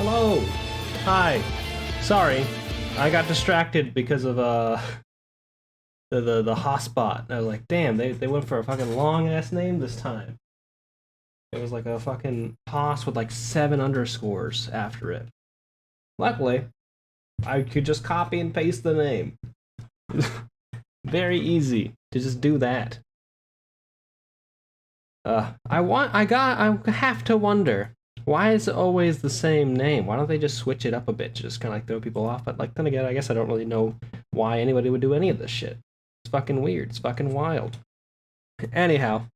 Hello. Hi. Sorry, I got distracted because of the hotspot. I was like, damn, they went for a fucking long ass name this time. It was like a fucking toss with like 7 underscores after it. Luckily, I could just copy and paste the name. Very easy to just do that. I have to wonder, why is it always the same name? Why don't they just switch it up a bit, just kind of like throw people off? But like then again, I guess I don't really know why anybody would do any of this shit. It's fucking weird. It's fucking wild. Anyhow,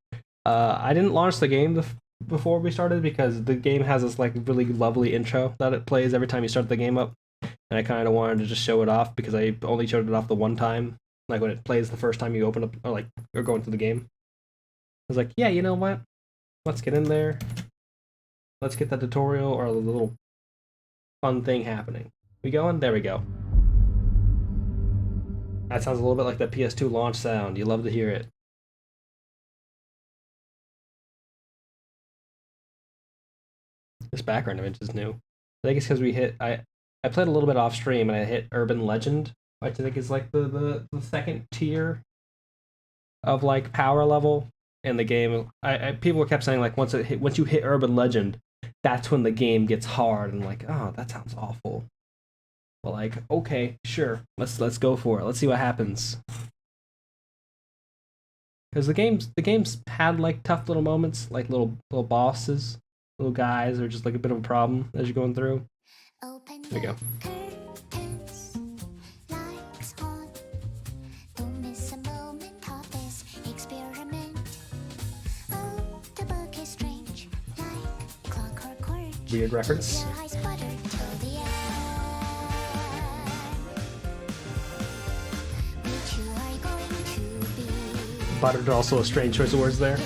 I didn't launch the game before we started because the game has this like really lovely intro that it plays every time you start the game up, and I kind of wanted to just show it off because I only showed it off the one time, like when it plays the first time you open up or go into the game. I was like, yeah, you know what? Let's get in there. Let's get the tutorial or the little fun thing happening. We going? There we go. That sounds a little bit like the PS2 launch sound. You love to hear it. This background image is new. I think it's because I played a little bit off stream and I hit Urban Legend, which I think is like the second tier of like power level in the game. People kept saying like once you hit Urban Legend, that's when the game gets hard, and like, oh, that sounds awful. But like, okay, sure, let's go for it. Let's see what happens. Because the game's had like tough little moments, like little bosses, little guys are just like a bit of a problem as you're going through. There we go. Weird reference. Buttered, also a strange choice of words there.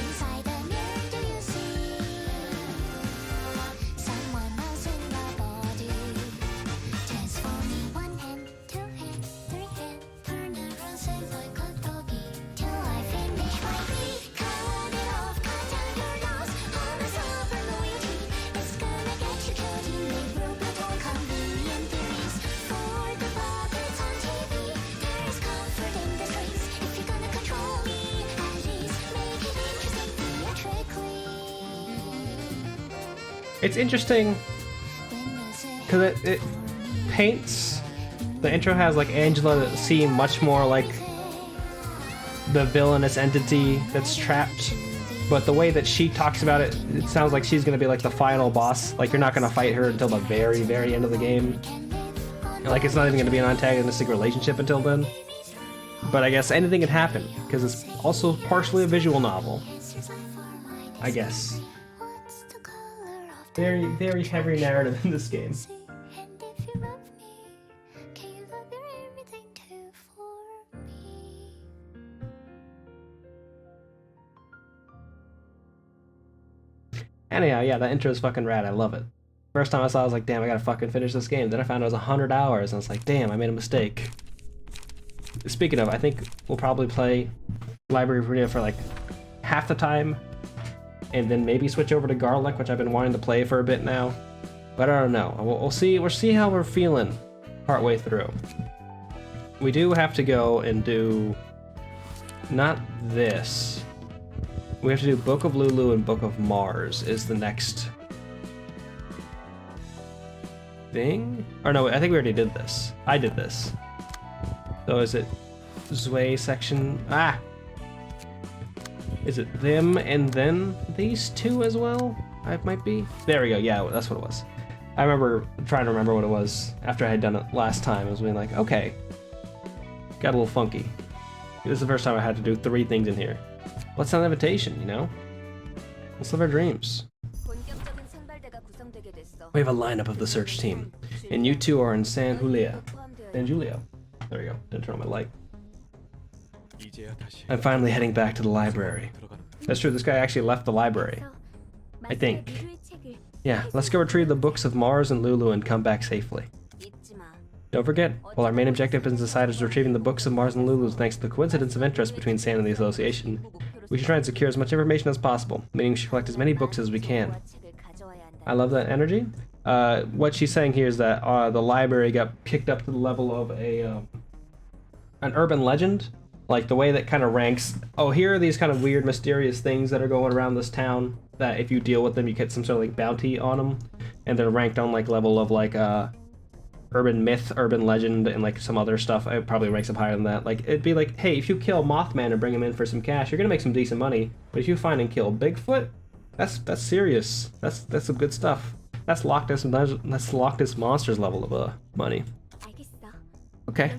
It's interesting because it paints, the intro has like Angela seem much more like the villainous entity that's trapped, but the way that she talks about it, it sounds like she's gonna be like the final boss. Like you're not gonna fight her until the very end of the game. Like it's not even gonna be an antagonistic relationship until then. But I guess anything can happen because it's also partially a visual novel, I guess. Very heavy narrative in this game. Anyhow, yeah, that intro is fucking rad. I love it. First time I saw it, I was like, damn, I gotta fucking finish this game. Then I found it was 100 hours, and I was like, damn, I made a mistake. Speaking of, I think we'll probably play Library of Ruina for like half the time, and then maybe switch over to Garlic, which I've been wanting to play for a bit now. But I don't know. We'll see. We'll see how we're feeling partway through. We do have to go and do not this. We have to do Book of Lulu and Book of Mars is the next thing? Or no, I think we already did this. I did this. So is it Zwei section? Ah! Is it them and then these two as well? It might be. There we go. Yeah, that's what it was. I remember trying to remember what it was after I had done it last time. I was being like, okay, got a little funky. This is the first time I had to do 3 things in here. Let's not an invitation, you know? Let's live our dreams. We have a lineup of the search team, and you two are in San Julio. There we go. Didn't turn on my light. I'm finally heading back to the library. That's true, this guy actually left the library. I think. Yeah, let's go retrieve the books of Mars and Lulu and come back safely. Don't forget, while our main objective is decided is retrieving the books of Mars and Lulu thanks to the coincidence of interest between San and the Association, we should try and secure as much information as possible, meaning we should collect as many books as we can. I love that energy. What she's saying here is that the library got kicked up to the level of an urban legend. Like the way that kind of ranks, oh, here are these kind of weird, mysterious things that are going around this town that if you deal with them, you get some sort of like bounty on them. And they're ranked on like level of like urban myth, urban legend, and like some other stuff. It probably ranks up higher than that. Like it'd be like, hey, if you kill Mothman and bring him in for some cash, you're gonna make some decent money. But if you find and kill Bigfoot, that's serious. That's some good stuff. That's Loch Ness Monsters level of money. Okay.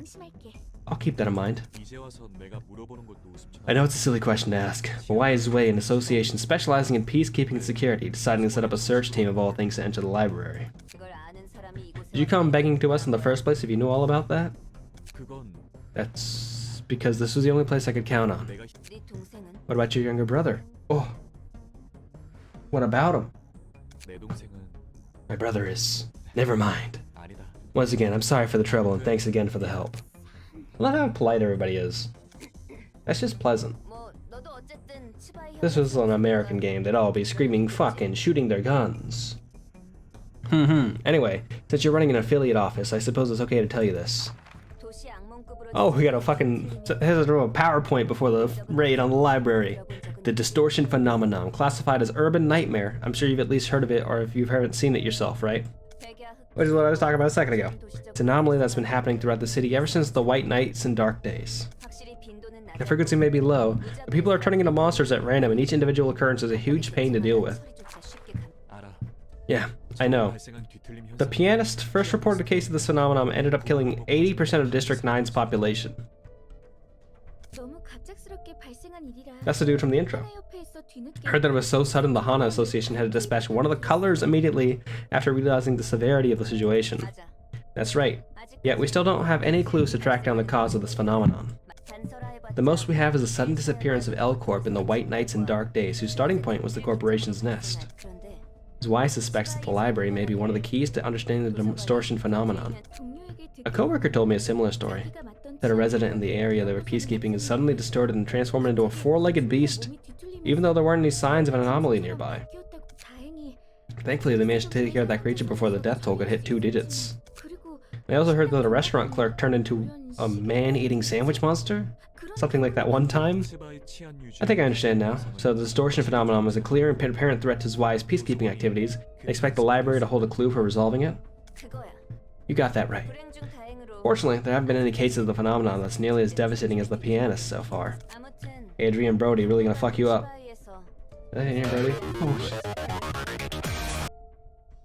I'll keep that in mind. I know it's a silly question to ask, but why is Wei, an association specializing in peacekeeping and security, deciding to set up a search team of all things to enter the library? Did you come begging to us in the first place if you knew all about that? That's because this was the only place I could count on. What about your younger brother? Oh. What about him? My brother is... Never mind. Once again, I'm sorry for the trouble and thanks again for the help. I love how polite everybody is. That's just pleasant. This was an American game, they'd all be screaming fuck and shooting their guns. Anyway, since you're running an affiliate office, I suppose it's okay to tell you this. Oh, we got a fucking... Here's a PowerPoint before the raid on the library. The distortion phenomenon, classified as urban nightmare. I'm sure you've at least heard of it, or if you haven't seen it yourself, right? Which is what I was talking about a second ago. It's an anomaly that's been happening throughout the city ever since the white nights and dark days. The frequency may be low, but people are turning into monsters at random, and each individual occurrence is a huge pain to deal with. Yeah, I know. The pianist first reported a case of this phenomenon ended up killing 80% of District 9's population. That's the dude from the intro. I heard that it was so sudden the Hana Association had to dispatch one of the colors immediately after realizing the severity of the situation. That's right. Yet we still don't have any clues to track down the cause of this phenomenon. The most we have is the sudden disappearance of L Corp in the White Nights and Dark Days, whose starting point was the corporation's nest. Y suspects that the library may be one of the keys to understanding the distortion phenomenon. A coworker told me a similar story, that a resident in the area they were peacekeeping is suddenly distorted and transformed into a four-legged beast, even though there weren't any signs of an anomaly nearby. Thankfully, they managed to take care of that creature before the death toll could hit 2 digits. I also heard that a restaurant clerk turned into a man-eating sandwich monster? Something like that one time? I think I understand now. So the distortion phenomenon was a clear and apparent threat to Zwei's peacekeeping activities. I expect the library to hold a clue for resolving it? You got that right. Fortunately, there haven't been any cases of the phenomenon that's nearly as devastating as the pianist so far. Adrian Brody really gonna fuck you up. Hey, Brody. Oh.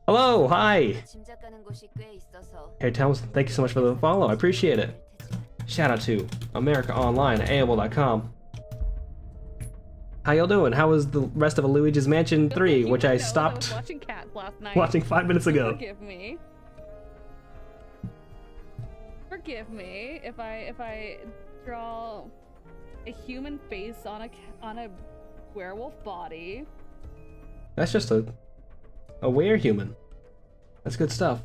Hello, hi! Hey, Thomas, thank you so much for the follow, I appreciate it. Shout out to America Online at AOL.com. How y'all doing? How was the rest of Luigi's Mansion 3, which I stopped watching Cats last night. Watching 5 minutes ago? Forgive me. Forgive me if I draw a human face on a werewolf body. That's just a were-human. That's good stuff.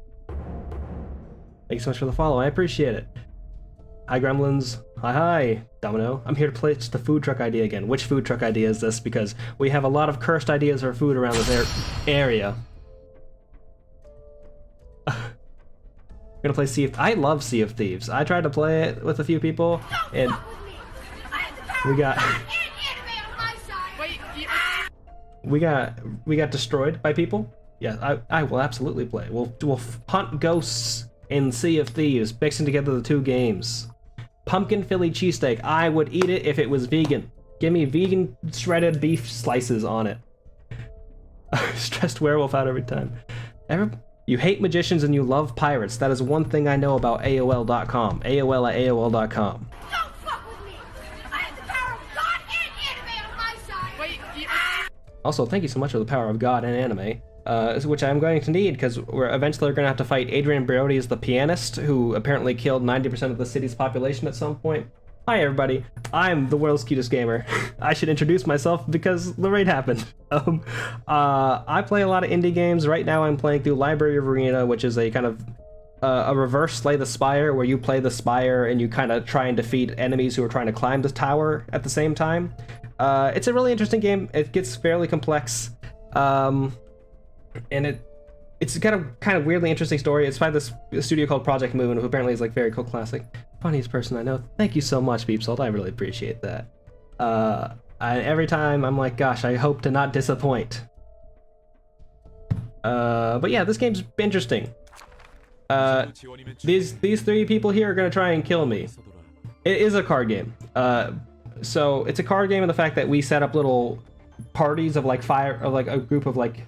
Thank you so much for the follow, I appreciate it. Hi Gremlins. Hi, Domino. I'm here to pitch the food truck idea again. Which food truck idea is this? Because we have a lot of cursed ideas for food around this area. I'm gonna play Sea of... I love Sea of Thieves. I tried to play it with a few people, and we got... we got destroyed by people. Yeah, I will absolutely play. We'll hunt ghosts in Sea of Thieves, mixing together the 2 games. Pumpkin Philly cheesesteak. I would eat it if it was vegan. Give me vegan shredded beef slices on it. Stressed werewolf out every time. You hate magicians and you love pirates. That is one thing I know about AOL.com. AOL at AOL.com. Don't fuck with me! I have the power of God and anime on my side! Also, thank you so much for the power of God and anime. Which I'm going to need, because we're eventually going to have to fight Adrian Brody as the pianist, who apparently killed 90% of the city's population at some point. Hi everybody, I'm the world's cutest gamer. I should introduce myself because the raid happened. I play a lot of indie games. Right now I'm playing through Library of Ruina, which is a kind of a reverse Slay the Spire, where you play the Spire and you kind of try and defeat enemies who are trying to climb the tower at the same time. It's a really interesting game. It gets fairly complex. And it's got a kind of weirdly interesting story. It's by this studio called Project Moon, who apparently is like very cult classic. Funniest person I know. Thank you so much, Beepsalt. I really appreciate that. Every time I'm like, gosh, I hope to not disappoint. But yeah, this game's interesting. These three people here are gonna try and kill me. It is a card game. So it's a card game in the fact that we set up little parties of like a group of like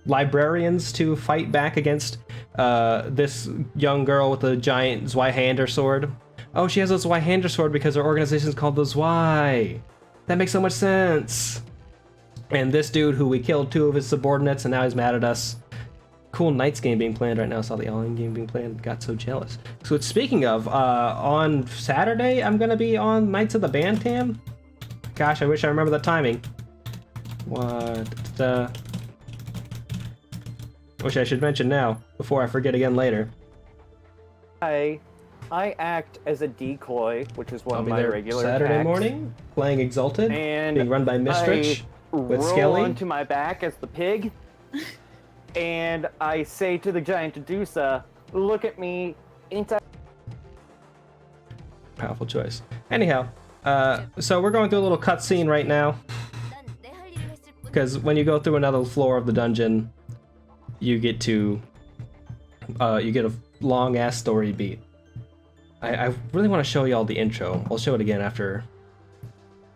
librarians to fight back against this young girl with a giant Zweihander sword. Oh, she has a Zweihander sword because her organization is called the Zwei. That makes so much sense. And this dude who we killed 2 of his subordinates and now he's mad at us. Cool Knights game being planned right now. Saw the Alien game being planned. Got so jealous. So speaking of, on Saturday I'm gonna be on Knights of the Bantam. Gosh, I wish I remember the timing. What the? Which I should mention now before I forget again later. I act as a decoy, which is one I'll of be my there regular Saturday attacks. morning, playing Exalted, And being run by Mistrich with roll Skelly. onto my back as the pig, and I say to the giant Medusa, "Look at me, ain't I?" Powerful choice. Anyhow, so we're going through a little cutscene right now, because when you go through another floor of the dungeon, you get a long ass story beat. I really want to show y'all the intro. I'll show it again after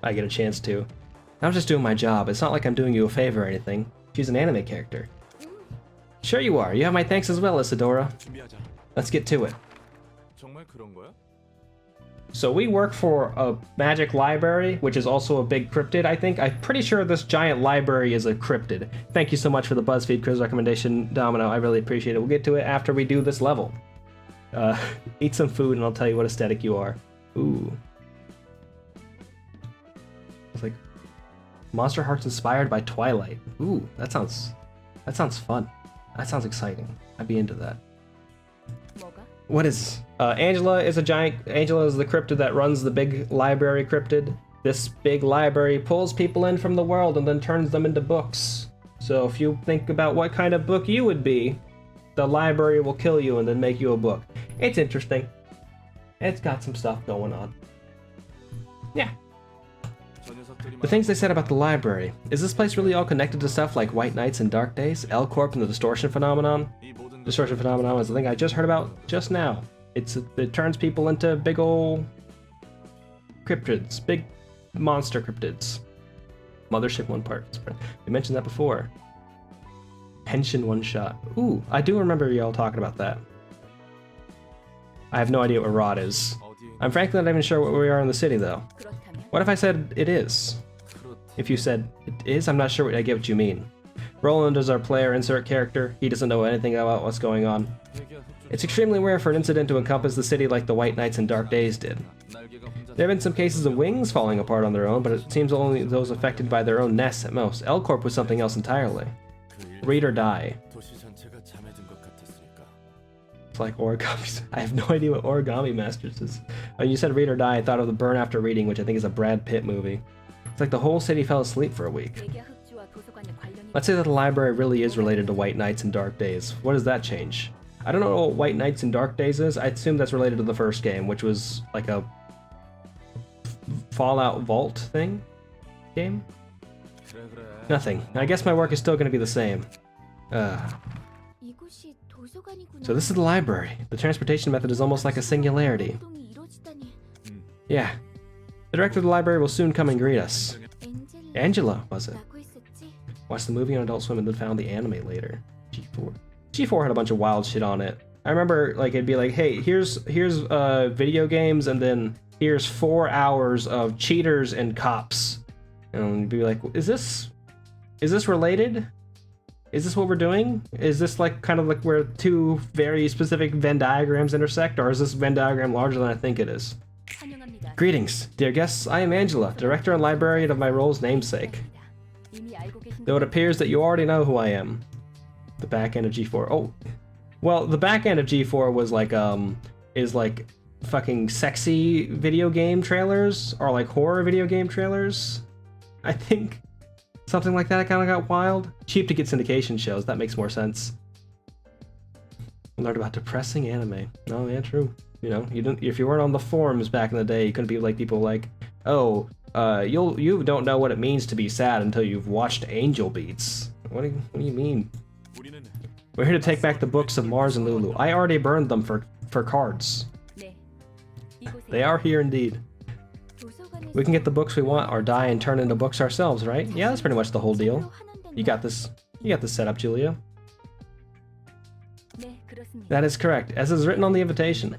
I get a chance to. I'm just doing my job. It's not like I'm doing you a favor or anything. She's an anime character. Sure you are. You have my thanks as well, Isadora. Let's get to it. So we work for a magic library, which is also a big cryptid, I think. I'm pretty sure this giant library is a cryptid. Thank you so much for the BuzzFeed quiz recommendation, Domino. I really appreciate it. We'll get to it after we do this level. Eat some food and I'll tell you what aesthetic you are. Ooh. It's like Monster Hearts inspired by Twilight. Ooh, that sounds fun. That sounds exciting. I'd be into that. What is Angela is the cryptid that runs the big library cryptid. This big library pulls people in from the world and then turns them into books. So if you think about what kind of book you would be, the library will kill you and then make you a book. It's interesting. It's got some stuff going on. Yeah. The things they said about the library. Is this place really all connected to stuff like White Nights and Dark Days, L-Corp and the distortion phenomenon? Distortion phenomenon is the thing I just heard about just now. It turns people into big ol' cryptids, big monster cryptids. Mothership one part. We mentioned that before. Pension one shot. Ooh, I do remember y'all talking about that. I have no idea what Rod is. I'm frankly not even sure what we are in the city though. What if I said it is? If you said it is, I'm not sure what I get what you mean. Roland is our player insert character. He doesn't know anything about what's going on. It's extremely rare for an incident to encompass the city like the White Nights and Dark Days did. There have been some cases of wings falling apart on their own, but it seems only those affected by their own nests at most. L-Corp was something else entirely. Read or die. It's like origami. I have no idea what Origami Masters is. When you said read or die, I thought of The Burn After Reading, which I think is a Brad Pitt movie. It's like the whole city fell asleep for a week. Let's say that the library really is related to White Nights and Dark Days. What does that change? I don't know what White Nights and Dark Days is. I assume that's related to the first game, which was like a Fallout Vault thing? Game? Nothing. I guess my work is still going to be the same. So this is the library. The transportation method is almost like a singularity. Yeah. The director of the library will soon come and greet us. Angela, was it? Watched the movie on Adult Swim and then found the anime later. G4. G4 had a bunch of wild shit on it. I remember like it'd be like, hey, here's video games and then here's 4 hours of cheaters and cops. And you'd be like, is this related? Is this what we're doing? Is this like kind of like where 2 very specific Venn diagrams intersect, or is this Venn diagram larger than I think it is? Greetings, dear guests. I am Angela, director and librarian of my role's namesake. Though it appears that you already know who I am. The back end of G4. Oh, well, the back end of G4 was like is like fucking sexy video game trailers or like horror video game trailers. I think something like that. I kind of got wild. Cheap to get syndication shows. That makes more sense. Learned about depressing anime. No, yeah, true. You know, you didn't. If you weren't on the forums back in the day, you couldn't be like people like, oh, you don't know what it means to be sad until you've watched Angel Beats. What do you mean? We're here to take back the books of Mars and Lulu. I already burned them for cards. They are here indeed. We can get the books we want or die and turn into books ourselves, right? Yeah, that's pretty much the whole deal. You got this set up, Julia. That is correct, as is written on the invitation.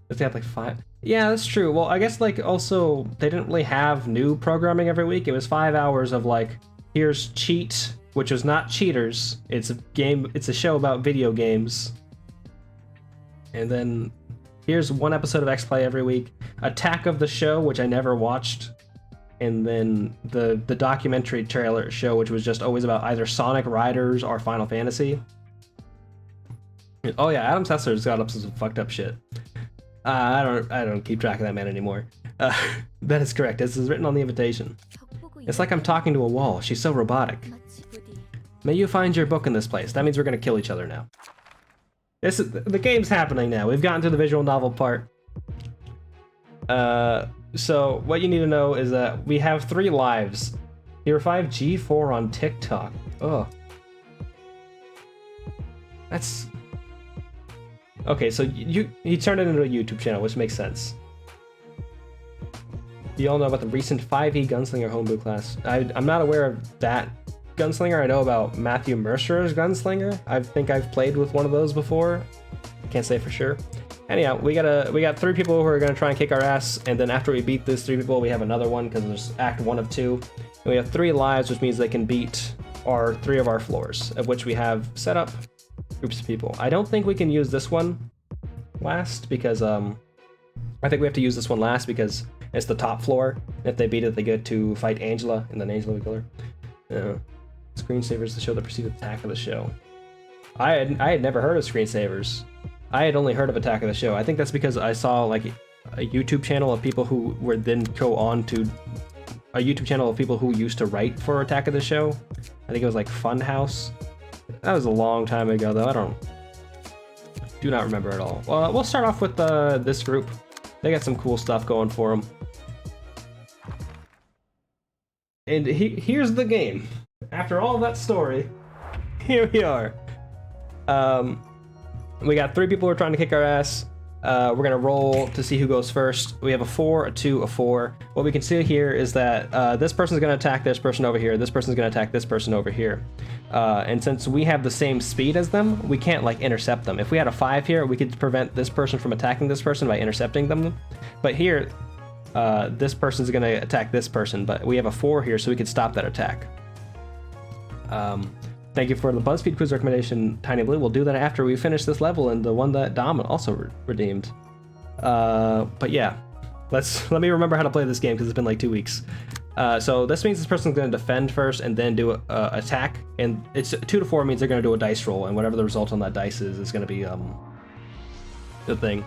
They have like 5. Yeah, that's true. Well, I guess like also they didn't really have new programming every week. It was 5 hours of like, here's Cheat, which was not cheaters. It's a show about video games. And then here's 1 episode of X-Play every week. Attack of the Show, which I never watched. And then the documentary trailer show, which was just always about either Sonic Riders or Final Fantasy. And, oh yeah, Adam Sessler's got up some fucked up shit. I don't keep track of that man anymore. That is correct. This is written on the invitation. It's like I'm talking to a wall. She's so robotic. May you find your book in this place. That means we're gonna kill each other now. The game's happening now. We've gotten to the visual novel part. So what you need to know is that we have 3 lives. Tier 5 G4 on TikTok. Ugh. That's... Okay, so he turned it into a YouTube channel, which makes sense. You all know about the recent 5e Gunslinger homebrew class. I'm not aware of that Gunslinger. I know about Matthew Mercer's Gunslinger. I think I've played with one of those before. Can't say for sure. Anyhow, we got 3 people who are gonna try and kick our ass, and then after we beat these 3 people, we have another one because there's act 1 of 2. And we have 3 lives, which means they can beat 3 of our floors, of which we have set up groups of people. I don't think we can use this one last because I think we have to use this one last because it's the top floor. If they beat it, they get to fight Angela, and then Angela will kill her. Screensavers to show the perceived attack of the show. I had never heard of screensavers. I had only heard of Attack of the Show. I think that's because I saw like a YouTube channel of people who were then go on to a YouTube channel of people who used to write for Attack of the Show. I think it was like Funhouse. That was a long time ago though. I do not remember at all. Well, we'll start off with this group. They got some cool stuff going for them. And here's the game. After all that story, here we are. We got 3 people who are trying to kick our ass. We're gonna roll to see who goes first. We have a 4, a 2, a 4. What we can see here is that this person's gonna attack this person over here. This person's gonna attack this person over here. And since we have the same speed as them, we can't like intercept them. If we had a 5 here, we could prevent this person from attacking this person by intercepting them. But here, this person's gonna attack this person, but we have a 4 here, so we could stop that attack. Thank you for the BuzzFeed quiz recommendation, Tiny Blue. We'll do that after we finish this level and the one that Dom also redeemed. But yeah, let me remember how to play this game because it's been like 2 weeks. So this means this person's going to defend first and then do a attack, and it's 2 to 4 means they're going to do a dice roll, and whatever the result on that dice is going to be the thing.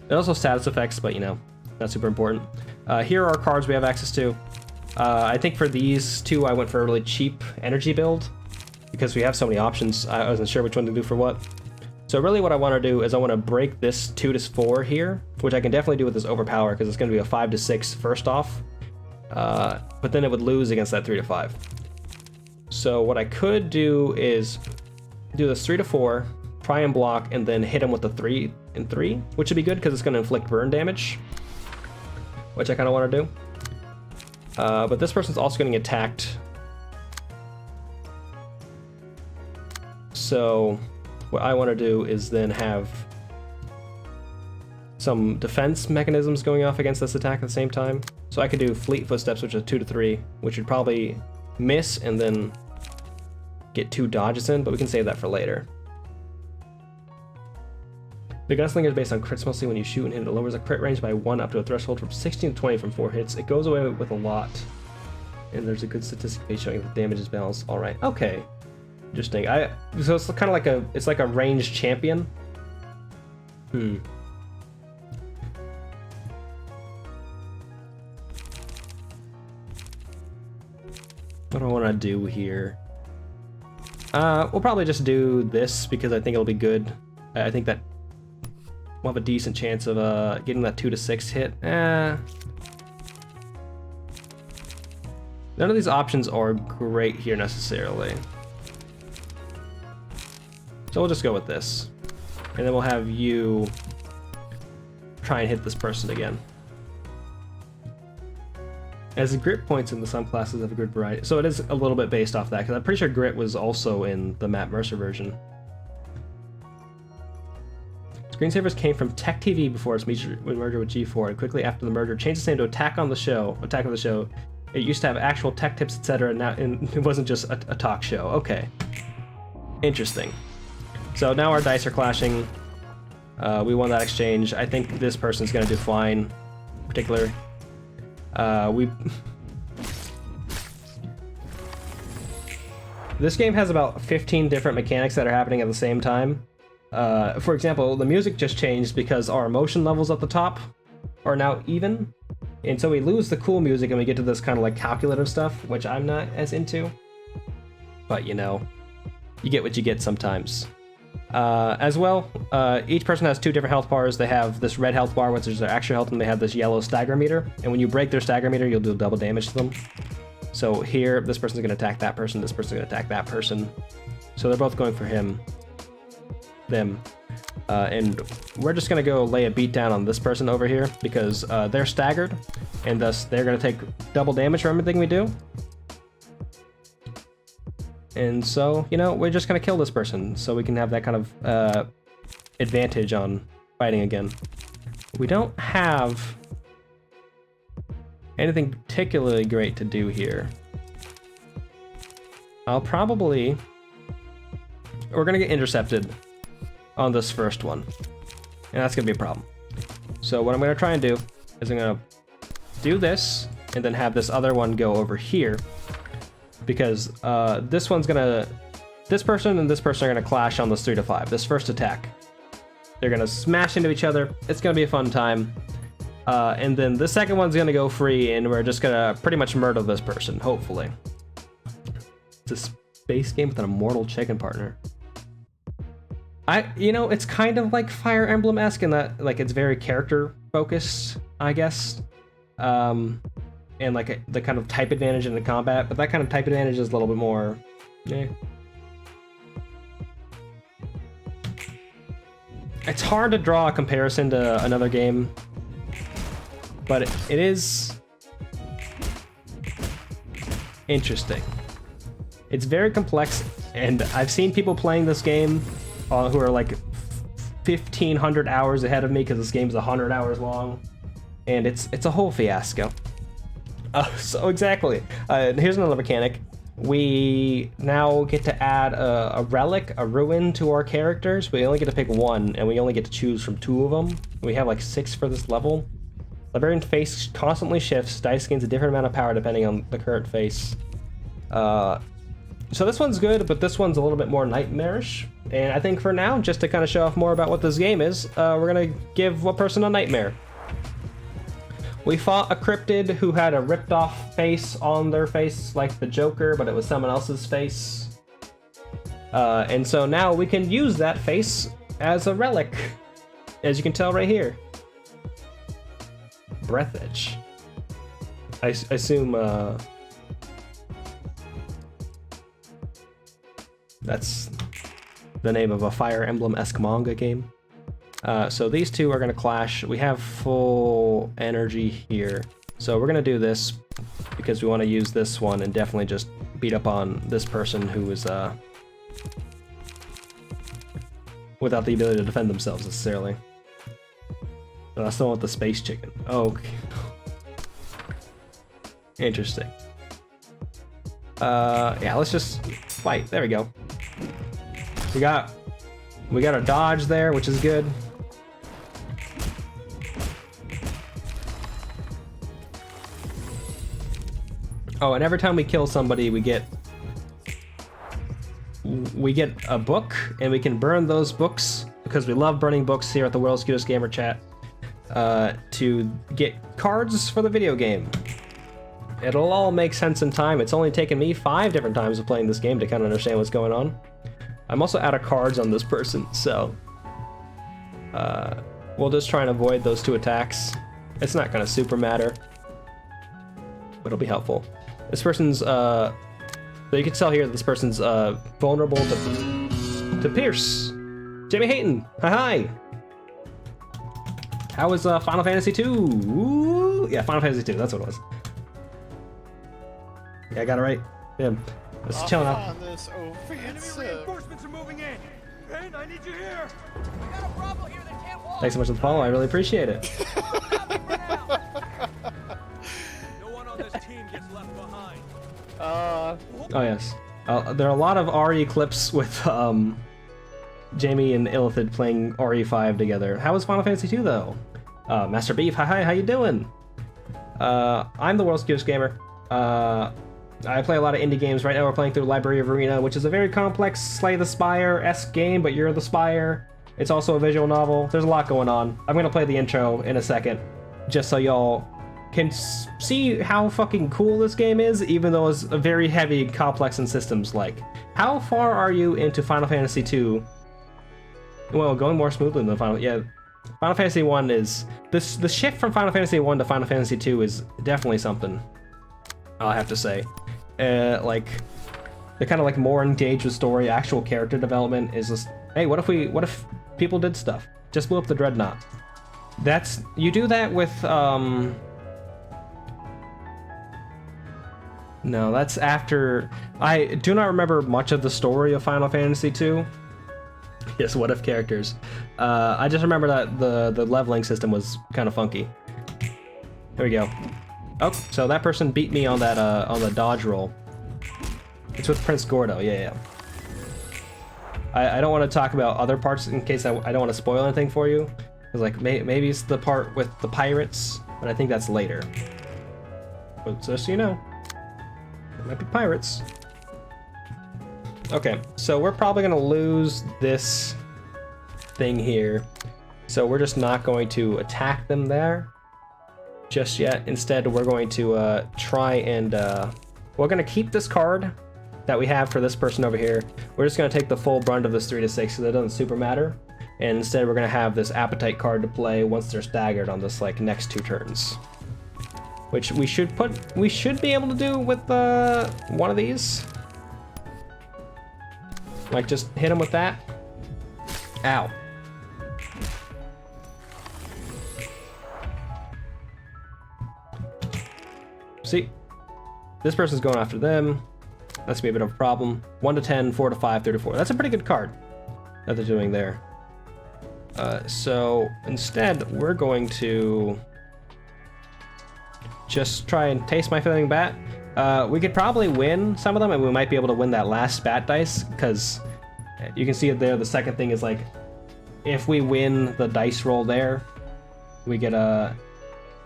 There's also status effects, but you know, not super important. Here are cards we have access to. I think for these 2, I went for a really cheap energy build because we have so many options. I wasn't sure which one to do for what. So really what I want to do is I want to break this 2 to 4 here, which I can definitely do with this overpower because it's going to be a 5 to 6 first off. But then it would lose against that 3 to 5. So what I could do is do this 3 to 4, try and block, and then hit him with the 3 and 3, which would be good because it's going to inflict burn damage, which I kind of want to do. But this person's also getting attacked. So what I want to do is then have some defense mechanisms going off against this attack at the same time. So I could do Fleet Footsteps, which is 2 to 3, which would probably miss and then get 2 dodges in, but we can save that for later. The Gunslinger is based on crits mostly when you shoot and hit. It lowers the crit range by 1 up to a threshold from 16 to 20 from 4 hits. It goes away with a lot. And there's a good statistic page showing that damage is balanced. Alright, okay. Interesting. So it's kind of like a ranged champion. What do I want to do here? We'll probably just do this because I think it'll be good. I think that we'll have a decent chance of getting that 2 to 6 hit. None of these options are great here necessarily. So we'll just go with this. And then we'll have you try and hit this person again. As the grit points in the some classes have a good variety. So it is a little bit based off that, because I'm pretty sure grit was also in the Matt Mercer version. Screensavers came from Tech TV before its merger with G4, and quickly after the merger changed its name to Attack on the Show. Attack on the Show. It used to have actual tech tips, etc., and now it wasn't just a talk show. Okay. Interesting. So now our dice are clashing. We won that exchange. I think this person's gonna do fine, in particular. This game has about 15 different mechanics that are happening at the same time. For example, the music just changed because our emotion levels at the top are now even. And so we lose the cool music and we get to this kind of like calculative stuff, which I'm not as into. But you know, you get what you get sometimes. As well, each person has 2 different health bars. They have this red health bar, which is their actual health, and they have this yellow stagger meter. And when you break their stagger meter, you'll do double damage to them. So here, this person's going to attack that person, this person's going to attack that person. So they're both going for them. And we're just going to go lay a beat down on this person over here, because they're staggered, and thus they're going to take double damage for everything we do. And so, you know, we're just going to kill this person so we can have that kind of advantage on fighting again. We don't have anything particularly great to do here. We're going to get intercepted on this first one, and that's going to be a problem. So what I'm going to try and do is I'm going to do this and then have this other one go over here. Because this person and this person are gonna clash on this 3 to 5. This first attack, they're gonna smash into each other. It's gonna be a fun time. And then the second one's gonna go free, and we're just gonna pretty much murder this person, hopefully. It's a space game with an immortal chicken partner. You know, it's kind of like Fire Emblem-esque in that, like, it's very character focused, I guess. And like the kind of type advantage in the combat, but that kind of type advantage is a little bit more, It's hard to draw a comparison to another game, but it is interesting. It's very complex, and I've seen people playing this game who are like 1,500 hours ahead of me, because this game's 100 hours long, and it's a whole fiasco. So exactly. Here's another mechanic. We now get to add a relic, a ruin to our characters. We only get to pick 1, and we only get to choose from 2 of them. We have like 6 for this level. Librarian's face constantly shifts. Dice gains a different amount of power depending on the current face. So this one's good, but this one's a little bit more nightmarish. And I think for now, just to kind of show off more about what this game is, we're gonna give one person a nightmare. We fought a cryptid who had a ripped off face on their face like the Joker, but it was someone else's face. And so now we can use that face as a relic, as you can tell right here. Breath Edge. I assume that's the name of a Fire Emblem-esque manga game. So these 2 are going to clash. We have full energy here. So we're going to do this because we want to use this one and definitely just beat up on this person who is without the ability to defend themselves necessarily. No, that's the one with the space chicken. Oh, okay. Interesting. Yeah, let's just fight. There we go. We got a dodge there, which is good. Oh, and every time we kill somebody, we get a book, and we can burn those books because we love burning books here at the World's Cutest Gamer Chat to get cards for the video game. It'll all make sense in time. It's only taken me 5 different times of playing this game to kind of understand what's going on. I'm also out of cards on this person, so we'll just try and avoid those 2 attacks. It's not gonna super matter, but it'll be helpful. This person's so you can tell here that this person's vulnerable to Pierce. Jamie Hayton, hi. How was Final Fantasy 2? Ooh, yeah, Final Fantasy 2, that's what it was. Yeah, I got it right. Yeah, just chilling out. Enemy reinforcements are moving in. Ben, I need you here. We got a Bravo here that can't walk. Thanks so much for the follow, I really appreciate it. No one on this team gets left behind. Oh yes. There are a lot of RE clips with Jamie and Illithid playing RE5 together. How was Final Fantasy 2 though? Master Beef, hi, how you doing? I'm the world's cutest gamer. I play a lot of indie games. Right now we're playing through Library of Ruina, which is a very complex Slay the Spire-esque game, but you're the Spire. It's also a visual novel. There's a lot going on. I'm gonna play the intro in a second, just so y'all can see how fucking cool this game is, even though it's a very heavy, complex in systems like. How far are you into Final Fantasy 2? Well, going more smoothly than Final... Yeah, Final Fantasy 1 is... The shift from Final Fantasy 1 to Final Fantasy 2 is definitely something, I'll have to say. Like, they're kind of like more engaged with story. Actual character development is just, hey, what if people did stuff? Just blew up the Dreadnought. You do that with, no, that's after... I do not remember much of the story of Final Fantasy 2. Yes, what if characters. I just remember that the leveling system was kind of funky. Here we go. Oh, so that person beat me on that on the dodge roll. It's with Prince Gordo, yeah. I don't want to talk about other parts in case I don't want to spoil anything for you. Because like maybe it's the part with the pirates, but I think that's later. But just so you know, there might be pirates. Okay, so we're probably gonna lose this thing here. So we're just not going to attack them there just yet. Instead, we're going to try and we're gonna keep this card that we have for this person over here. We're just gonna take the full brunt of this 3 to 6 because it doesn't super matter. And instead, we're gonna have this appetite card to play once they're staggered on this like next 2 turns, which we should be able to do with one of these. Like just hit him with that. Ow. See, this person's going after them. That's gonna be a bit of a problem. 1 to 10, 4 to 5, 3 to 4. That's a pretty good card that they're doing there. So instead, we're going to just try and taste my failing bat. We could probably win some of them, and we might be able to win that last bat dice, because you can see it there. The second thing is like, if we win the dice roll there, we get a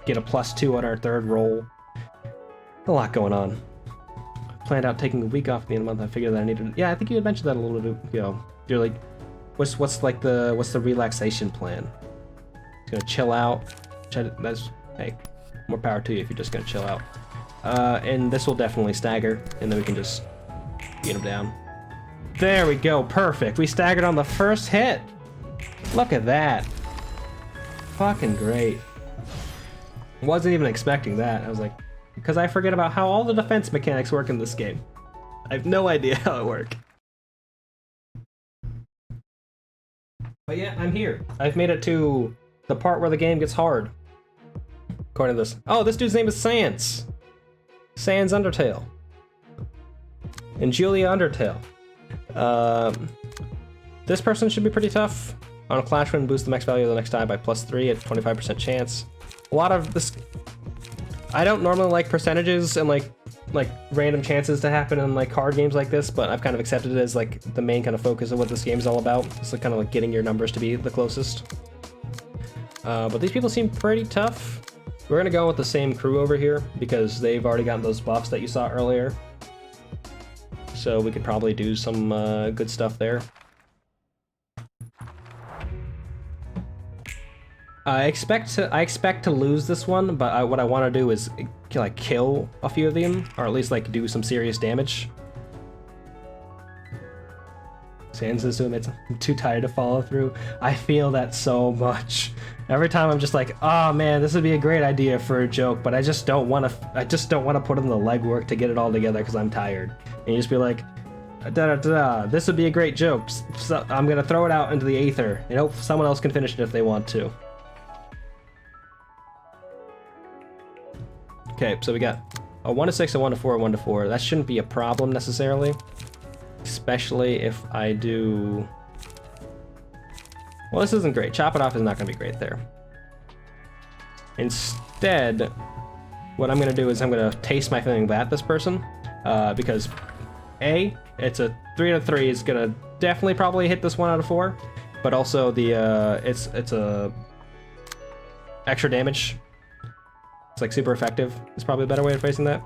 +2 on our 3rd roll. A lot going on. Planned out taking a week off at the end of the month. I figured that I needed. Yeah, I think you had mentioned that a little bit ago. You're like, what's the relaxation plan? Just gonna chill out. That's, hey, more power to you if you're just gonna chill out. And this will definitely stagger, and then we can just beat him down. There we go, perfect. We staggered on the first hit. Look at that. Fucking great. Wasn't even expecting that. I was like, because I forget about how all the defense mechanics work in this game. I have no idea how it works. But yeah, I'm here. I've made it to the part where the game gets hard. According to this. Oh, this dude's name is Sans. Sans Undertale. And Julia Undertale. This person should be pretty tough. On a clash win, boost the max value of the next die by +3 at 25% chance. A lot of this... I don't normally like percentages and like random chances to happen in like card games like this, but I've kind of accepted it as like the main kind of focus of what this game is all about. It's like kind of like getting your numbers to be the closest. But these people seem pretty tough. We're gonna go with the same crew over here because they've already gotten those buffs that you saw earlier. So we could probably do some good stuff there. I expect to lose this one, but what I want to do is like kill a few of them, or at least like do some serious damage. Sans assumes I'm too tired to follow through. I feel that so much. Every time I'm just like, oh man, this would be a great idea for a joke, but I just don't want to. I just don't want to put in the legwork to get it all together because I'm tired. And you just be like, da da da. This would be a great joke. So I'm gonna throw it out into the aether and hope someone else can finish it if they want to. Okay, so we got a 1 to 6, a 1 to 4, a 1 to 4. That shouldn't be a problem necessarily, especially if I do. Well, this isn't great. Chop it off is not going to be great there. Instead, what I'm going to do is I'm going to taste my feelings at this person, because A, it's a 3 out of 3 is going to definitely probably hit this 1 out of 4, but also the it's a extra damage. It's like super effective. Is probably a better way of phrasing that.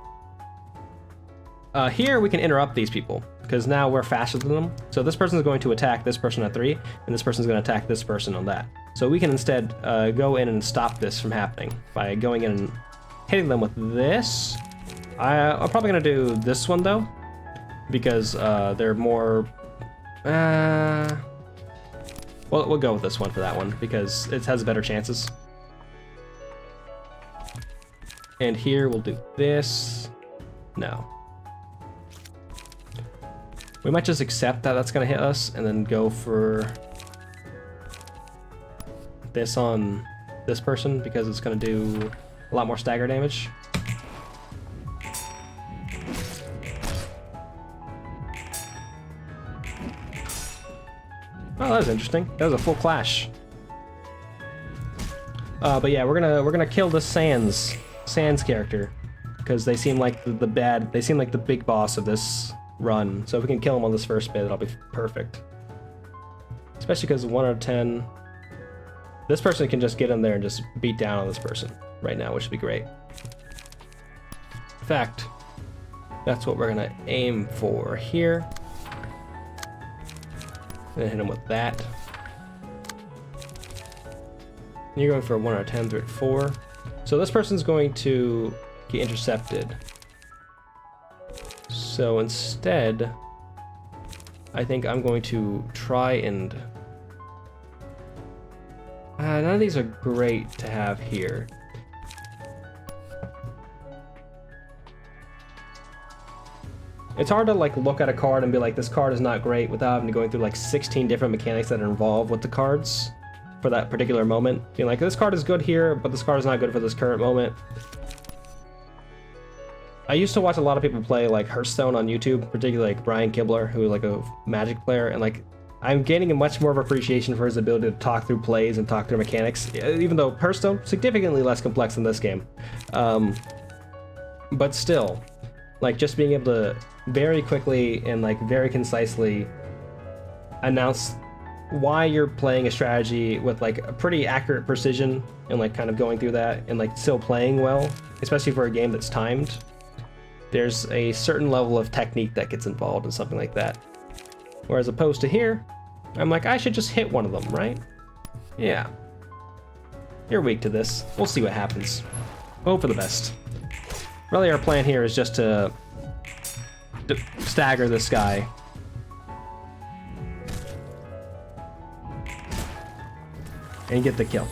Here we can interrupt these people because now we're faster than them. So this person is going to attack this person at 3, and this person is going to attack this person on that. So we can instead go in and stop this from happening by going in and hitting them with this. I'm probably going to do this one though, because they're more. Well, we'll go with this one for that one because it has better chances. And here we'll do this. No. We might just accept that that's gonna hit us and then go for this on this person because it's gonna do a lot more stagger damage. Oh, that was interesting. That was a full clash. But yeah, we're gonna kill the Sans character because they seem like they seem like the big boss of this run. So if we can kill him on this first bit, that'll be perfect. Especially because 1 out of 10, this person can just get in there and just beat down on this person right now, which would be great. In fact, that's what we're gonna aim for here. Gonna hit him with that. You're going for a 1 out of 10 through at 4. So this person's going to get intercepted. So instead, I think I'm going to try and... none of these are great to have here. It's hard to like look at a card and be like, this card is not great without having to go through like 16 different mechanics that are involved with the cards for that particular moment. Being like, this card is good here, but this card is not good for this current moment. I used to watch a lot of people play like Hearthstone on YouTube, particularly like Brian Kibler, who is like a Magic player, and like I'm gaining a much more of appreciation for his ability to talk through plays and talk through mechanics, even though Hearthstone significantly less complex than this game. But still, like just being able to very quickly and like very concisely announce why you're playing a strategy with like a pretty accurate precision and like kind of going through that and like still playing well, especially for a game that's timed. There's a certain level of technique that gets involved in something like that. Whereas opposed to here, I'm like, I should just hit one of them, right? Yeah. You're weak to this. We'll see what happens. Hope for the best. Really our plan here is just to stagger this guy. And get the kill.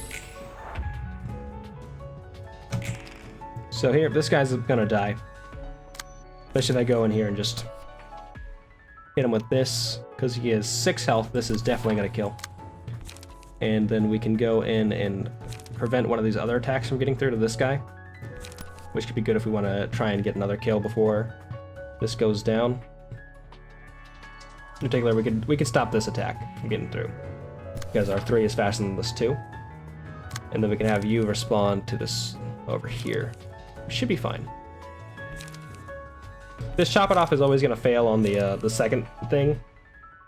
So here, this guy's gonna die. Especially if I go in here and just hit him with this, because he has 6 health, this is definitely gonna kill. And then we can go in and prevent one of these other attacks from getting through to this guy, which could be good if we want to try and get another kill before this goes down. In particular, we could stop this attack from getting through, because our 3 is faster than this 2. And then we can have you respond to this over here. We should be fine. This chop it off is always going to fail on the second thing,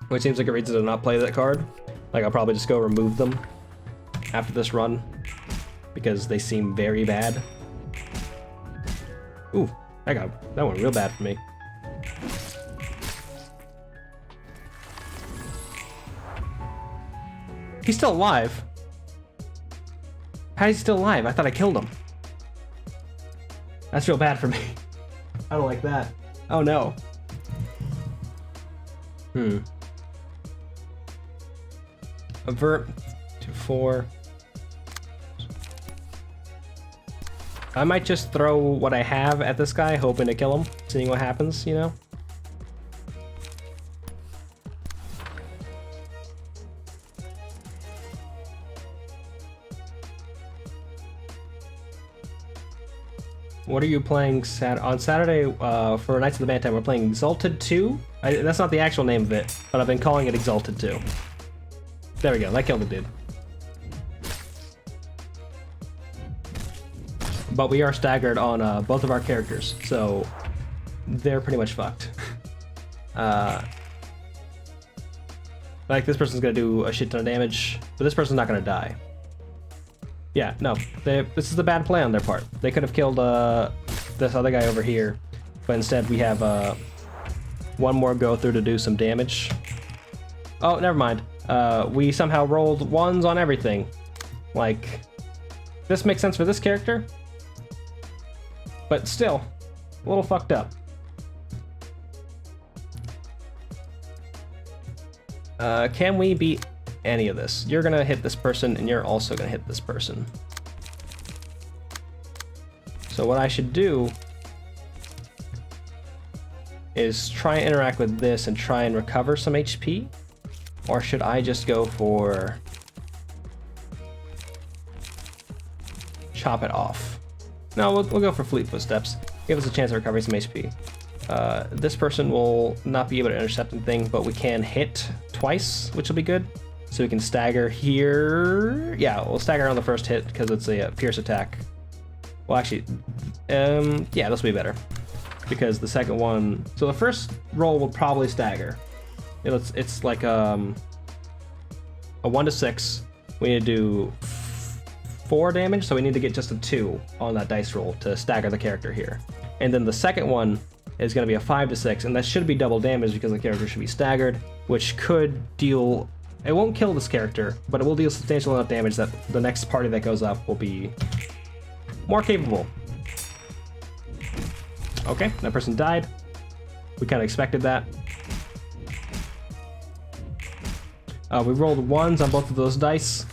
which seems like a reason to not play that card. Like I'll probably just go remove them after this run because they seem very bad. Ooh, that went real bad for me. He's still alive. How is he still alive? I thought I killed him. That's real bad for me. I don't like that. Oh no. Avert to 4. I might just throw what I have at this guy, hoping to kill him, seeing what happens, you know? What are you playing on Saturday for Knights of the Bantam? We're playing Exalted 2? That's not the actual name of it, but I've been calling it Exalted 2. There we go, that killed the dude. But we are staggered on both of our characters, so they're pretty much fucked. Like, this person's gonna do a shit ton of damage, but this person's not gonna die. Yeah, no, this is a bad play on their part. They could have killed this other guy over here, but instead we have one more go through to do some damage. Oh, never mind. We somehow rolled 1s on everything. Like, this makes sense for this character, but still, a little fucked up. Can we beat any of this? You're gonna hit this person, and you're also gonna hit this person. So what I should do is try and interact with this and try and recover some HP, or should I just go for chop it off? No, we'll go for Fleet Footsteps. Give us a chance of recovering some HP. This person will not be able to intercept anything, but we can hit twice, which will be good. So we can stagger here. Yeah, we'll stagger on the first hit because it's a pierce attack. Well, actually, yeah, this will be better because the second one. So the first roll will probably stagger. It's like a 1 to 6. We need to do 4 damage, so we need to get just a 2 on that dice roll to stagger the character here. And then the second one is going to be a 5 to 6, and that should be double damage because the character should be staggered, which could deal. It won't kill this character, but it will deal substantial enough damage that the next party that goes up will be more capable. Okay, that person died. We kind of expected that. We rolled 1s on both of those dice.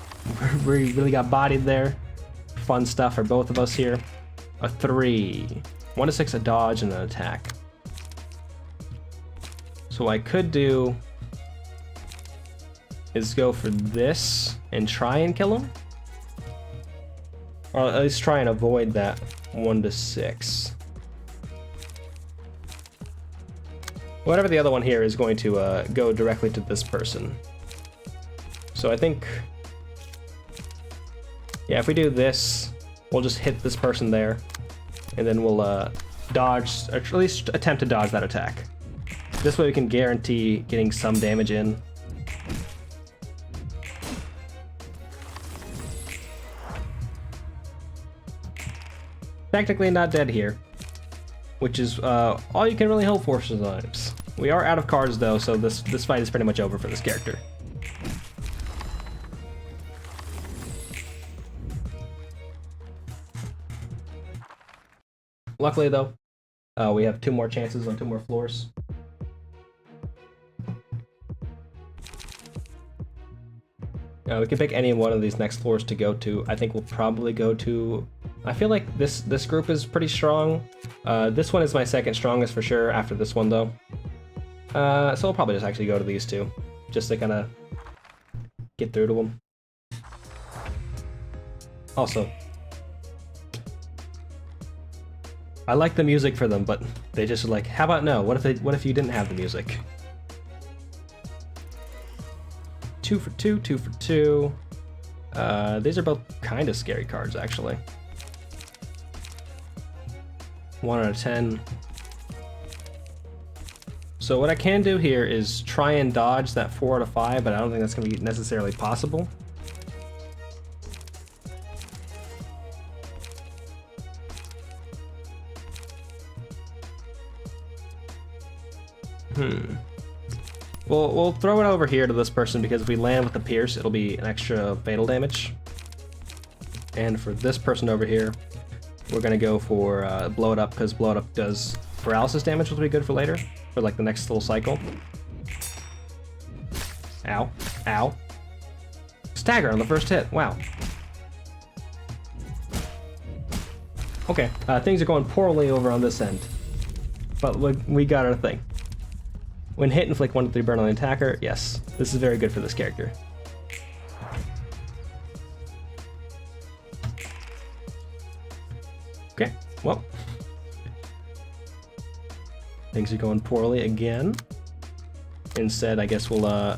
We really got bodied there. Fun stuff for both of us here. A 3. 1 to 6, a dodge, and an attack. So what I could do is go for this and try and kill him. Or at least try and avoid that 1 to 6. Whatever the other one here is going to go directly to this person. So I think, yeah, if we do this, we'll just hit this person there, and then we'll dodge, or at least attempt to dodge that attack. This way we can guarantee getting some damage in. Technically not dead here, which is all you can really hope for sometimes. We are out of cards though, so this fight is pretty much over for this character. Luckily though, we have 2 more chances on 2 more floors. We can pick any one of these next floors to go to. I think we'll probably go to. I feel like this group is pretty strong. This one is my second strongest for sure. After this one though, so we'll probably just actually go to these 2, just to kind of get through to them. Also, I like the music for them, but they just like, how about no? What if you didn't have the music? 2 for 2, 2 for 2. These are both kind of scary cards, actually. 1 out of 10. So what I can do here is try and dodge that 4 out of 5, but I don't think that's going to be necessarily possible. We'll throw it over here to this person because if we land with the pierce, it'll be an extra fatal damage. And for this person over here, we're gonna go for blow it up, because blow it up does paralysis damage, which will be good for later, for like the next little cycle. Ow. Ow. Stagger on the first hit. Wow. Okay, things are going poorly over on this end. But we got our thing. When hit, inflict 1 to 3 burn on the attacker. Yes, this is very good for this character. Okay, well. Things are going poorly again. Instead, I guess we'll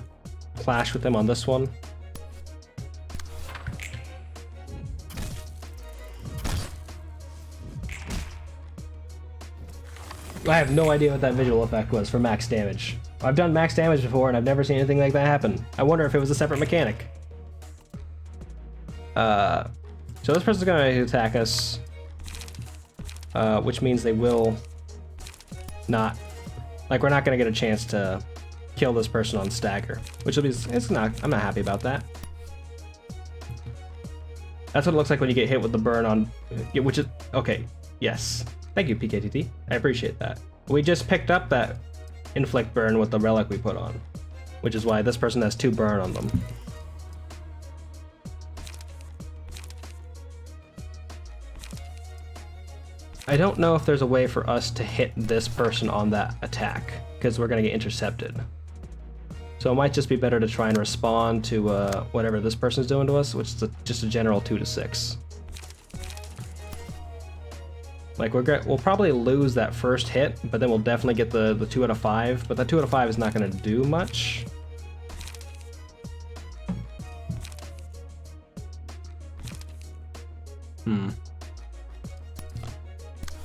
clash with them on this one. I have no idea what that visual effect was for max damage. I've done max damage before and I've never seen anything like that happen. I wonder if it was a separate mechanic. So this person's gonna attack us, which means they will not, like, we're not gonna get a chance to kill this person on stagger, which will be, I'm not happy about that. That's what it looks like when you get hit with the burn on, which is, okay, yes. Thank you, PKTT. I appreciate that. We just picked up that inflict burn with the relic we put on, which is why this person has 2 burn on them. I don't know if there's a way for us to hit this person on that attack, because we're gonna get intercepted. So it might just be better to try and respond to whatever this person's doing to us, which is just a general 2 to 6. Like, we'll probably lose that first hit, but then we'll definitely get the 2 out of 5, but that 2 out of 5 is not going to do much.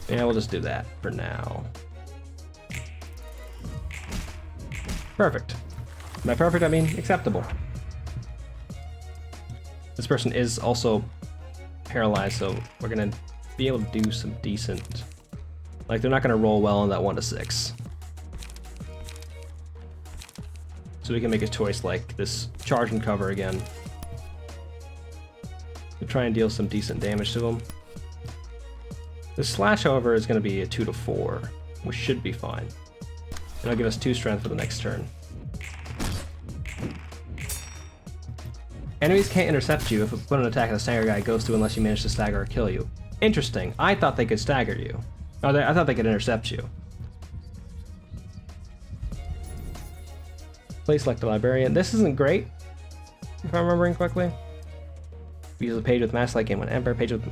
Yeah, we'll just do that for now. Perfect. By perfect, I mean acceptable. This person is also paralyzed, so we're going to be able to do some decent, like, they're not going to roll well on that 1 to 6. So we can make a choice like this, charge and cover again, to try and deal some decent damage to them. The slash, however, is going to be a 2 to 4, which should be fine. It'll give us 2 strength for the next turn. Enemies can't intercept you if a put an attack the stagger guy goes to unless you manage to stagger or kill you. Interesting. I thought they could stagger you. Oh, I thought they could intercept you. Please select the librarian. This isn't great, if I'm remembering correctly. We use a page with mass like game when Ember, page with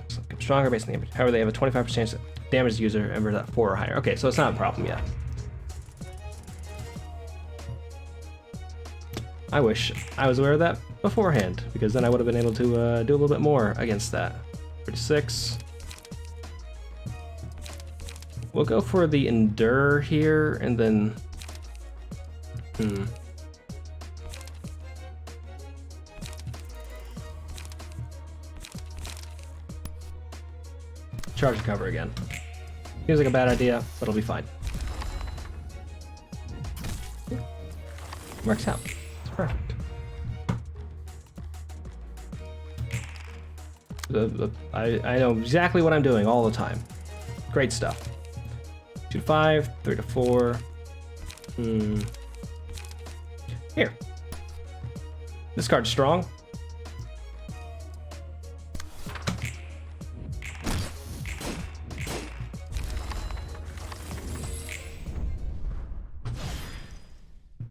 stronger based on the image. However, they have a 25% chance to damage the user, Ember's at 4 or higher. Okay, so it's not a problem yet. I wish I was aware of that beforehand, because then I would have been able to do a little bit more against that. 36. We'll go for the Endure here, and then... Charge and cover again. Seems like a bad idea, but it'll be fine. Works out. It's perfect. I know exactly what I'm doing all the time. Great stuff. 2 to 5, 3 to 4. Here. This card's strong.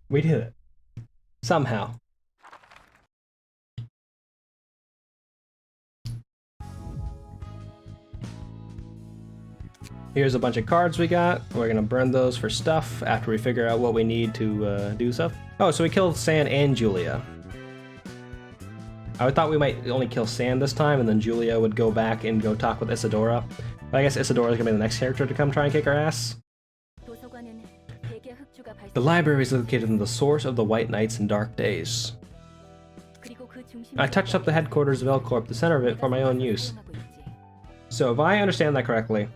We did it. Somehow. Here's a bunch of cards we got. We're gonna burn those for stuff after we figure out what we need to do stuff. Oh, so we killed San and Julia. I thought we might only kill San this time, and then Julia would go back and go talk with Isadora. But I guess Isadora's gonna be the next character to come try and kick our ass. The library is located in the source of the White Nights and Dark Days. I touched up the headquarters of L-Corp, the center of it, for my own use. So if I understand that correctly,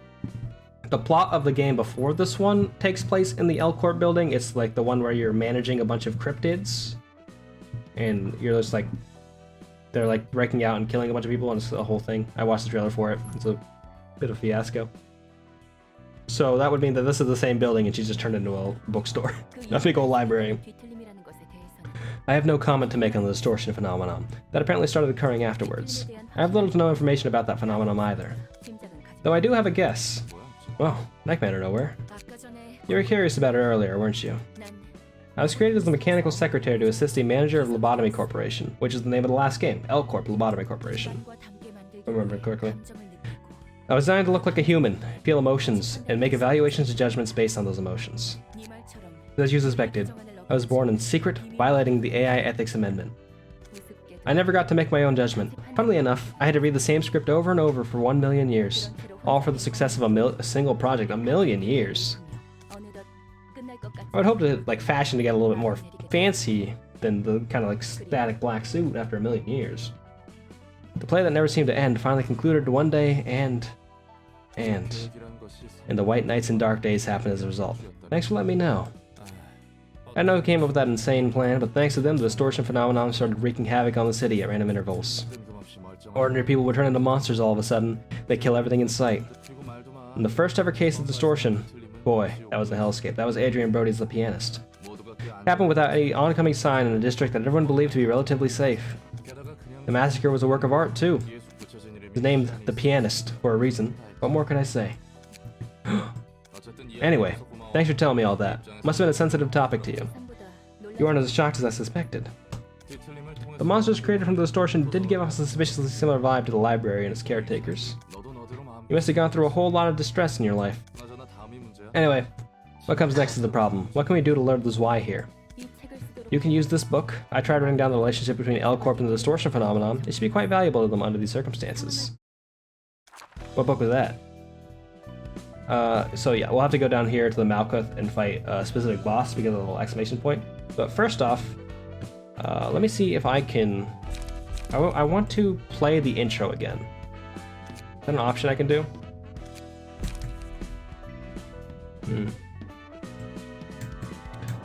the plot of the game before this one takes place in the L-Corp building. It's like the one where you're managing a bunch of cryptids, and you're just like, they're like breaking out and killing a bunch of people, and it's a whole thing. I watched the trailer for it. It's a bit of a fiasco. So that would mean that this is the same building and she's just turned into a bookstore. A big old library. I have no comment to make on the distortion phenomenon. That apparently started occurring afterwards. I have little to no information about that phenomenon either. Though I do have a guess. Well, that came out of nowhere. You were curious about it earlier, weren't you? I was created as the mechanical secretary to assist the manager of Lobotomy Corporation, which is the name of the last game, L-Corp Lobotomy Corporation. If I remember correctly. I was designed to look like a human, feel emotions, and make evaluations and judgments based on those emotions. As you suspected, I was born in secret, violating the AI Ethics Amendment. I never got to make my own judgment. Funnily enough, I had to read the same script over and over for 1 million years, all for the success of a single project. 1 million years. I would hope to like fashion to get a little bit more fancy than the kind of like static black suit after 1 million years. The play that never seemed to end finally concluded one day, and the white nights and dark days happened as a result. Thanks for letting me know. I know who came up with that insane plan, but thanks to them, the distortion phenomenon started wreaking havoc on the city at random intervals. Ordinary people would turn into monsters all of a sudden. They kill everything in sight. In the first ever case of distortion, boy, that was a hellscape. That was Adrian Brody's The Pianist. Happened without any oncoming sign in a district that everyone believed to be relatively safe. The massacre was a work of art, too. It was named The Pianist for a reason. What more could I say? Anyway, thanks for telling me all that. Must have been a sensitive topic to you. You aren't as shocked as I suspected. The monsters created from the distortion did give off a suspiciously similar vibe to the library and its caretakers. You must have gone through a whole lot of distress in your life. Anyway, what comes next is the problem. What can we do to learn the why here? You can use this book. I tried writing down the relationship between L-Corp and the distortion phenomenon. It should be quite valuable to them under these circumstances. What book was that? So yeah, we'll have to go down here to the Malkuth and fight a specific boss because of the little exclamation point. But first off, let me see if I can... I want to play the intro again. Is that an option I can do?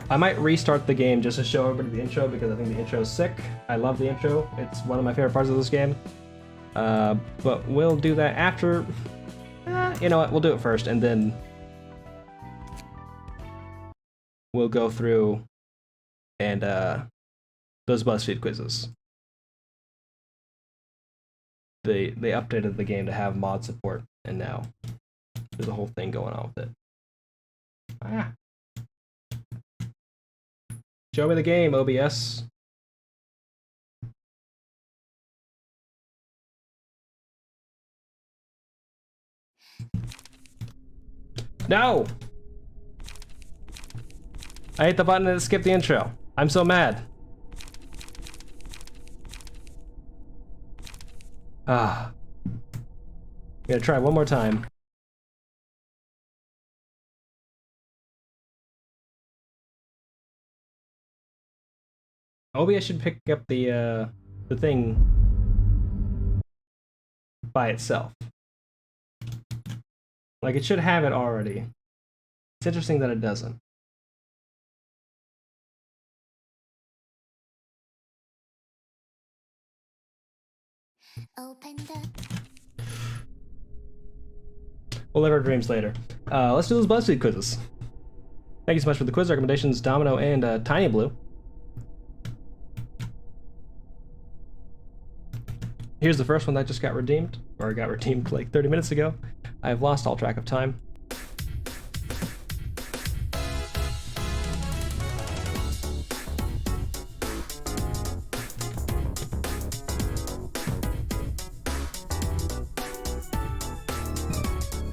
I might restart the game just to show everybody the intro because I think the intro is sick. I love the intro. It's one of my favorite parts of this game. But we'll do that after... you know what, we'll do it first, and then we'll go through and those BuzzFeed quizzes. They updated the game to have mod support, and now there's a whole thing going on with it. Show me the game, OBS. No! I hit the button and it skipped the intro. I'm so mad. I'm gonna try one more time. OBS should pick up the thing by itself. Like, it should have it already. It's interesting that it doesn't. We'll live our dreams later. Let's do those BuzzFeed quizzes. Thank you so much for the quiz recommendations, Domino and Tiny Blue. Here's the first one that just got redeemed, or got redeemed like 30 minutes ago. I've lost all track of time.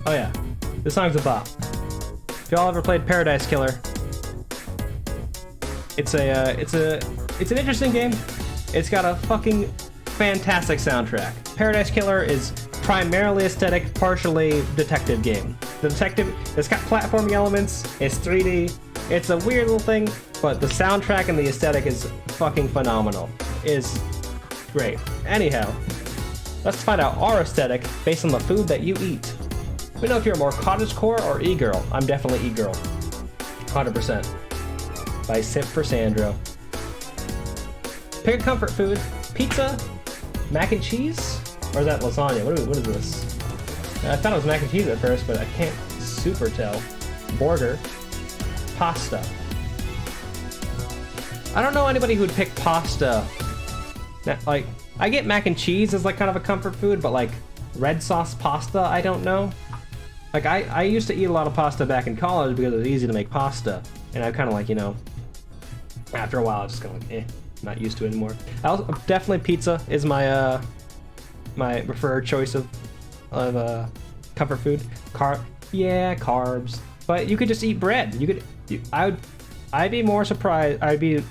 Oh yeah, this song's a bop. If y'all ever played Paradise Killer, it's an interesting game. It's got a fucking fantastic soundtrack. Paradise Killer is primarily aesthetic, partially detective game. The detective, it's got platforming elements, it's 3D, it's a weird little thing, but the soundtrack and the aesthetic is fucking phenomenal. It's great. Anyhow, let's find out our aesthetic based on the food that you eat. We know if you're more cottagecore or e-girl. I'm definitely e-girl. 100%. By Sip for Sandro. Pick a comfort food. Pizza, Mac and cheese? Or is that lasagna? What is this? I thought it was mac and cheese at first, but I can't super tell. Burger. Pasta. I don't know anybody who would pick pasta. Like, I get mac and cheese as like kind of a comfort food, but like red sauce pasta, I don't know. Like I used to eat a lot of pasta back in college because it was easy to make pasta. And I kind of like, you know, after a while, I just kind of like, not used to it anymore. Definitely pizza is my my preferred choice of comfort food. Yeah, carbs. But you could just eat bread. I'd be more surprised. I'd be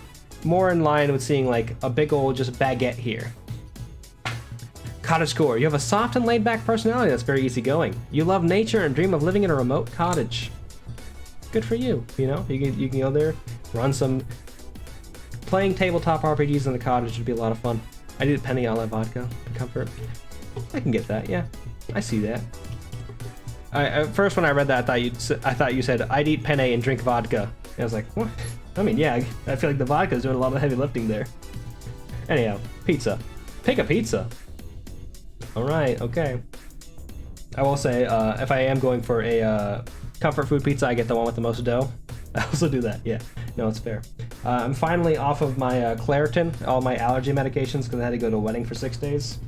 more in line with seeing like a big old just baguette here. Cottagecore. You have a soft and laid-back personality that's very easygoing. You love nature and dream of living in a remote cottage. Good for you. You know, you can go there, run some. Playing tabletop RPGs in the cottage would be a lot of fun. I need a penny a la vodka for comfort. I can get that. Yeah, I see that. First when I read that, I thought you said I'd eat penne and drink vodka. And I was like, what? I mean, yeah, I feel like the vodka's doing a lot of the heavy lifting there. Anyhow, pizza. Pick a pizza. All right, okay. I will say, if I am going for a comfort food pizza, I get the one with the most dough. I also do that, yeah. No, it's fair. I'm finally off of my Claritin, all my allergy medications, because I had to go to a wedding for 6 days.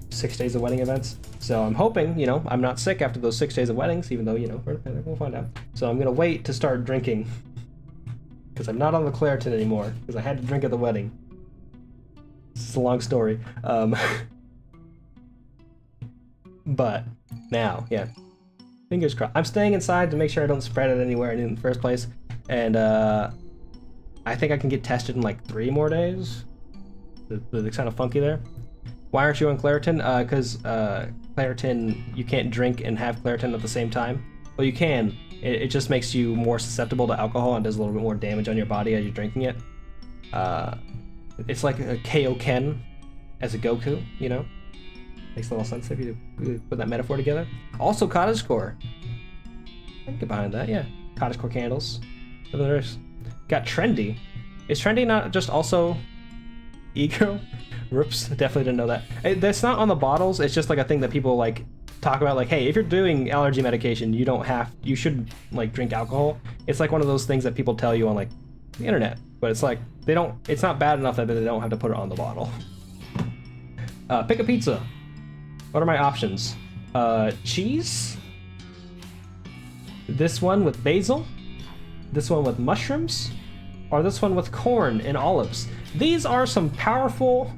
6 days of wedding events. So I'm hoping, you know, I'm not sick after those 6 days of weddings, even though, you know, we'll find out. So I'm going to wait to start drinking, because I'm not on the Claritin anymore, because I had to drink at the wedding. It's a long story. But now, yeah. Fingers crossed. I'm staying inside to make sure I don't spread it anywhere in the first place. And I think I can get tested in like 3 more days. It's kind of funky there. Why aren't you on Claritin? Because Claritin, you can't drink and have Claritin at the same time. Well, you can. It just makes you more susceptible to alcohol and does a little bit more damage on your body as you're drinking it. It's like a Kaioken as a Goku, you know? Makes a little sense if you put that metaphor together. Also, Cottagecore. I can get behind that, yeah. Cottagecore candles. Got Trendy. Is Trendy not just also ego? Whoops, definitely didn't know that. That's not on the bottles. It's just like a thing that people like talk about. Like, hey, if you're doing allergy medication, you should like drink alcohol. It's like one of those things that people tell you on like the internet. But it's like it's not bad enough that they don't have to put it on the bottle. Pick a pizza. What are my options? Cheese. This one with basil. This one with mushrooms. Or this one with corn and olives. These are some powerful...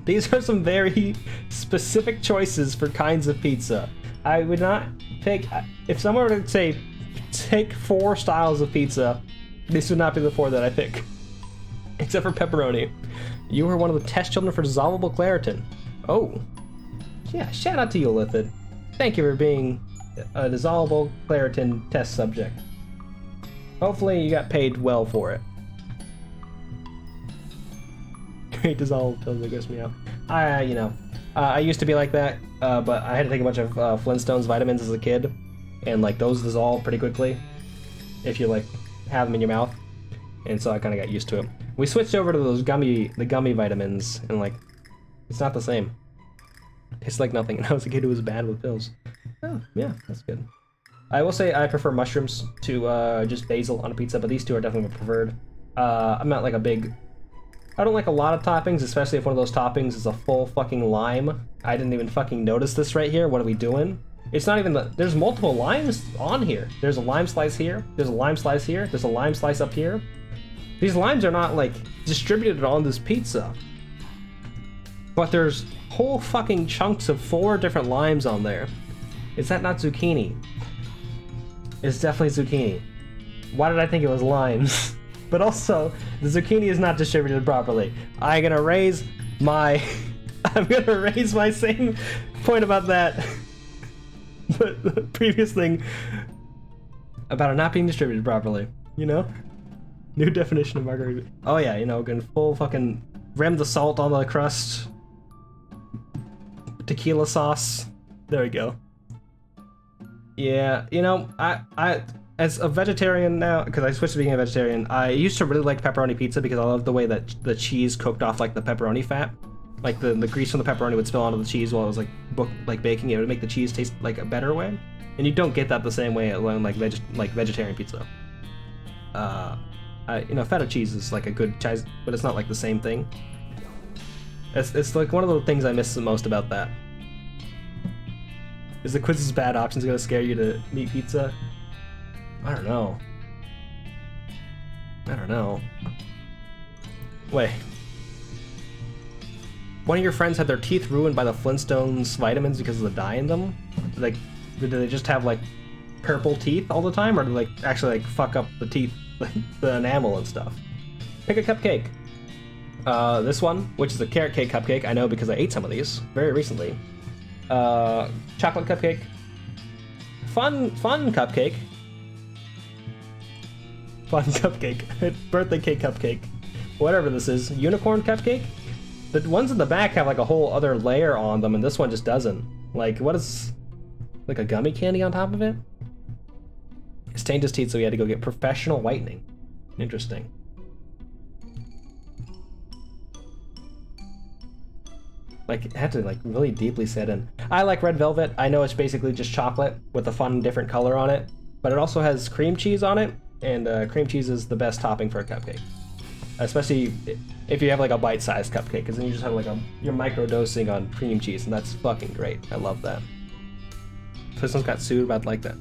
These are some very specific choices for kinds of pizza. I would not pick... If someone were to say, take 4 styles of pizza, this would not be the 4 that I pick. Except for pepperoni. You were one of the test children for dissolvable Claritin. Oh. Yeah, shout out to you, Lithid. Thank you for being a dissolvable Claritin test subject. Hopefully you got paid well for it. Great dissolvable pills that gross me out. I used to be like that, but I had to take a bunch of Flintstones vitamins as a kid, and like those dissolve pretty quickly if you like have them in your mouth, and so I kind of got used to it. We switched over to the gummy vitamins, and like, it's not the same. It tastes like nothing, and I was a kid who was bad with pills. Oh, yeah, that's good. I will say I prefer mushrooms to just basil on a pizza, but these two are definitely my preferred. I'm not like a big... I don't like a lot of toppings, especially if one of those toppings is a full fucking lime. I didn't even fucking notice this right here. What are we doing? It's not even the... There's multiple limes on here. There's a lime slice here. There's a lime slice here. There's a lime slice up here. These limes are not, like, distributed on this pizza. But there's whole fucking chunks of 4 different limes on there. Is that not zucchini? It's definitely zucchini. Why did I think it was limes? But also, the zucchini is not distributed properly. I'm gonna raise my same point about that. But the previous thing about it not being distributed properly, you know? New definition of margarita. Oh yeah, you know, going full fucking rim the salt on the crust. Tequila sauce. There we go. Yeah, you know, as a vegetarian now, because I switched to being a vegetarian, I used to really like pepperoni pizza because I love the way that the cheese cooked off like the pepperoni fat. Like the grease from the pepperoni would spill onto the cheese while it was like baking. It would make the cheese taste like a better way, and you don't get that the same way on like vegetarian pizza. Feta cheese is like a good cheese, but it's not like the same thing. It's like one of the things I miss the most about that. Is the quiz's bad options gonna scare you to meat pizza? I don't know. Wait. One of your friends had their teeth ruined by the Flintstones vitamins because of the dye in them? Like, did they just have like purple teeth all the time, or did they like actually like fuck up the teeth, the enamel and stuff? Pick a cupcake. This one, which is a carrot cake cupcake, I know because I ate some of these very recently. Chocolate cupcake. Fun cupcake. Fun cupcake. Birthday cake cupcake. Whatever this is. Unicorn cupcake? The ones in the back have like a whole other layer on them, and this one just doesn't. Like, what is... like a gummy candy on top of it? He stained his teeth, so he had to go get professional whitening. Interesting. Like, it had to like really deeply set in. I like red velvet. I know it's basically just chocolate with a fun different color on it, but it also has cream cheese on it, and cream cheese is the best topping for a cupcake. Especially if you have like a bite-sized cupcake, because then you just have like you're micro-dosing on cream cheese, and that's fucking great. I love that. Flintstones got sued about like that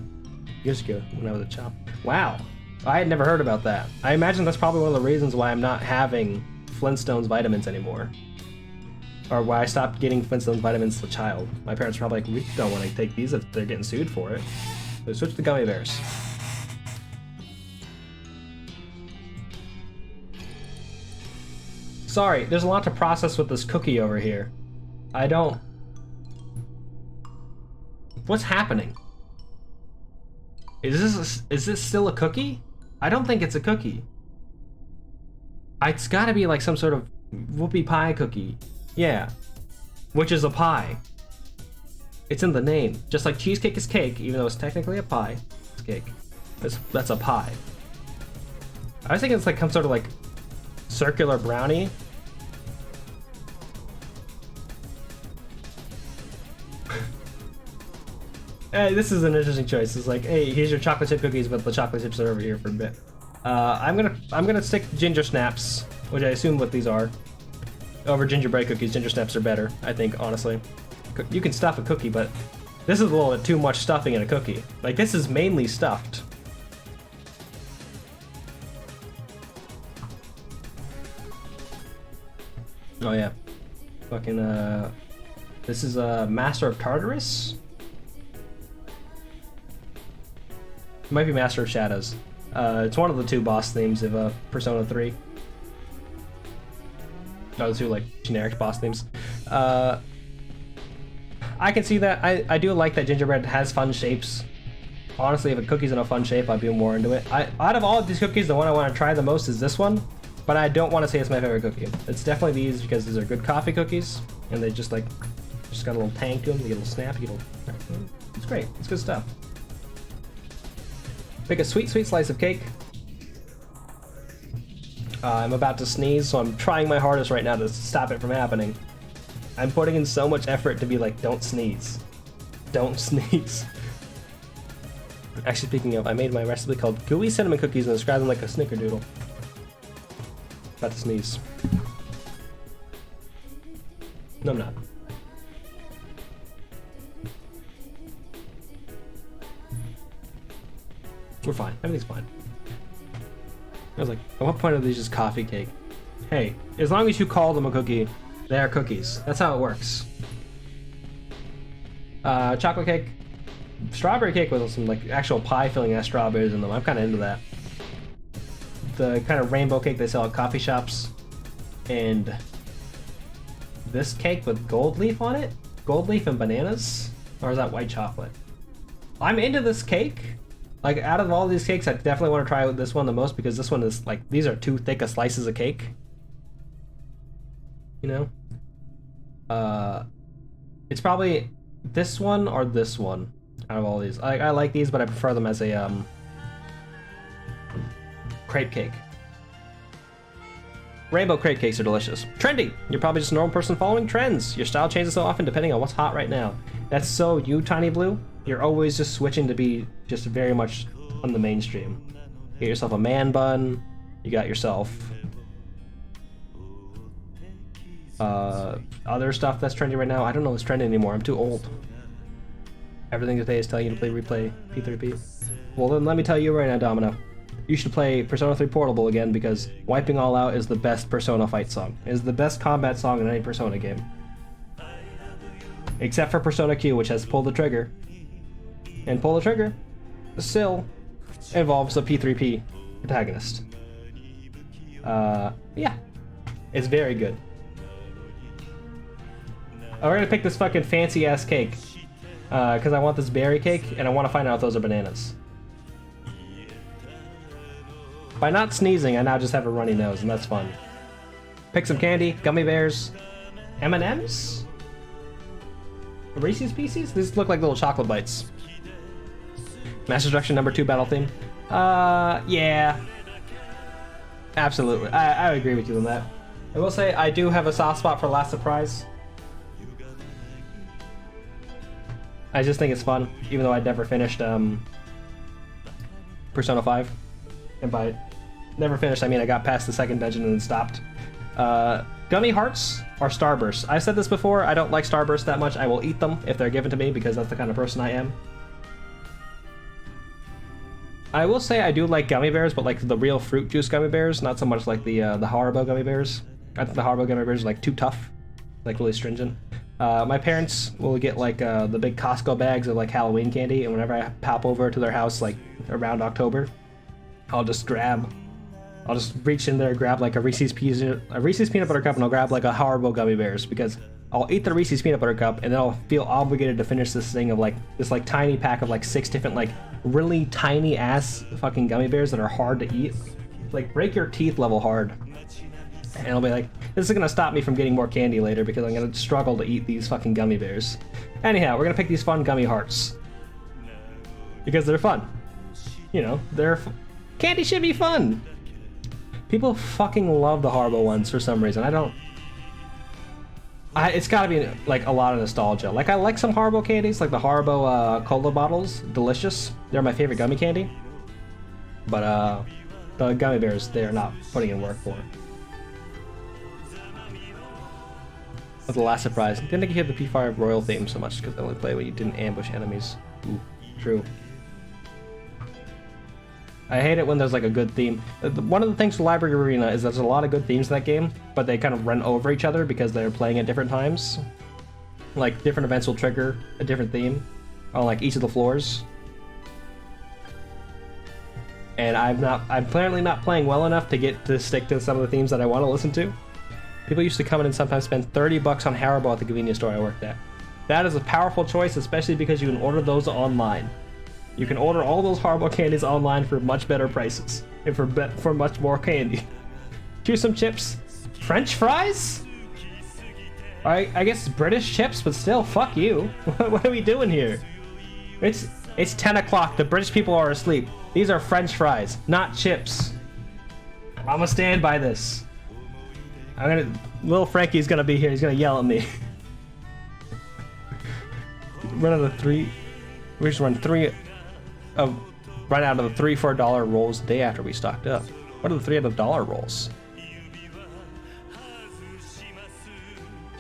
years ago when I was a child. Wow, I had never heard about that. I imagine that's probably one of the reasons why I'm not having Flintstones vitamins anymore. Or why I stopped getting Flintstones vitamins as a child. My parents were probably like, we don't want to take these if they're getting sued for it. So switch to gummy bears. Sorry, there's a lot to process with this cookie over here. I don't... What's happening? Is this still a cookie? I don't think it's a cookie. It's gotta be like some sort of whoopie pie cookie. Yeah, which is a pie. It's in the name. Just like cheesecake is cake, even though it's technically a pie, it's cake. That's a pie. I was thinking it's like some sort of like circular brownie. Hey, this is an interesting choice. It's like, hey, here's your chocolate chip cookies, but the chocolate chips are over here for a bit. I'm gonna stick ginger snaps, which I assume what these are. Over gingerbread cookies, ginger snaps are better, I think, honestly. You can stuff a cookie, but this is a little bit too much stuffing in a cookie. Like, this is mainly stuffed. Oh yeah. Fucking, this is Master of Tartarus? It might be Master of Shadows. It's one of the two boss themes of Persona 3. Those two like generic boss themes. I can see that. I do like that gingerbread has fun shapes. Honestly, if a cookie's in a fun shape, I'd be more into it. Out of all of these cookies, the one I want to try the most is this one, but I don't want to say it's my favorite cookie. It's definitely these because these are good coffee cookies, and they just got a little tang to them. You get a little snap. It's great. It's good stuff. Pick a sweet slice of cake. I'm about to sneeze, so I'm trying my hardest right now to stop it from happening. I'm putting in so much effort to be like, don't sneeze. Don't sneeze. Actually, speaking of, I made my recipe called gooey cinnamon cookies and described them like a snickerdoodle. About to sneeze. No, I'm not. We're fine. Everything's fine. I was like, at what point are these just coffee cake? Hey, as long as you call them a cookie, they are cookies. That's how it works. Chocolate cake. Strawberry cake with some like actual pie filling has strawberries in them. I'm kind of into that. The kind of rainbow cake they sell at coffee shops. And this cake with gold leaf on it? Gold leaf and bananas? Or is that white chocolate? I'm into this cake. Like, out of all these cakes, I definitely want to try this one the most because this one is, like, these are too thick of slices of cake. You know? It's probably this one or this one out of all these. I like these, but I prefer them as a Crepe cake. Rainbow crepe cakes are delicious. Trendy! You're probably just a normal person following trends. Your style changes so often depending on what's hot right now. That's so you, Tiny Blue. You're always just switching to be just very much on the mainstream. You get yourself a man bun. You got yourself other stuff that's trendy right now. I don't know what's trendy anymore. I'm too old. Everything today is telling you to replay P3P. Well, then let me tell you right now, Domino. You should play Persona 3 Portable again because Wiping All Out is the best Persona fight song. It is the best combat song in any Persona game. Except for Persona Q, which has Pull the Trigger. And Pull the Trigger still involves a P3P protagonist. Yeah. It's very good. We're gonna pick this fucking fancy ass cake. Because I want this berry cake and I want to find out if those are bananas. By not sneezing, I now just have a runny nose, and that's fun. Pick some candy, gummy bears, M&M's? Reese's Pieces? These look like little chocolate bites. Master Destruction number 2 battle theme? Yeah. Absolutely. I would agree with you on that. I will say, I do have a soft spot for Last Surprise. I just think it's fun, even though I'd never finished Persona 5. And by never finished, I mean I got past the second dungeon and then stopped. Gummy hearts are Starbursts. I've said this before, I don't like Starbursts that much. I will eat them if they're given to me because that's the kind of person I am. I will say I do like gummy bears, but like the real fruit juice gummy bears, not so much like the Haribo gummy bears. I think the Haribo gummy bears are like too tough, like really stringent. My parents will get like the big Costco bags of like Halloween candy, and whenever I pop over to their house like around October, I'll just reach in there, grab like a Reese's peanut butter cup, and I'll grab like a Haribo gummy bears because I'll eat the Reese's peanut butter cup, and then I'll feel obligated to finish this thing of like this like tiny pack of like 6 different like really tiny ass fucking gummy bears that are hard to eat, like break your teeth level hard. And I'll be like, this is gonna stop me from getting more candy later because I'm gonna struggle to eat these fucking gummy bears. Anyhow, we're gonna pick these fun gummy hearts because they're fun. You know, candy should be fun. People fucking love the Haribo ones for some reason. It's gotta be like a lot of nostalgia. Like I like some Haribo candies, like the Haribo cola bottles, delicious. They're my favorite gummy candy. But the gummy bears, they're not putting in work for. That's the last surprise. Didn't think you hear the P5 Royal theme so much because they only play when you didn't ambush enemies. Ooh, true. I hate it when there's like a good theme. One of the things with Library Arena is there's a lot of good themes in that game, but they kind of run over each other because they're playing at different times. Like different events will trigger a different theme on like each of the floors. And I'm apparently not playing well enough to get to stick to some of the themes that I want to listen to. People used to come in and sometimes spend $30 on Haribo at the convenience store I worked at. That is a powerful choice, especially because you can order those online. You can order all those Haribo candies online for much better prices and for much more candy. Choose some chips. French fries? I guess British chips, but still, fuck you. What are we doing here? It's 10 o'clock. The British people are asleep. These are French fries, not chips. I'm gonna stand by this. Little Frankie's gonna be here. He's gonna yell at me. Run out of 3. We just run out of the 3 for $1 rolls the day after we stocked up. What are the 3 out of $1 rolls?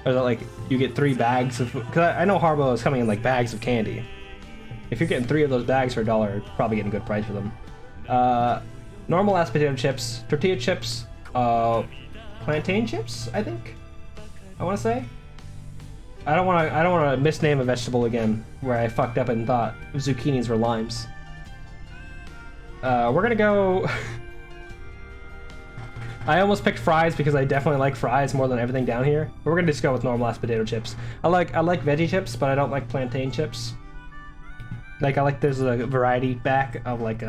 Or is it like you get 3 bags of? Because I know Haribo is coming in like bags of candy. If you're getting 3 of those bags for $1, you're probably getting a good price for them. Normal ass potato chips, tortilla chips, plantain chips, I think. I want to say. I don't want to misname a vegetable again where I fucked up and thought zucchinis were limes. We're gonna go. I almost picked fries because I definitely like fries more than everything down here. But we're gonna just go with normal ass potato chips. I like veggie chips, but I don't like plantain chips. Like there's a variety back of like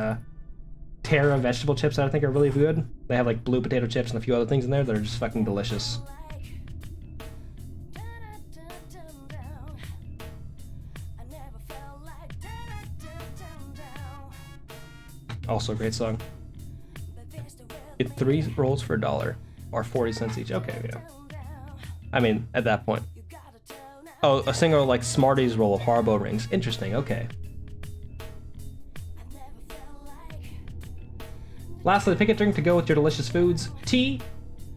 Terra vegetable chips that I think are really good. They have like blue potato chips and a few other things in there that are just fucking delicious. Also a great song. Get 3 rolls for $1 or 40 cents each. Okay, yeah. I mean, at that point. Oh, a single like Smarties roll of Haribo rings. Interesting. Okay. Lastly, pick a drink to go with your delicious foods. Tea,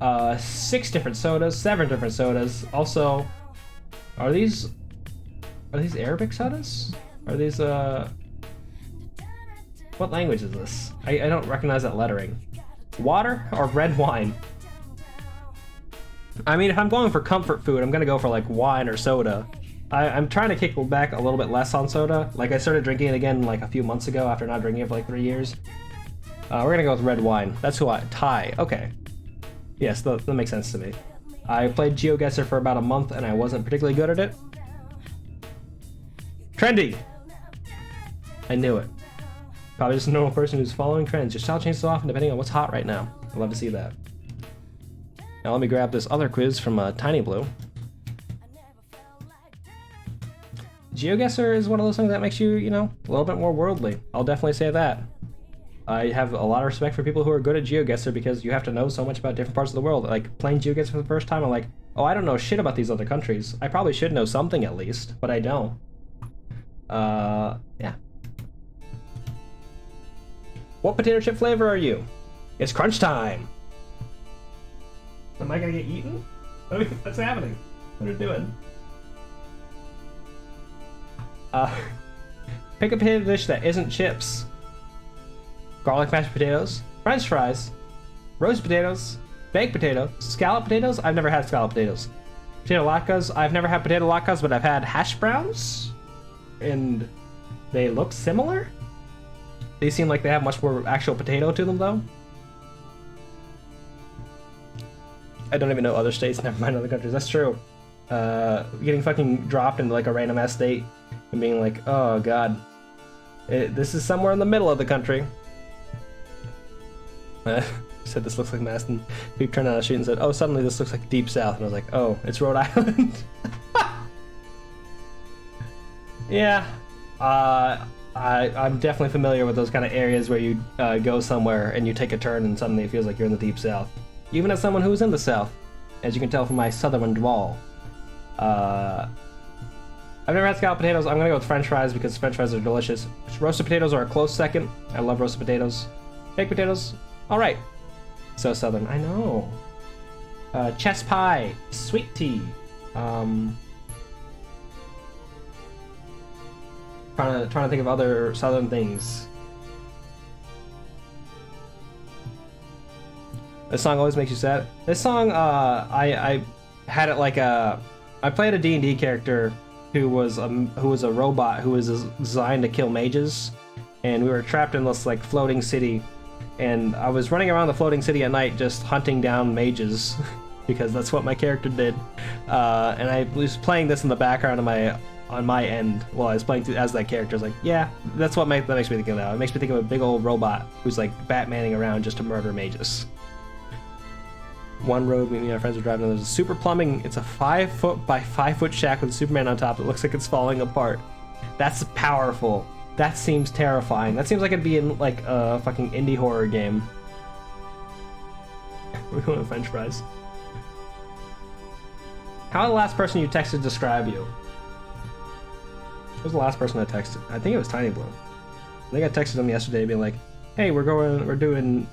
6 different sodas, 7 different sodas. Also, are these Arabic sodas? Are these what language is this? I don't recognize that lettering. Water or red wine? I mean, if I'm going for comfort food, I'm gonna go for like wine or soda. I'm trying to kick back a little bit less on soda. Like I started drinking it again like a few months ago after not drinking it for like 3 years. We're gonna go with red wine. That's who Thai. Okay. Yes, that makes sense to me. I played GeoGuessr for about a month and I wasn't particularly good at it. Trendy! I knew it. Probably just a normal person who's following trends. Your style changes so often depending on what's hot right now. I'd love to see that. Now let me grab this other quiz from Tiny Blue. GeoGuessr is one of those things that makes you, you know, a little bit more worldly. I'll definitely say that. I have a lot of respect for people who are good at GeoGuessr because you have to know so much about different parts of the world. Like, playing GeoGuessr for the first time, I'm like, oh, I don't know shit about these other countries. I probably should know something at least, but I don't. Yeah. What potato chip flavor are you? It's crunch time! Am I gonna get eaten? What's happening? What are you doing? Pick a potato dish that isn't chips. Garlic mashed potatoes, french fries, roast potatoes, baked potatoes, scallop potatoes. I've never had scallop potatoes. Potato latkes. I've never had potato latkes, but I've had hash browns, and they look similar. They seem like they have much more actual potato to them, though. I don't even know other states, never mind other countries. That's true. Getting fucking dropped into like a random ass state and being like, oh god, this is somewhere in the middle of the country. Said this looks like Maston. People turned on the street and said, oh, suddenly this looks like Deep South. And I was like, oh, it's Rhode Island. Yeah. I'm definitely familiar with those kind of areas where you go somewhere and you take a turn and suddenly it feels like you're in the Deep South. Even as someone who's in the South, as you can tell from my southern drawl. I've never had scalloped potatoes. I'm gonna go with french fries because french fries are delicious. Roasted potatoes are a close second. I love roasted potatoes. Baked potatoes, alright. So southern, I know. Chess pie, sweet tea. Trying to think of other southern things. This song always makes you sad. This song, I had it like a. I played a D&D character who was a robot who was designed to kill mages, and we were trapped in this like floating city, and I was running around the floating city at night just hunting down mages, because that's what my character did, and I was playing this in the background on my end while I was playing as that character. I was like, yeah, that's what that makes me think of now. It makes me think of a big old robot who's like Batmaning around just to murder mages. One road, me and my friends were driving, and there's a super plumbing. It's a 5-foot by 5-foot shack with Superman on top. It looks like it's falling apart. That's powerful. That seems terrifying. That seems like it'd be in like a fucking indie horror game. We're going with french fries. How did the last person you texted describe you? Who was the last person I texted? I think it was Tiny Blue. I think I texted him yesterday being like, hey, we're doing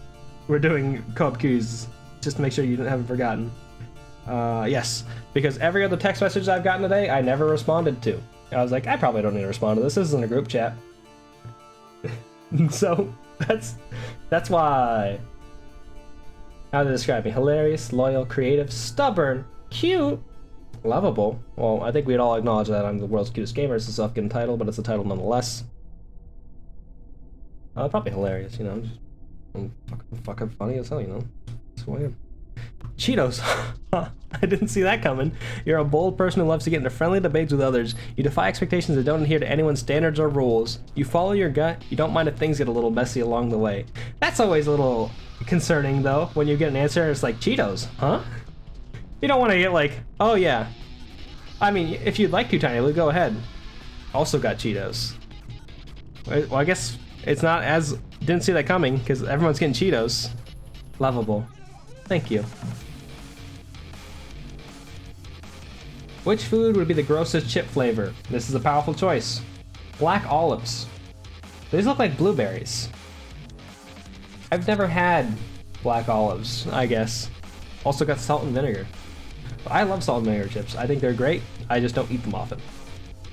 co-op queues. Just to make sure you haven't forgotten. Yes, because every other text message I've gotten today, I never responded to. I was like, I probably don't need to respond to this. This isn't a group chat. So that's why. How to describe me? Hilarious, loyal, creative, stubborn, cute, lovable. Well, I think we'd all acknowledge that I'm the world's cutest gamer. It's a self-given title, but it's a title nonetheless. Probably hilarious, you know. I'm fucking funny as hell, you know. Cheetos. I didn't see that coming. You're a bold person who loves to get into friendly debates with others. You defy expectations and don't adhere to anyone's standards or rules. You follow your gut. You don't mind if things get a little messy along the way. That's always a little concerning, though, when you get an answer and it's like, Cheetos, huh? You don't want to get like, oh yeah. I mean, if you'd like to, Tiny Lou, go ahead. Also got Cheetos. Well, I guess it's not as... Didn't see that coming, because everyone's getting Cheetos. Lovable. Thank you. Which food would be the grossest chip flavor? This is a powerful choice. Black olives. These look like blueberries. I've never had black olives, I guess. Also got salt and vinegar. I love salt and vinegar chips. I think they're great. I just don't eat them often.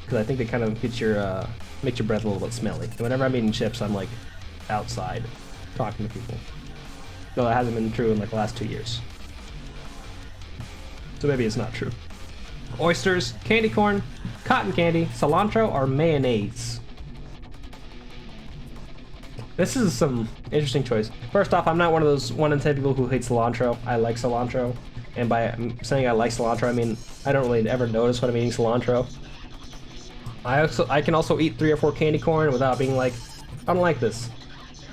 Because I think they kind of get your, make your breath a little bit smelly. And whenever I'm eating chips, I'm like outside talking to people. Though that hasn't been true in like the last 2 years. So maybe it's not true. Oysters, candy corn, cotton candy, cilantro, or mayonnaise. This is some interesting choice. First off, I'm not one of those 1 in 10 people who hate cilantro. I like cilantro. And by saying I like cilantro, I mean I don't really ever notice when I'm eating cilantro. I can also eat 3 or 4 candy corn without being like, I don't like this.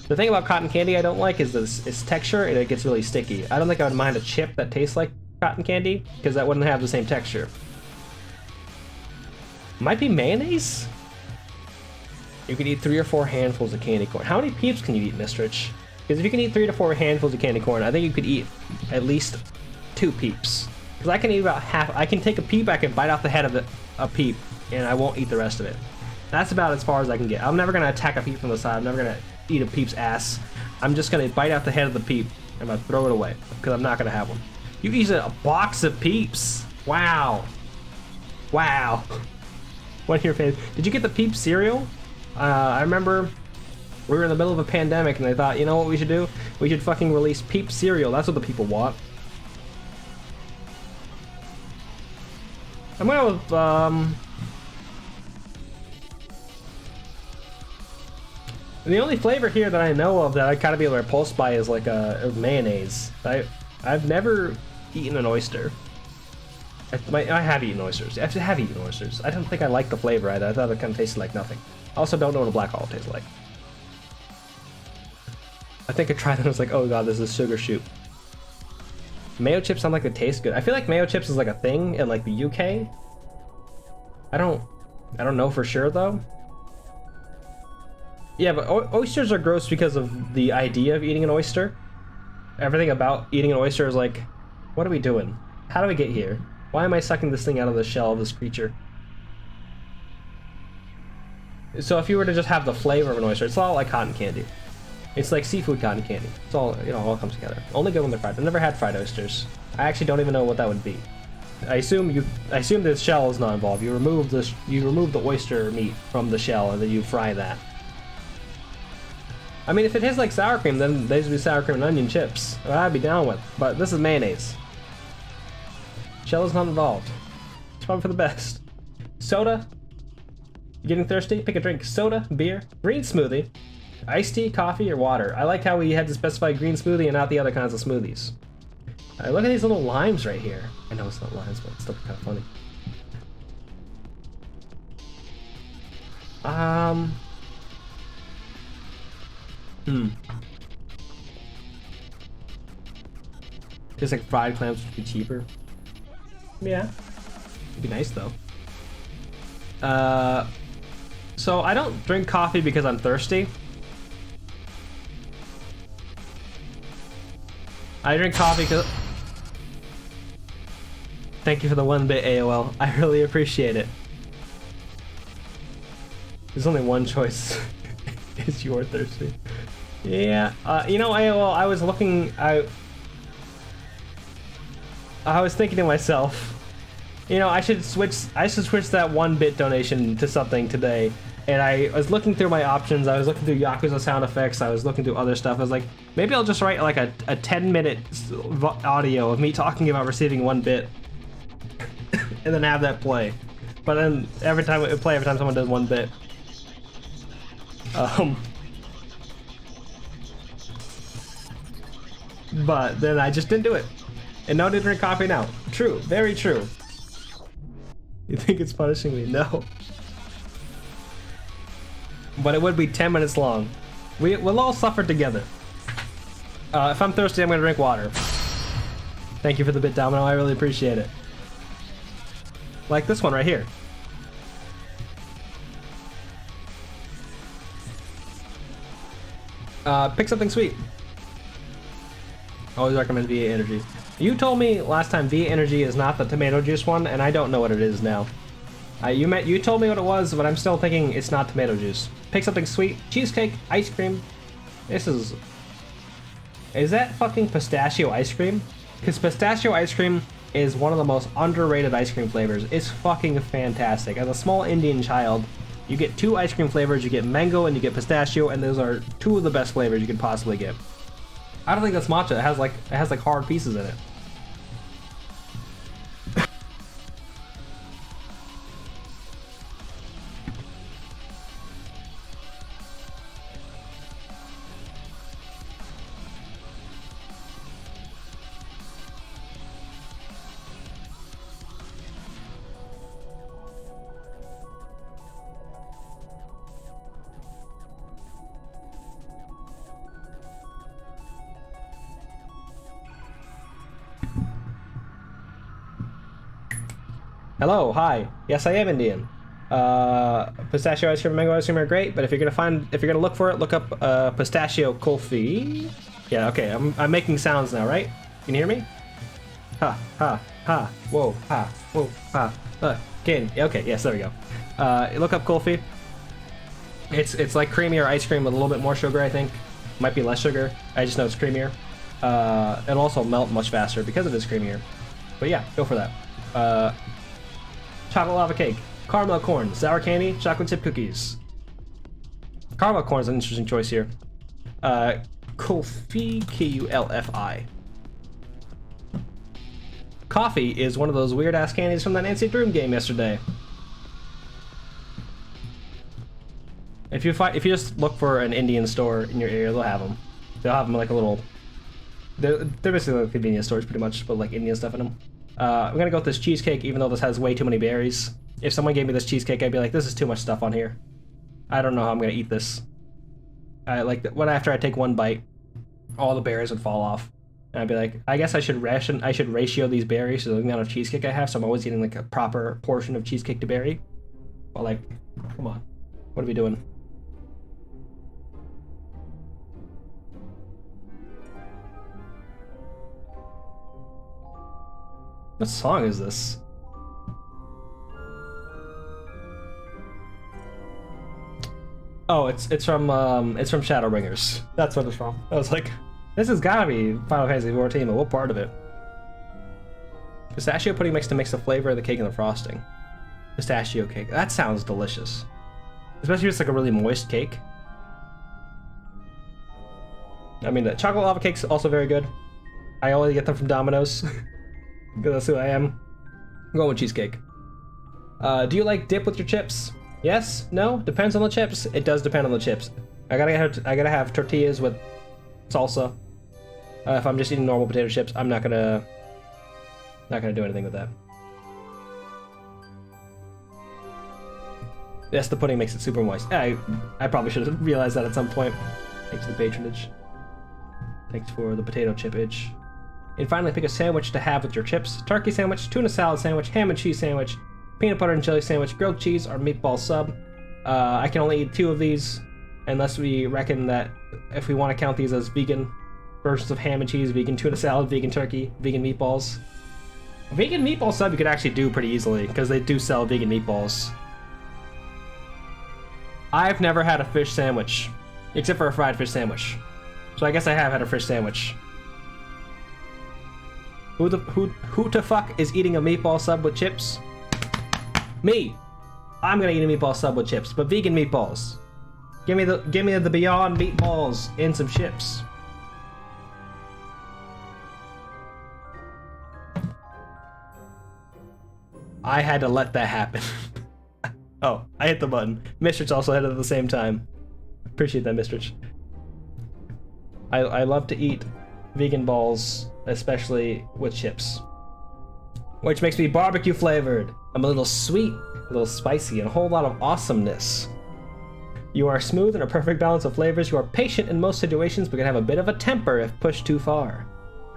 The thing about cotton candy I don't like is its texture, and it gets really sticky. I don't think I would mind a chip that tastes like cotton candy, because that wouldn't have the same texture. Might be mayonnaise? You can eat 3 or 4 handfuls of candy corn. How many peeps can you eat, Mistrich? Because if you can eat 3 to 4 handfuls of candy corn, I think you could eat at least 2 peeps. Because I can eat about half. I can take a peep, I can bite off the head of a peep, and I won't eat the rest of it. That's about as far as I can get. I'm never going to attack a peep from the side. I'm never going to eat a peep's ass. I'm just going to bite out the head of the peep, and I'm going to throw it away, because I'm not going to have one. You eat a box of peeps. Wow. Wow. What are your favorites? Did you get the peep cereal? I remember we were in the middle of a pandemic, and they thought, you know what we should do? We should fucking release peep cereal. That's what the people want. I'm going with, the only flavor here that I know of that I kind of be repulsed by is like a mayonnaise. I've never eaten an oyster. I have eaten oysters. I have eaten oysters. I don't think I like the flavor either. I thought it kind of tasted like nothing. I also don't know what a black olive tastes like. I think I tried it and I was like, oh god, this is sugar shoot. Mayo chips sound like they taste good. I feel like mayo chips is like a thing in like the UK. I don't know for sure though. Yeah, but oysters are gross because of the idea of eating an oyster. Everything about eating an oyster is like, what are we doing? How do we get here? Why am I sucking this thing out of the shell of this creature? So if you were to just have the flavor of an oyster, it's all like cotton candy. It's like seafood cotton candy. It's all, you know, all comes together. Only good when they're fried. I've never had fried oysters. I actually don't even know what that would be. I assume the shell is not involved. You remove the oyster meat from the shell and then you fry that. I mean, if it tastes like sour cream, then these would be sour cream and onion chips. I'd be down with. But this is mayonnaise. Shell is not involved. It's probably for the best. Soda. You getting thirsty? Pick a drink. Soda, beer, green smoothie, iced tea, coffee, or water. I like how we had to specify green smoothie and not the other kinds of smoothies. Look at these little limes right here. I know it's not limes, but it's still kind of funny. Just like fried clams would be cheaper. Yeah. It'd be nice though. So I don't drink coffee because I'm thirsty. I drink coffee because... Thank you for the 1-bit AOL. I really appreciate it. There's only one choice. Is you're thirsty. Yeah, you know, AOL, I was looking... I was thinking to myself, you know, I should switch that 1-bit donation to something today. And I was looking through my options. I was looking through Yakuza sound effects. I was looking through other stuff. I was like, maybe I'll just write like a 10-minute audio of me talking about receiving 1 bit, and then have that play. But then every time it would play every time someone does 1 bit. But then I just didn't do it. And no, I didn't drink coffee now. True, very true. You think it's punishing me? No. But it would be 10 minutes long. We'll all suffer together. If I'm thirsty, I'm gonna drink water. Thank you for the bit, Domino. I really appreciate it. Like this one right here. Pick something sweet. Always recommend VA Energy. You told me last time VA Energy is not the tomato juice one, and I don't know what it is now. You told me what it was, but I'm still thinking it's not tomato juice. Pick something sweet. Cheesecake, ice cream. This is... Is that fucking pistachio ice cream? Because pistachio ice cream is one of the most underrated ice cream flavors. It's fucking fantastic. As a small Indian child, you get 2 ice cream flavors. You get mango and you get pistachio, and those are 2 of the best flavors you can possibly get. I don't think that's matcha. It has like hard pieces in it. Hello, hi. Yes, I am Indian. Pistachio ice cream and mango ice cream are great, but if you're gonna look for it, look up pistachio kulfi. Yeah, okay. I'm making sounds now, right? Can you hear me? Ha ha ha. Whoa ha. Whoa ha. Okay. Yes, there we go. Look up kulfi. It's like creamier ice cream with a little bit more sugar, I think. Might be less sugar. I just know it's creamier. It'll also melt much faster because it is creamier. But yeah, go for that. Chocolate lava cake, caramel corn, sour candy, chocolate chip cookies. Caramel corn is an interesting choice here. Kulfi, Kulfi. Coffee is one of those weird ass candies from that Nancy Drew game yesterday. If you just look for an Indian store in your area, they'll have them. They'll have them like a little. They're basically like convenience stores, pretty much, but like Indian stuff in them. I'm gonna go with this cheesecake, even though this has way too many berries. If someone gave me this cheesecake, I'd be like, this is too much stuff on here. I don't know how I'm gonna eat this. After I take one bite, all the berries would fall off. And I'd be like, I guess I should ratio these berries to the amount of cheesecake I have, so I'm always eating like a proper portion of cheesecake to berry. Well, like, come on. What are we doing? What song is this? Oh, it's from Shadowbringers. That's what it's from. I was like, this has gotta be Final Fantasy XIV, but what part of it? Pistachio pudding mix to mix the flavor of the cake and the frosting. Pistachio cake. That sounds delicious. Especially if it's like a really moist cake. I mean, the chocolate lava cake's also very good. I only get them from Domino's. Because that's who I am. I'm going with cheesecake. Do you like dip with your chips? Yes? No? Depends on the chips. It does depend on the chips. I gotta have tortillas with salsa. If I'm just eating normal potato chips, I'm not gonna do anything with that. Yes, the pudding makes it super moist. I probably should have realized that at some point. Thanks for the patronage. Thanks for the potato chip itch. And finally, pick a sandwich to have with your chips. Turkey sandwich, tuna salad sandwich, ham and cheese sandwich, peanut butter and jelly sandwich, grilled cheese, or meatball sub. I can only eat 2 of these, unless we reckon that if we want to count these as vegan versions of ham and cheese, vegan tuna salad, vegan turkey, vegan meatballs. Vegan meatball sub you could actually do pretty easily, because they do sell vegan meatballs. I've never had a fish sandwich, except for a fried fish sandwich. So I guess I have had a fish sandwich. Who the fuck is eating a meatball sub with chips? Me. I'm gonna eat a meatball sub with chips, but vegan meatballs. Give me the Beyond meatballs and some chips. I had to let that happen. Oh, I hit the button. Mistrich also hit it at the same time. Appreciate that, Mistrich. I love to eat vegan balls, especially with chips. Which makes me barbecue flavored. I'm a little sweet, a little spicy, and a whole lot of awesomeness. You are smooth and a perfect balance of flavors. You are patient in most situations, but can have a bit of a temper if pushed too far.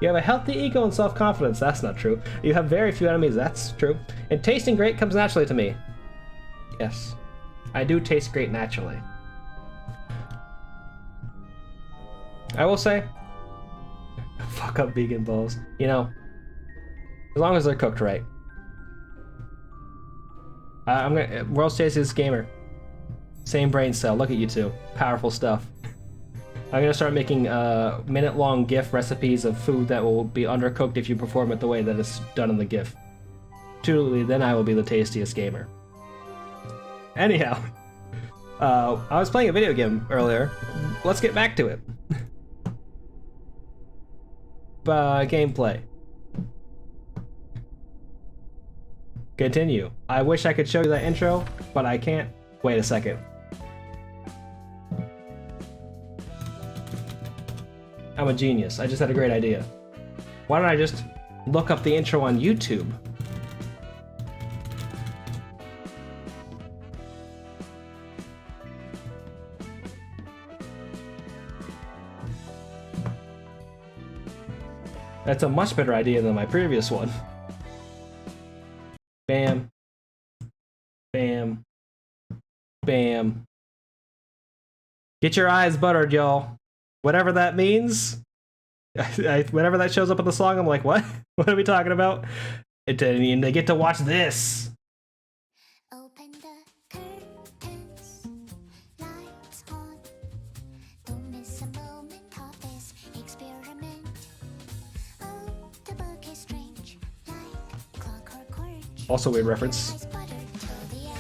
You have a healthy ego and self-confidence. That's not true. You have very few enemies. That's true. And tasting great comes naturally to me. Yes. I do taste great naturally. Fuck up vegan balls. You know, as long as they're cooked right. I'm gonna world's tastiest gamer. Same brain cell. Look at you two. Powerful stuff. I'm gonna start making minute-long GIF recipes of food that will be undercooked if you perform it the way that it's done in the GIF. Truly, then I will be the tastiest gamer. Anyhow, I was playing a video game earlier. Let's get back to it. Gameplay. Continue. I wish I could show you that intro, but I can't. Wait a second. I'm a genius. I just had a great idea. Why don't I just look up the intro on YouTube? That's a much better idea than my previous one. Bam. Bam. Bam. Get your eyes buttered, y'all. Whatever that means. Whenever that shows up in the song, I'm like, what? What are we talking about? And they get to watch this. Open the curtains, lights on. Don't miss a moment of this experiment. Oh, the book is strange, like clockwork orange. Also weird reference. Eyes buttered till the end.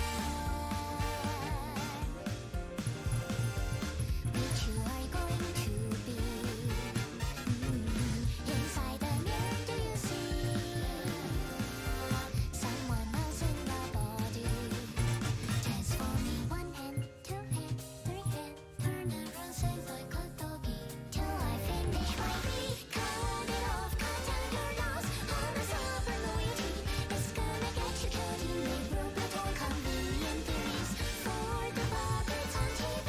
Which you are going to be. Inside the mirror, do you see someone else in the body? Transform me 1 hand, 2 hand, 3 hand. Turn around, say like a doggy till I finish my beat. Cut it off, cut out your loss. All the silver loyalty is gonna get you killed. You make Rubicon convenient theories for the puppets on TV.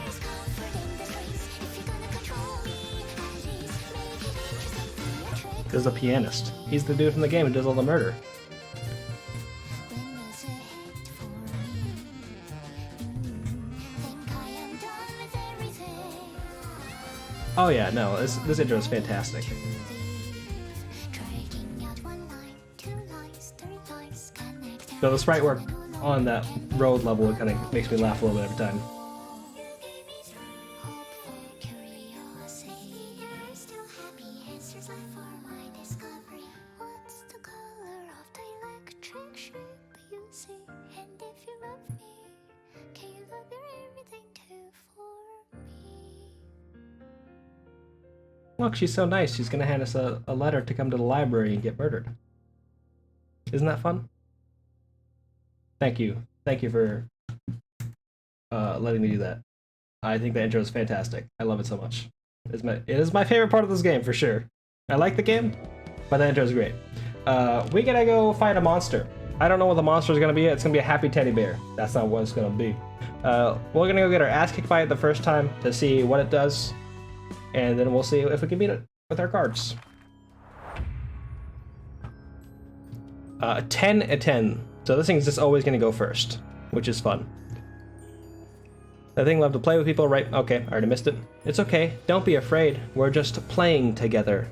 There's comfort in the phrase. If you're gonna control me, at least make it interesting. Theatric. There's a pianist. He's the dude from the game who does all the murder. Then there's a hit for me. Think I am done with everything. Oh yeah, no, this intro is fantastic. Dragging out 1 line, 2 lines, 3 lines, connecting. So the sprite work on that road level, it kind of makes me laugh a little bit every time. You gave me some hopeful curiosity. You're still happy, answers left for my discovery. What's the color of the electric ship you see? And if you love me, can you love your everything too for me? Look, she's so nice. She's gonna hand us a letter to come to the library and get murdered. Isn't that fun? Thank you. Thank you for letting me do that. I think the intro is fantastic. I love it so much. It is my favorite part of this game, for sure. I like the game, but the intro is great. We gotta go fight a monster. I don't know what the monster is gonna be. It's gonna be a happy teddy bear. That's not what it's gonna be. We're gonna go get our ass kicked by it the first time to see what it does, and then we'll see if we can beat it with our cards. 10 at 10. So this thing's just always gonna go first, which is fun. The thing love to play with people, right? Okay, I already missed it. It's okay, don't be afraid. We're just playing together.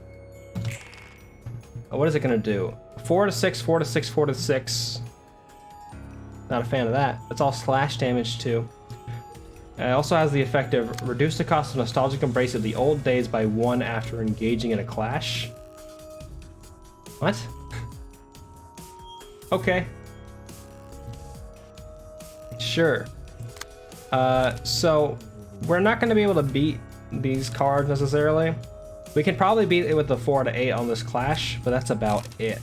What is it gonna do? 4 to 6, 4 to 6, 4 to 6. Not a fan of that. It's all slash damage too. It also has the effect of reduce the cost of nostalgic embrace of the old days by 1 after engaging in a clash. What? Okay. Sure. So we're not going to be able to beat these cards necessarily. We can probably beat it with the 4 to 8 on this clash, but that's about it.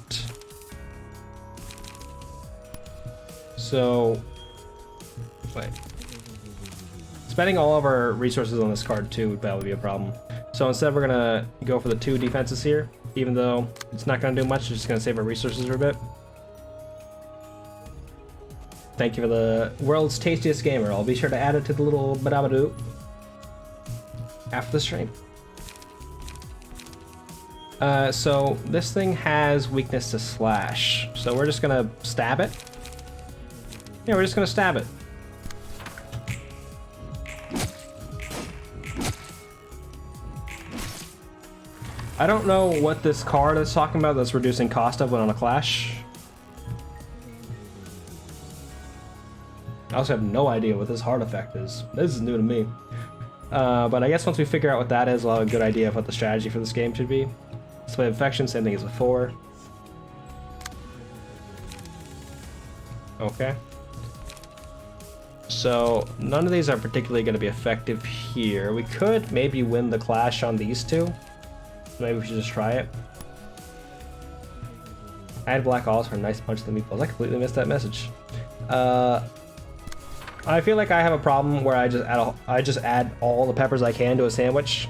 So, wait. Spending all of our resources on this card too would probably be a problem. So instead we're gonna go for the 2 defenses here, even though it's not gonna do much, it's just gonna save our resources for a bit. Thank you for the world's tastiest gamer. I'll be sure to add it to the little badabadoo after the stream. So this thing has weakness to slash. So we're just gonna stab it. Yeah, we're just gonna stab it. I don't know what this card is talking about that's reducing cost of when on a clash. I also have no idea what this heart effect is. This is new to me. But I guess once we figure out what that is, we'll have a good idea of what the strategy for this game should be. Display of affection, same thing as before. Okay. So none of these are particularly going to be effective here. We could maybe win the clash on these two. Maybe we should just try it. Add black olives for a nice punch to the meatballs. I completely missed that message. I feel like I have a problem where I just add all the peppers I can to a sandwich.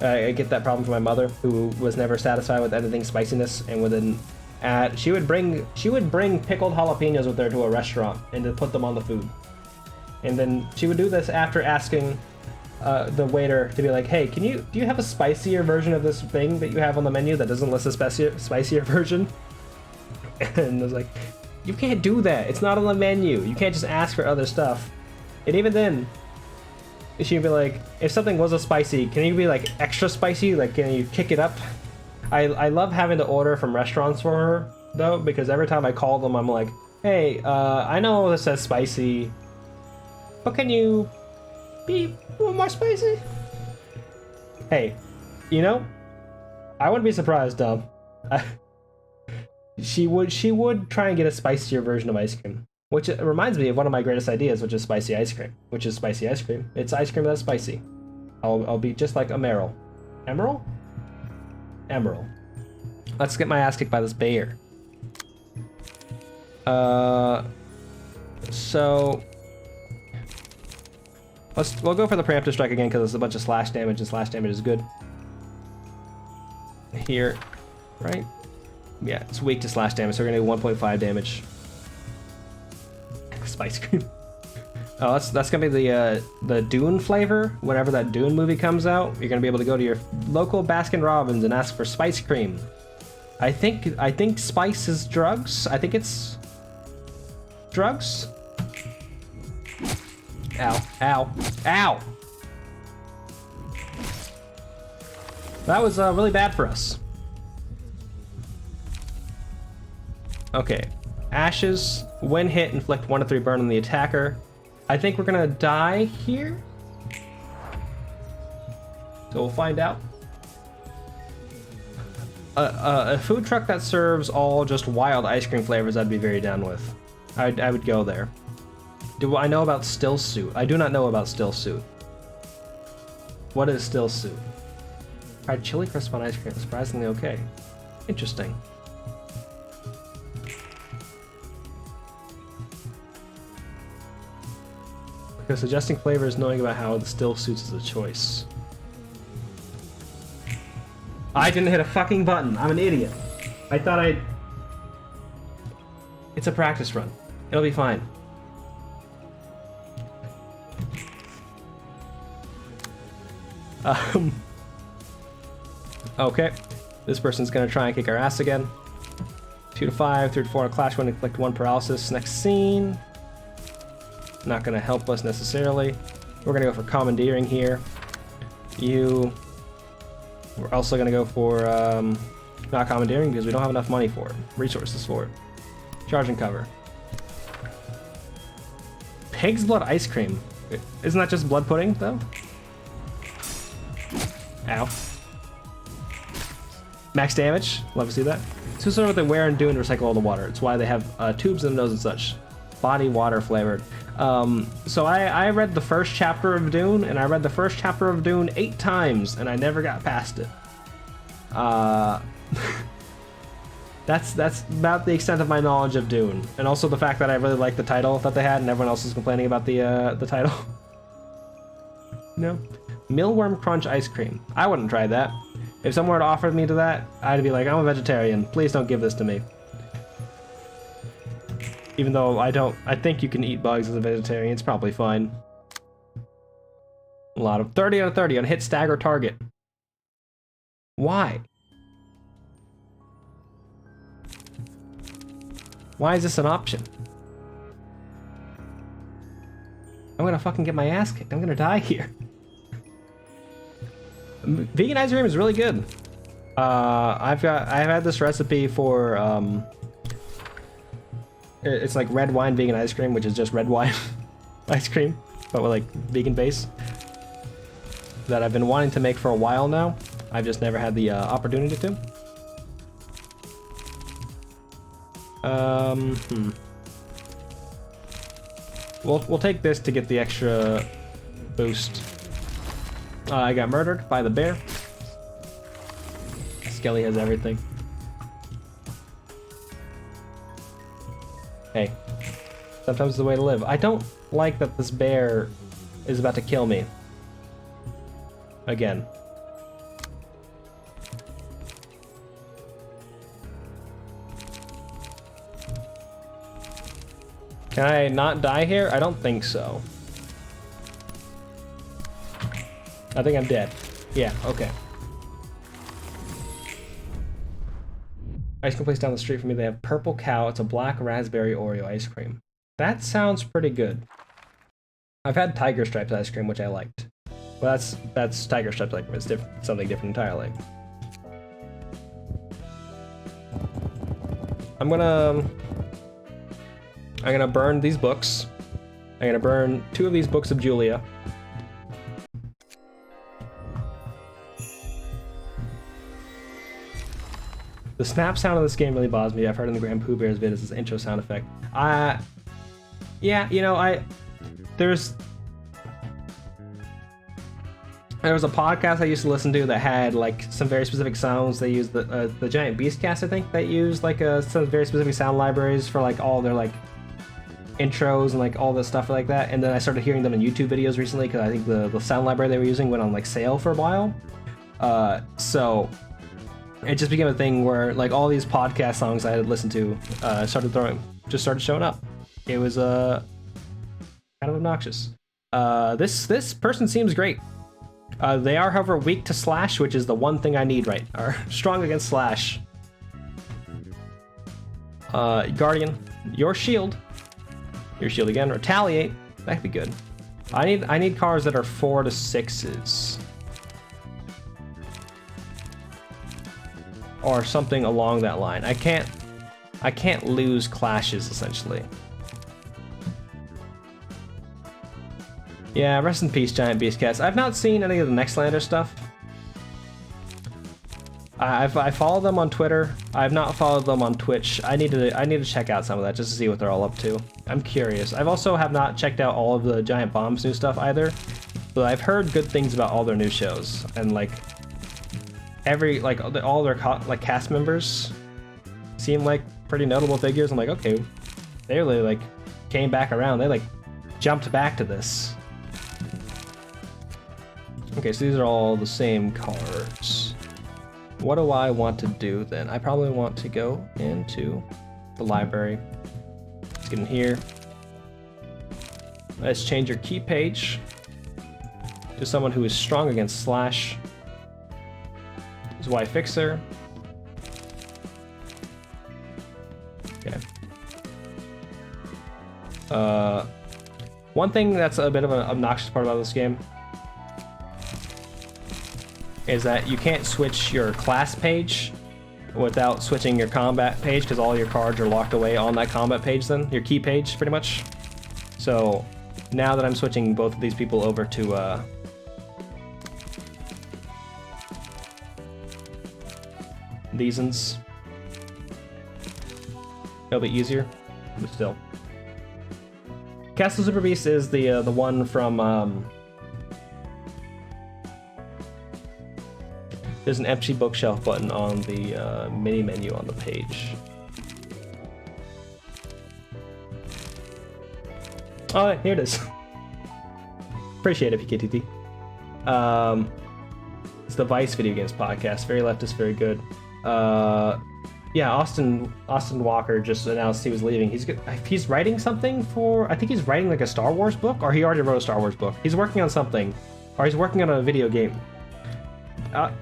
I get that problem from my mother, who was never satisfied with anything spiciness, and would then add. She would bring pickled jalapenos with her to a restaurant and to put them on the food. And then she would do this after asking the waiter to be like, "Hey, do you have a spicier version of this thing that you have on the menu that doesn't list a spicier version?" And I was like, "You can't do that. It's not on the menu. You can't just ask for other stuff." And even then, she'd be like, "If something was a spicy, can you be like extra spicy? Like, can you kick it up?" I love having to order from restaurants for her though, because every time I call them, I'm like, "Hey, I know this says spicy, but can you be a little more spicy?" Hey, you know, I wouldn't be surprised, Dom. She would try and get a spicier version of ice cream, which reminds me of one of my greatest ideas, which is spicy ice cream. It's ice cream that's spicy. I'll be just like Emerald. Emerald? Emerald. Let's get my ass kicked by this bear. So we'll go for the preemptive strike again because it's a bunch of slash damage, and slash damage is good. Here, right? Yeah, it's weak to slash damage, so we're gonna do 1.5 damage. Spice cream. Oh, that's gonna be the Dune flavor. Whenever that Dune movie comes out, you're gonna be able to go to your local Baskin Robbins and ask for spice cream. I think spice is drugs. I think it's drugs. Ow! Ow! Ow! That was really bad for us. Okay, ashes, when hit, inflict 1 to 3 burn on the attacker. I think we're gonna die here. So we'll find out. A food truck that serves all just wild ice cream flavors I'd be very down with. I would go there. Do I know about Still Suit? I do not know about Still Suit. What is Still Suit? Fried chili crisp on ice cream, surprisingly okay. Interesting. Because suggesting flavors, knowing about how the Still Suits is a choice. I didn't hit a fucking button. I'm an idiot. I thought I'd... It's a practice run. It'll be fine. Okay. This person's gonna try and kick our ass again. 2 to 5, 3 to 4 on a clash when inflict 1 paralysis. Next scene. Not gonna help us necessarily. We're gonna go for commandeering here. We're also gonna go for not commandeering because we don't have enough money for it. Resources for it. Charge and cover. Pig's blood ice cream. Isn't that just blood pudding though? Ow. Max damage. Love to see that. So sort of what they wear and do and recycle all the water. It's why they have tubes in the nose and such. Body water flavored. So I read the first chapter of Dune, and I read the first chapter of Dune 8 times, and I never got past it. That's about the extent of my knowledge of Dune, and also the fact that I really like the title that they had, and everyone else is complaining about the title. No, Mealworm Crunch ice cream. I wouldn't try that. If someone had offered me to that, I'd be like, I'm a vegetarian. Please don't give this to me. Even though I think you can eat bugs as a vegetarian. It's probably fine. A lot of 30 out of 30 on hit stagger target. Why? Why is this an option? I'm gonna fucking get my ass kicked. I'm gonna die here. Vegan ice cream is really good. I've had this recipe for it's like red wine vegan ice cream, which is just red wine ice cream, but with like vegan base. That I've been wanting to make for a while now. I've just never had the opportunity to. We'll take this to get the extra boost. I got murdered by the bear. Skelly has everything. Hey, sometimes it's the way to live. I don't like that this bear is about to kill me. Again. Can I not die here? I don't think so. I think I'm dead. Yeah, okay. Ice cream place down the street from me, they have Purple Cow. It's a black raspberry Oreo ice cream. That sounds pretty good. I've had Tiger Stripes ice cream, which I liked. Well, that's Tiger Stripes ice cream. It's something different entirely. I'm gonna burn these books. I'm gonna burn 2 of these books of Julia. The snap sound of this game really bothers me. I've heard in the Grand Pooh Bears vid as this intro sound effect. Yeah, you know, there was a podcast I used to listen to that had like some very specific sounds. They used the Giant Beastcast, I think, that used like some very specific sound libraries for like all their like intros and like all this stuff like that. And then I started hearing them in YouTube videos recently because I think the sound library they were using went on like sale for a while. So it just became a thing where like all these podcast songs I had listened to started showing up. It was kind of obnoxious. This person seems great. They are, however, weak to slash, which is the one thing I need, right? Are strong against slash. Guardian, your shield. Your shield again. Retaliate. That'd be good. I need cars that are 4 to 6s. Or something along that line. I can't lose clashes, essentially. Yeah, rest in peace, Giant Beastcats. I've not seen any of the Nextlander stuff. I follow them on Twitter. I've not followed them on Twitch. I need to check out some of that just to see what they're all up to. I'm curious. I've also have not checked out all of the Giant Bomb's new stuff either, but I've heard good things about all their new shows, and like all their cast members seem like pretty notable figures. I'm like, okay, they really like came back around. They like jumped back to this. Okay, so these are all the same cards. What do I want to do then? I probably want to go into the library. Let's get in here. Let's change your key page to someone who is strong against slash. This is Y Fixer. Okay. One thing that's a bit of an obnoxious part about this game is that you can't switch your class page without switching your combat page, because all your cards are locked away on that combat page then, your key page, pretty much. So now that I'm switching both of these people over to these-uns, it'll be easier, but still. Castle Super Beast is the one from there's an empty bookshelf button on the mini menu on the page. Oh, here it is. Appreciate it, PKTT. It's the Vice Video Games podcast. Very leftist, very good. Yeah, Austin Walker just announced he was leaving. He's writing something for, I think he's writing like a Star Wars book, or he already wrote a Star Wars book. He's working on something, or he's working on a video game.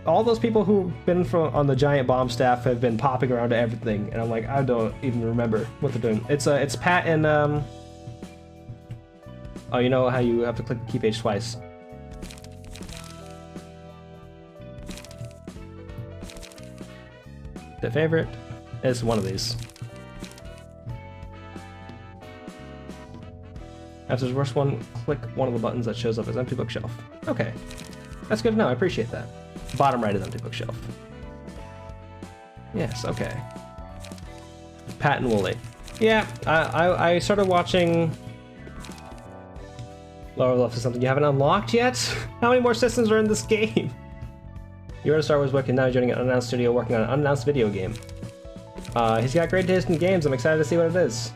All those people who've been on the Giant Bomb staff have been popping around to everything, and I'm like, I don't even remember what they're doing. It's Pat and oh, you know how you have to click the key page twice. Favorite is one of these. After the first one, click one of the buttons that shows up as empty bookshelf. Okay, that's good to know. I appreciate that. Bottom right is empty bookshelf. Yes, okay. Pat and Wooly. Yeah, I started watching. Lower left is something you haven't unlocked yet? How many more systems are in this game? You were a Star Wars wiki, now joining an unannounced studio working on an unannounced video game. He's got great taste in games. I'm excited to see what it is.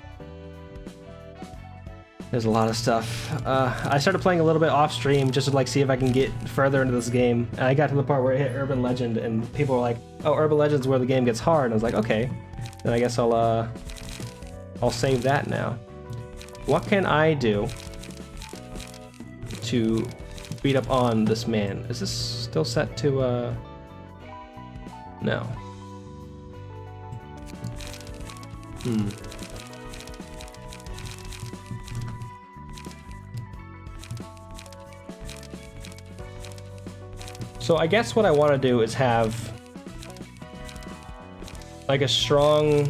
There's a lot of stuff. I started playing a little bit off stream just to like see if I can get further into this game. And I got to the part where I hit Urban Legend and people were like, "Oh, Urban Legend's where the game gets hard." And I was like, "Okay." Then I guess I'll save that now. What can I do to beat up on this man? Is this still set to no. So I guess what I want to do is have like a strong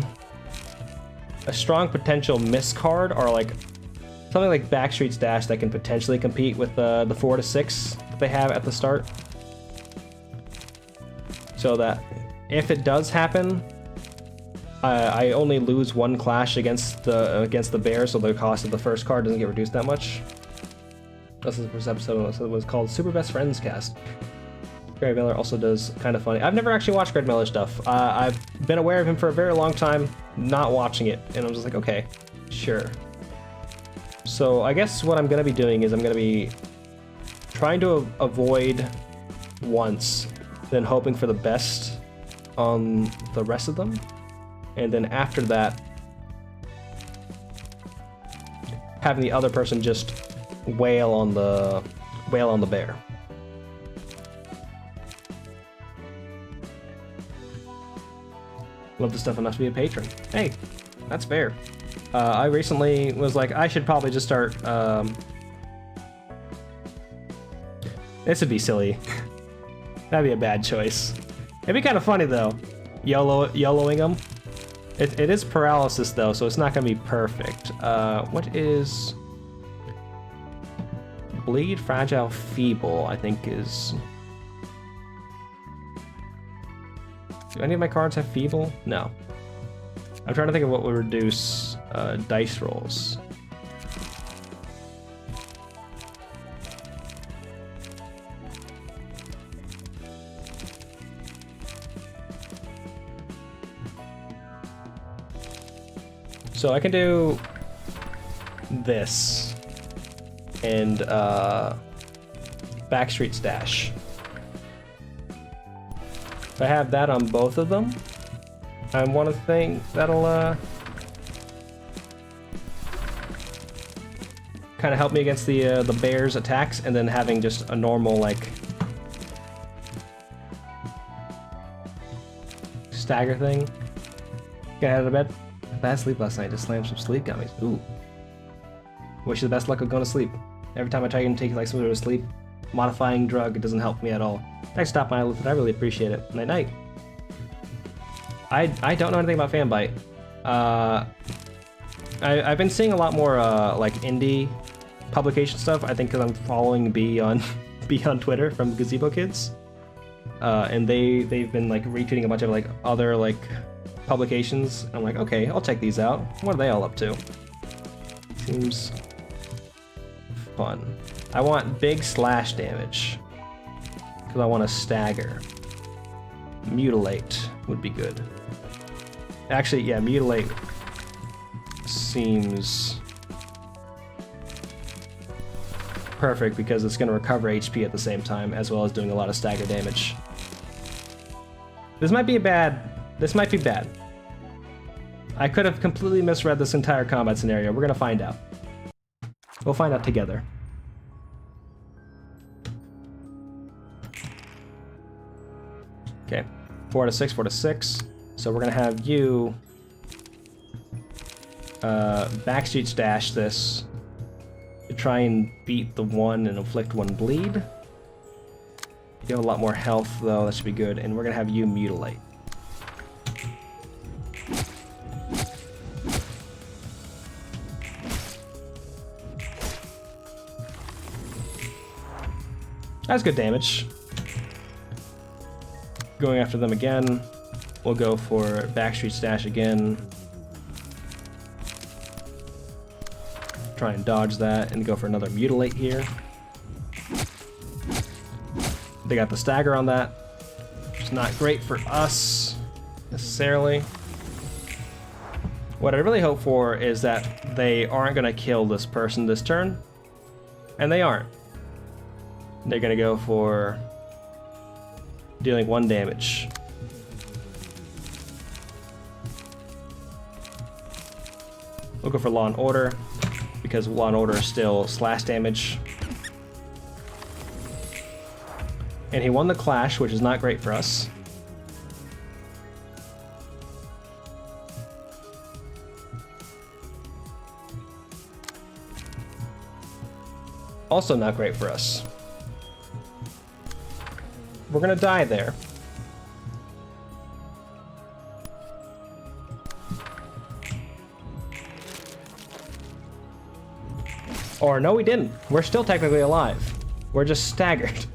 potential miss card, or like something like Backstreet's Dash that can potentially compete with the 4 to 6 that they have at the start. So that if it does happen, I only lose one clash against the bear, so the cost of the first card doesn't get reduced that much. This is the first episode, so it was called Super Best Friends Cast. Greg Miller also does kind of funny. I've never actually watched Greg Miller stuff. I've been aware of him for a very long time, not watching it, and I'm just like, okay, sure. So I guess what I'm going to be doing is I'm going to be trying to avoid once, then hoping for the best on the rest of them, and then after that, having the other person just wail on the bear. Love the stuff enough to be a patron. Hey, that's fair. I recently was like, I should probably just start. This would be silly. That'd be a bad choice. It'd be kind of funny though, YOLOing them. It is paralysis though, so it's not gonna be perfect. What is bleed, fragile, feeble? I think is. Do any of my cards have feeble? No. I'm trying to think of what would reduce dice rolls. So I can do this and Backstreet's Dash. If I have that on both of them, I want to think that'll kind of help me against the bear's attacks, and then having just a normal like stagger thing. Get out of bed. Bad sleep last night. Just slammed some sleep gummies. Ooh. Wish you the best luck of going to sleep. Every time I try to take like some sort of sleep modifying drug, it doesn't help me at all. Thanks, Stop My Eyelid. I really appreciate it. Night night. I don't know anything about Fanbyte. I've been seeing a lot more like indie publication stuff. I think because I'm following B on Twitter from Gazebo Kids, and they've been like retweeting a bunch of like other like publications. I'm like, okay, I'll check these out. What are they all up to? Seems fun. I want big slash damage because I want to stagger. Mutilate would be good. Actually, yeah, mutilate seems perfect because it's going to recover HP at the same time, as well as doing a lot of stagger damage. This might be bad. I could have completely misread this entire combat scenario. We're going to find out. We'll find out together. Okay, 4 to 6, 4 to 6. So we're gonna have you Backstreet's Dash this to try and beat the 1 and inflict 1 bleed. You have a lot more health though, that should be good. And we're gonna have you mutilate. That's good damage. Going after them again. We'll go for Backstreet Stash again. Try and dodge that and go for another Mutilate here. They got the stagger on that. It's not great for us, necessarily. What I really hope for is that they aren't going to kill this person this turn. And they aren't. They're going to go for dealing 1 damage. We'll go for Law and Order, because Law and Order is still slash damage. And he won the Clash, which is not great for us. Also not great for us. We're gonna die there. Or no, we didn't. We're still technically alive. We're just staggered.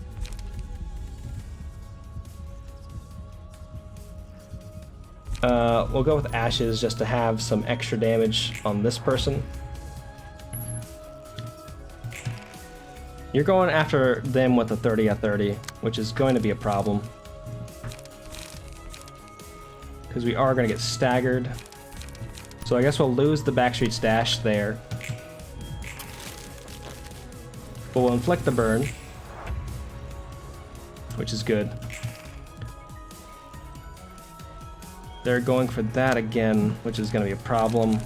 We'll go with Ashes just to have some extra damage on this person. You're going after them with a 30 at 30, which is going to be a problem. Because we are going to get staggered. So I guess we'll lose the Backstreet Stash there. But we'll inflict the burn, which is good. They're going for that again, which is going to be a problem.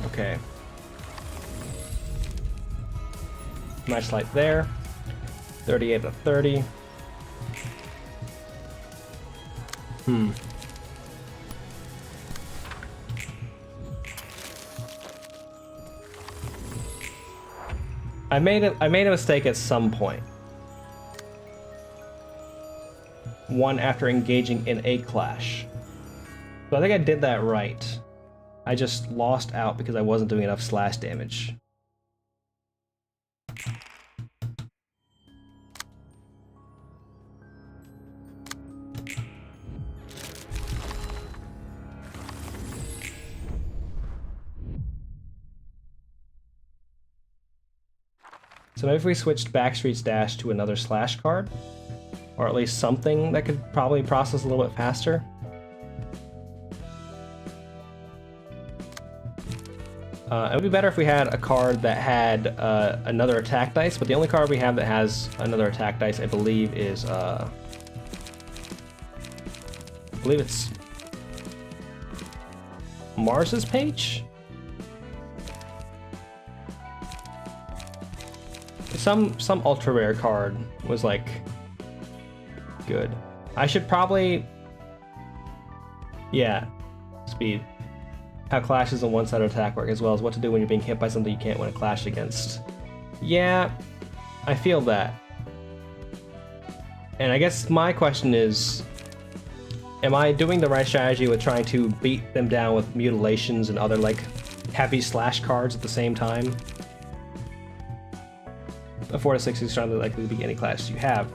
Okay. Match light there. 38 to 30. I made a mistake at some point. One after engaging in a clash. So I think I did that right. I just lost out because I wasn't doing enough slash damage. So maybe if we switched Backstreet's Dash to another slash card, or at least something that could probably process a little bit faster. It would be better if we had a card that had another attack dice, but the only card we have that has another attack dice, I believe, is I believe it's Mars's Page? Some ultra rare card was like good. I should probably, yeah, speed. How clashes and one-sided attack work, as well as what to do when you're being hit by something you can't win a clash against. Yeah, I feel that. And I guess my question is, am I doing the right strategy with trying to beat them down with mutilations and other like heavy slash cards at the same time? A 4 to 6 is strongly likely to beat any clash you have.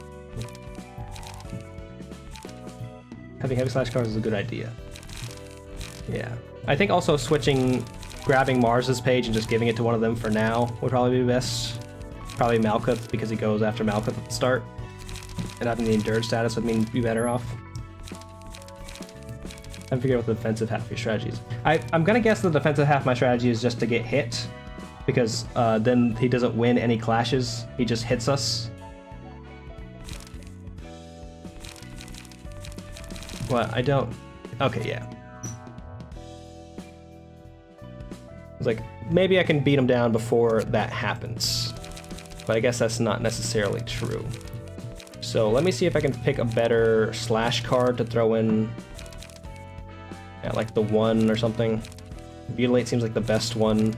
Having heavy slash cards is a good idea. Yeah. I think also grabbing Mars's Page and just giving it to one of them for now would probably be best. Probably Malkuth, because he goes after Malkuth at the start. And having the endured status would mean be better off. I'm figuring out what the defensive half of your strategy is. I'm gonna guess the defensive half of my strategy is just to get hit, because then he doesn't win any clashes, he just hits us. What? I don't... Okay, yeah. It's like, maybe I can beat him down before that happens. But I guess that's not necessarily true. So let me see if I can pick a better slash card to throw in. Yeah, like the 1 or something. Mutilate seems like the best one.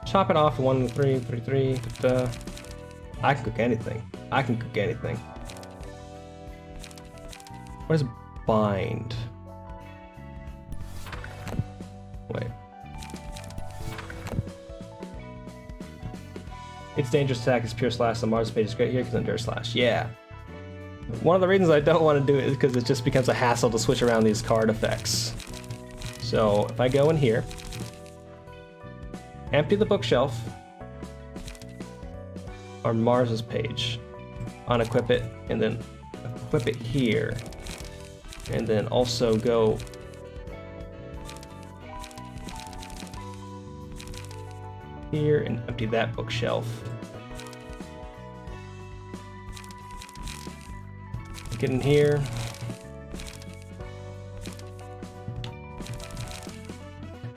Chop it off 1, 3, 3, 3. I can cook anything. I can cook anything. What is bind? Wait. Its dangerous attack is pure slash. The Mars page is great here because endure slash. Yeah. One of the reasons I don't want to do it is because it just becomes a hassle to switch around these card effects. So if I go in here, empty the bookshelf on Mars's page, unequip it, and then equip it here, and then also go here and empty that bookshelf. Get in here.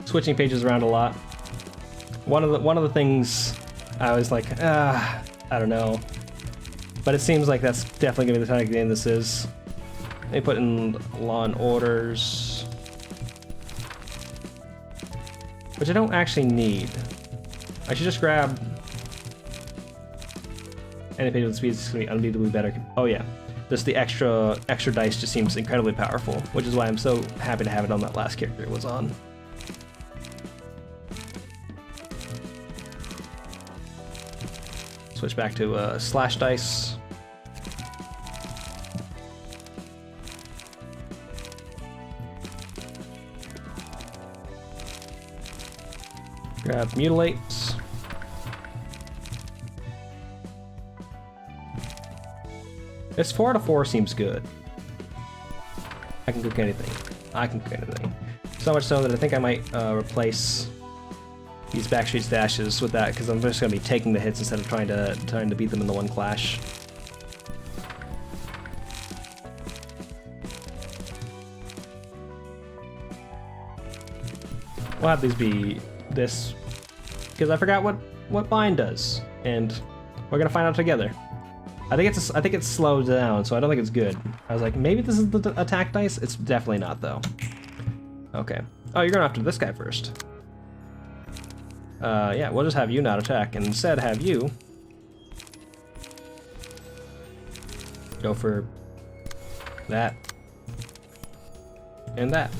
Switching pages around a lot. One of the things I was like, I don't know. But it seems like that's definitely gonna be the type of game this is. They put in Law and Orders, which I don't actually need. I should just grab any page with speed is gonna be unbeatably better. Oh yeah, just the extra dice just seems incredibly powerful, which is why I'm so happy to have it on that last character it was on. Switch back to slash dice. Grab mutilate. This 4 out of 4 seems good. I can cook anything. I can cook anything. So much so that I think I might replace these backstreet stashes with that, because I'm just going to be taking the hits instead of trying to beat them in the one clash. We'll have these be this, because I forgot what bind does, and we're gonna find out together. I think it's slowed down, so I don't think it's good. I was like, maybe this is the attack dice. It's definitely not though. Okay. Oh, you're going after this guy first. Yeah, we'll just have you not attack, and instead have you go for that and that.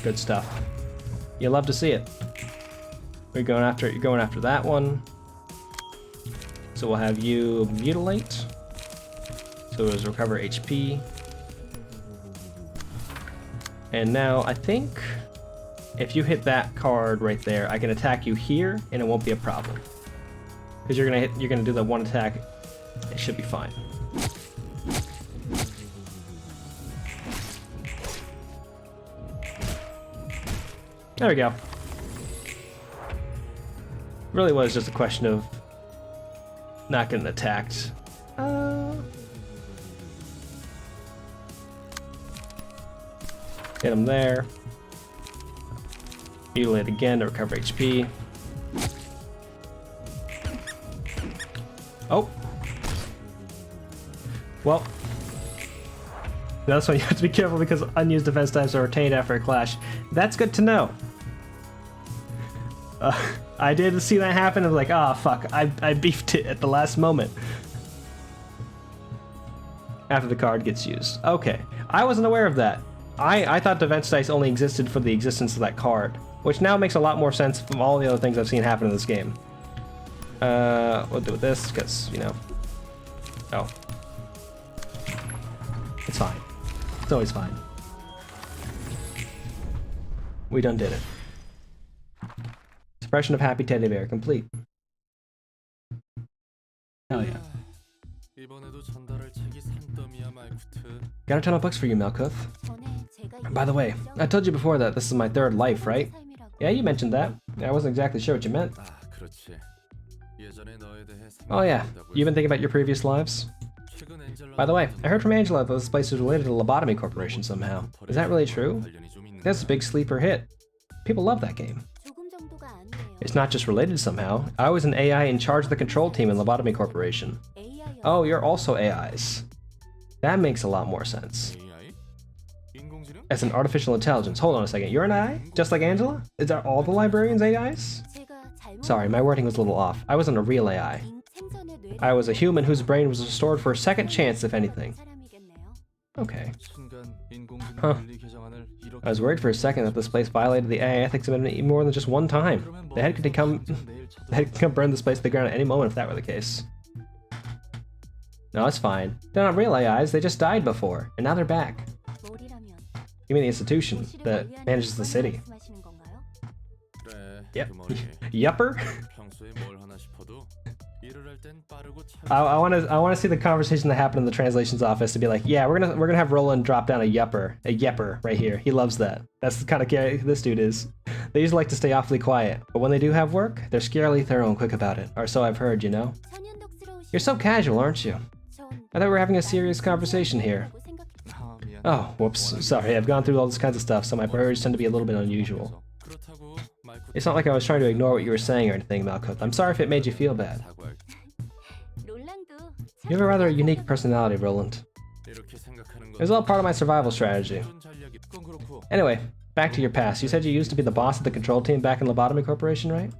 Good stuff. You love to see it. You're going after that one. So we'll have you mutilate. So it was recover HP. And now I think if you hit that card right there, I can attack you here and it won't be a problem. Because you're gonna do the one attack. It should be fine. There we go. Really was just a question of not getting attacked. Hit him there. Mutilate again to recover HP. Oh. Well. That's why you have to be careful because unused defense types are retained after a clash. That's good to know. I did see that happen. I was like, ah, fuck. I beefed it at the last moment. After the card gets used. Okay. I wasn't aware of that. I thought defense dice only existed for the existence of that card, which now makes a lot more sense from all the other things I've seen happen in this game. We'll do this, because, you know... Oh. It's fine. It's always fine. We done did it. Suppression of Happy Teddy Bear complete. Hell yeah. Got a ton of books for you, Malkuth. By the way, I told you before that this is my third life, right? Yeah, you mentioned that. I wasn't exactly sure what you meant. Oh yeah, you've been thinking about your previous lives? By the way, I heard from Angela that this place is related to the Lobotomy Corporation somehow. Is that really true? That's a big sleeper hit. People love that game. It's not just related somehow. I was an AI in charge of the control team in Lobotomy Corporation. Oh, you're also AIs. That makes a lot more sense. As an artificial intelligence. Hold on a second. You're an AI? Just like Angela? Are all the librarians AIs? Sorry, my wording was a little off. I wasn't a real AI. I was a human whose brain was restored for a second chance, if anything. Okay. Huh. I was worried for a second that this place violated the AI ethics amendment more than just one time. The head could come burn this place to the ground at any moment if that were the case. No, it's fine. They're not real AIs, they just died before, and now they're back. You mean the institution that manages the city? Yep. Yupper? I want to see the conversation that happened in the translations office to be like, yeah, we're gonna have Roland drop down a yepper right here. He loves that. That's the kind of guy this dude is. They usually like to stay awfully quiet, but when they do have work, they're scarily thorough and quick about it. Or so I've heard, you know. You're so casual, aren't you? I thought we were having a serious conversation here. Oh, whoops. Sorry, I've gone through all this kinds of stuff, so my priorities tend to be a little bit unusual. It's not like I was trying to ignore what you were saying or anything, Malkuth. I'm sorry if it made you feel bad. You have a rather unique personality, Roland. It was all part of my survival strategy. Anyway, back to your past. You said you used to be the boss of the control team back in Lobotomy Corporation, right?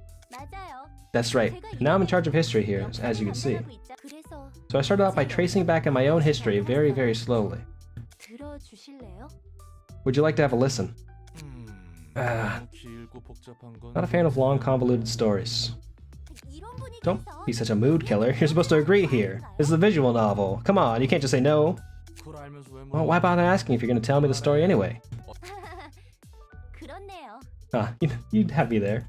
That's right. And now I'm in charge of history here, as you can see. So I started out by tracing back in my own history very, very slowly. Would you like to have a listen? Not a fan of long, convoluted stories. Don't be such a mood killer. You're supposed to agree here. This is a visual novel. Come on, you can't just say no. Well, why bother asking if you're going to tell me the story anyway? You'd have me there.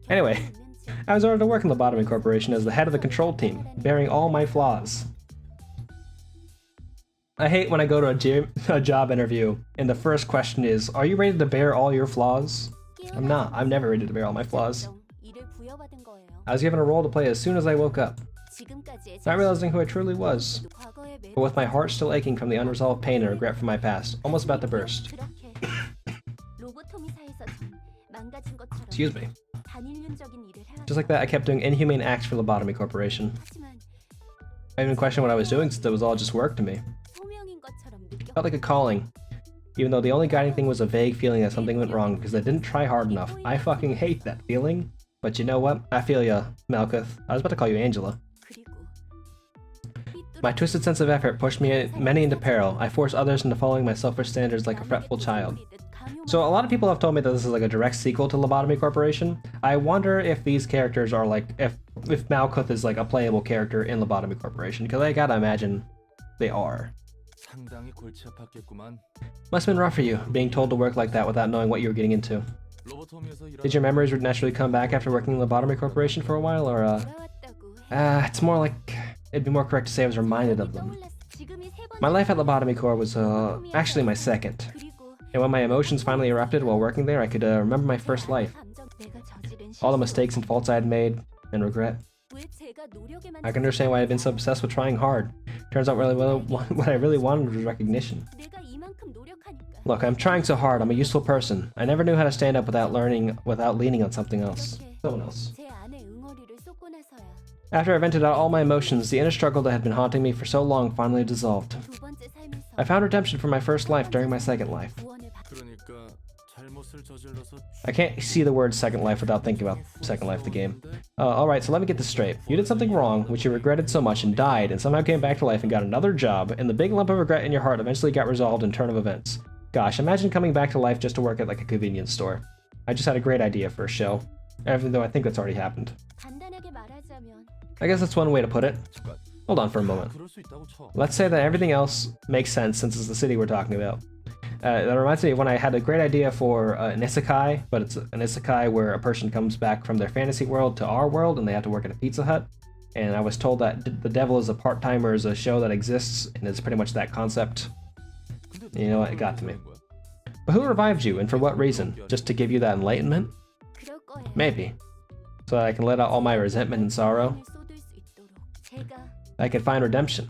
Anyway, I was ordered to work in the Lobotomy Corporation as the head of the control team, bearing all my flaws. I hate when I go to a job interview and the first question is, are you ready to bear all your flaws? I'm not. I'm never ready to bear all my flaws. I was given a role to play as soon as I woke up, not realizing who I truly was, but with my heart still aching from the unresolved pain and regret from my past, almost about to burst. Excuse me. Just like that, I kept doing inhumane acts for Lobotomy Corporation. I even questioned what I was doing since it was all just work to me. It felt like a calling, even though the only guiding thing was a vague feeling that something went wrong because I didn't try hard enough. I fucking hate that feeling. But you know what? I feel ya, Malkuth. I was about to call you Angela. My twisted sense of effort pushed many into peril. I forced others into following my selfish standards like a fretful child. So a lot of people have told me that this is like a direct sequel to Lobotomy Corporation. I wonder if these characters are like, if Malkuth is like a playable character in Lobotomy Corporation, because I gotta imagine they are. Must have been rough for you, being told to work like that without knowing what you were getting into. Did your memories naturally come back after working in Lobotomy Corporation for a while, or it's more like, it'd be more correct to say I was reminded of them. My life at Lobotomy Corp was, actually my second. And when my emotions finally erupted while working there, I could, remember my first life. All the mistakes and faults I had made, and regret. I can understand why I've been so obsessed with trying hard. Turns out what I really wanted was recognition. Look, I'm trying so hard, I'm a useful person. I never knew how to stand up without leaning on someone else. After I vented out all my emotions, the inner struggle that had been haunting me for so long finally dissolved. I found redemption for my first life during my second life. I can't see the word second life without thinking about Second Life, the game. Alright, so let me get this straight. You did something wrong, which you regretted so much and died, and somehow came back to life and got another job, and the big lump of regret in your heart eventually got resolved in turn of events. Gosh, imagine coming back to life just to work at like a convenience store. I just had a great idea for a show, even though I think that's already happened. I guess that's one way to put it. Hold on for a moment. Let's say that everything else makes sense since it's the city we're talking about. That reminds me of when I had a great idea for an isekai, but it's an isekai where a person comes back from their fantasy world to our world and they have to work at a Pizza Hut. And I was told that The Devil is a Part-Timer is a show that exists, and it's pretty much that concept. And you know what? It got to me. But who revived you, and for what reason? Just to give you that enlightenment? Maybe. So that I can let out all my resentment and sorrow. I can find redemption.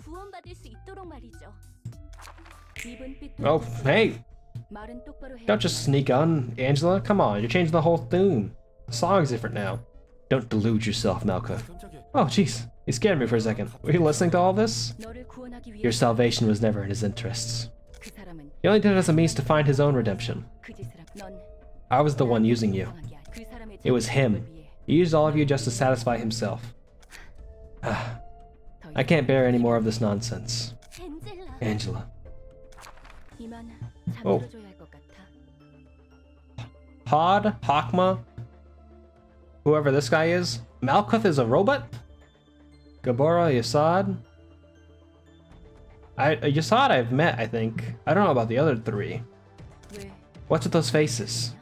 Oh, hey! Don't just sneak on, Angela. Come on, you're changing the whole theme. The song's different now. Don't delude yourself, Malkuth. Oh, jeez. You scared me for a second. Were you listening to all this? Your salvation was never in his interests. He only did it as a means to find his own redemption. I was the one using you. It was him. He used all of you just to satisfy himself. I can't bear any more of this nonsense. Angela. Oh. Hod? Hakma? Whoever this guy is? Malkuth is a robot? Gabora, Yasad? Yasad I've met, I think. I don't know about the other three. What's with those faces?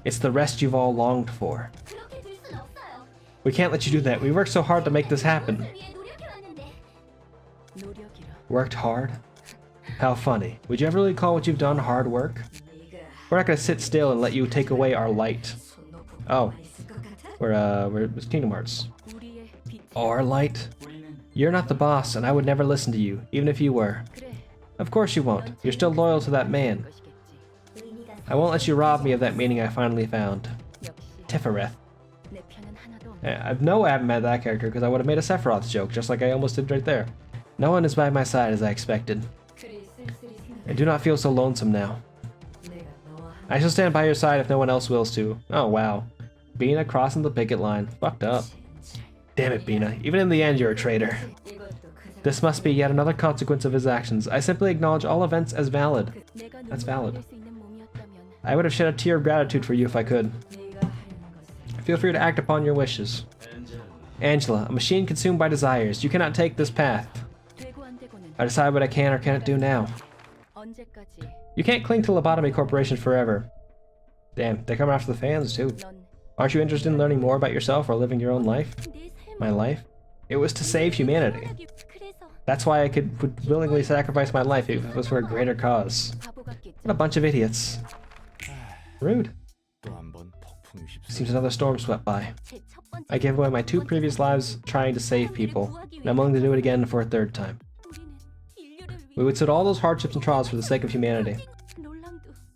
It's the rest you've all longed for. We can't let you do that. We worked so hard to make this happen. Worked hard? How funny. Would you ever really call what you've done hard work? We're not gonna sit still and let you take away our light. Oh. We're Kingdom Hearts. Our light? You're not the boss, and I would never listen to you, even if you were. Of course you won't. You're still loyal to that man. I won't let you rob me of that meaning I finally found. Tifereth. I know I haven't met that character because I would have made a Sephiroth joke, just like I almost did right there. No one is by my side as I expected. I do not feel so lonesome now. I shall stand by your side if no one else wills to. Oh wow. Bina crossing the picket line. Fucked up. Damn it, Bina. Even in the end, you're a traitor. This must be yet another consequence of his actions. I simply acknowledge all events as valid. That's valid. I would have shed a tear of gratitude for you if I could. Feel free to act upon your wishes. Angela, a machine consumed by desires. You cannot take this path. I decide what I can or cannot do now. You can't cling to Lobotomy Corporation forever. Damn, they're coming after the fans too. Aren't you interested in learning more about yourself or living your own life? My life? It was to save humanity. That's why I would willingly sacrifice my life if it was for a greater cause. What a bunch of idiots. Rude. Seems another storm swept by. I gave away my 2 previous lives trying to save people, and I'm willing to do it again for a 3rd time. We withstood all those hardships and trials for the sake of humanity.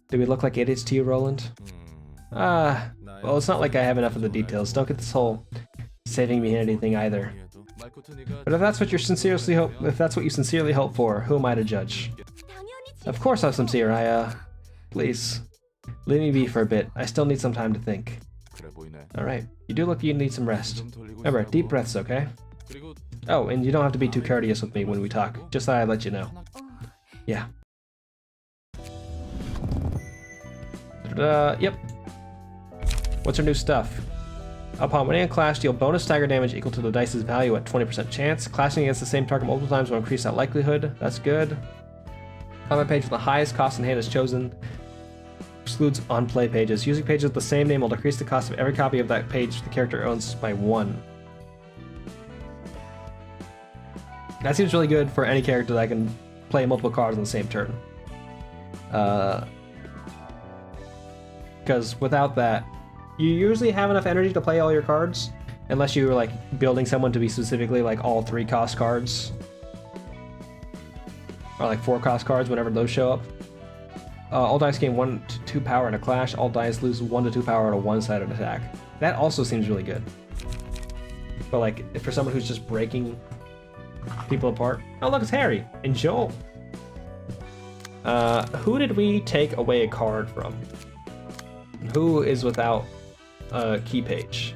Do we look like idiots to you, Roland? Well, it's not like I have enough of the details. Don't get this whole saving humanity thing either. But if that's what you sincerely hope for, who am I to judge? Of course I'm sincere. Please, leave me be for a bit. I still need some time to think. Alright, you do look like you need some rest. Remember, deep breaths, okay? Oh, and you don't have to be too courteous with me when we talk. Just thought I'd let you know. Yeah. Yep. What's our new stuff? Upon winning a clash, deal bonus stagger damage equal to the dice's value at 20% chance. Clashing against the same target multiple times will increase that likelihood. That's good. Combat page with the highest cost in hand is chosen. Excludes on-play pages. Using pages with the same name will decrease the cost of every copy of that page the character owns by 1. That seems really good for any character that can play multiple cards on the same turn. Because without that, you usually have enough energy to play all your cards, unless you're like building someone to be specifically like all 3 cost cards. Or like 4 cost cards whenever those show up. All dice gain 1 to 2 power in a clash. All dice lose 1 to 2 power in a one-sided attack. That also seems really good. But like, for someone who's just breaking people apart. Oh look, it's Harry and Joel. Who did we take away a card from? Who is without a key page?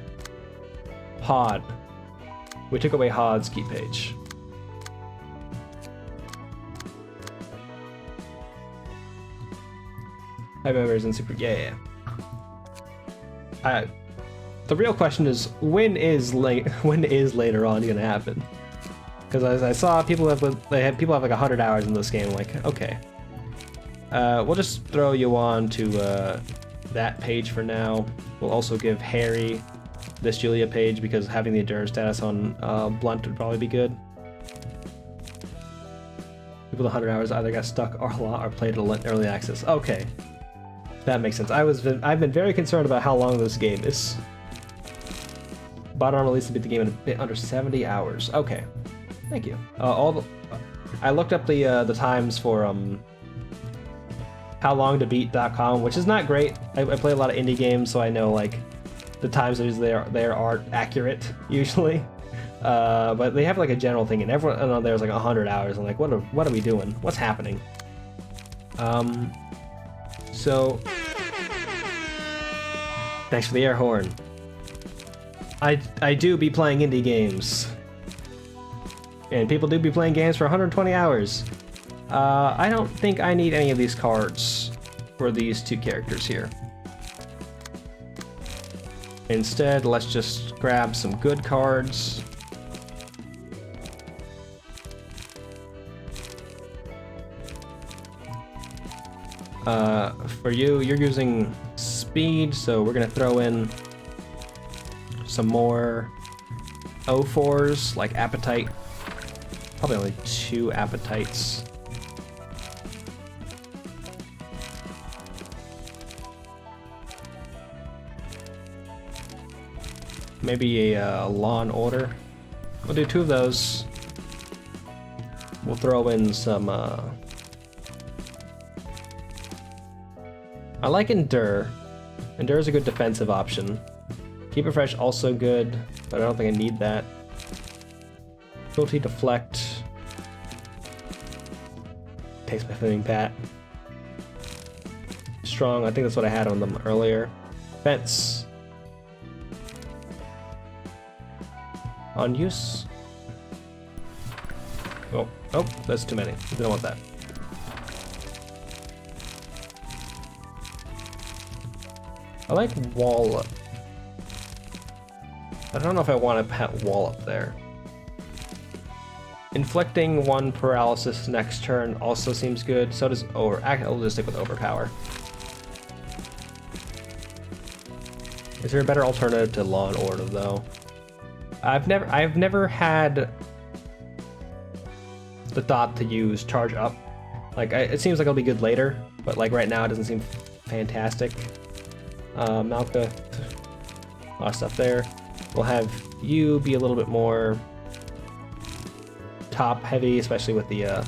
Hod. We took away Hod's key page. High members and super. Yeah. The real question is when is later on gonna happen? Because as I saw, people have like 100 hours in this game. I'm like, okay, we'll just throw you on to that page for now. We'll also give Harry this Julia page because having the endurance status on Blunt would probably be good. People with 100 hours either got stuck or played at early access. Okay, that makes sense. I've been very concerned about how long this game is. Bought on release to beat the game in a bit under 70 hours. Okay, thank you. I looked up the times for howlongtobeat.com, which is not great. I play a lot of indie games, so I know like the times there aren't accurate usually. But they have like a general thing, and everyone on there is like 100 hours. I'm like, what are we doing? What's happening? So Thanks for the air horn. I do be playing indie games. And people do be playing games for 120 hours. I don't think I need any of these cards for these two characters here. Instead, let's just grab some good cards. For you, you're using speed, so we're gonna throw in some more O4s, like appetite. Probably only 2 appetites. Maybe a Law and Order. We'll do 2 of those. We'll throw in some I like Endure. Endure is a good defensive option. Keep It Fresh also good, but I don't think I need that. Cruelty, Deflect. Takes my Flaming Pat. Strong, I think that's what I had on them earlier. Fence. On use. Oh, that's too many. I don't want that. I like Wallop. I don't know if I want to pet Wallop there. Inflicting 1 paralysis next turn also seems good. So does I'll just stick with Overpower. Is there a better alternative to Law and Order though? I've never had the thought to use Charge Up. Like it seems like it'll be good later, but like right now it doesn't seem fantastic. Malka, a lot of stuff there. We'll have you be a little bit more top heavy, especially with the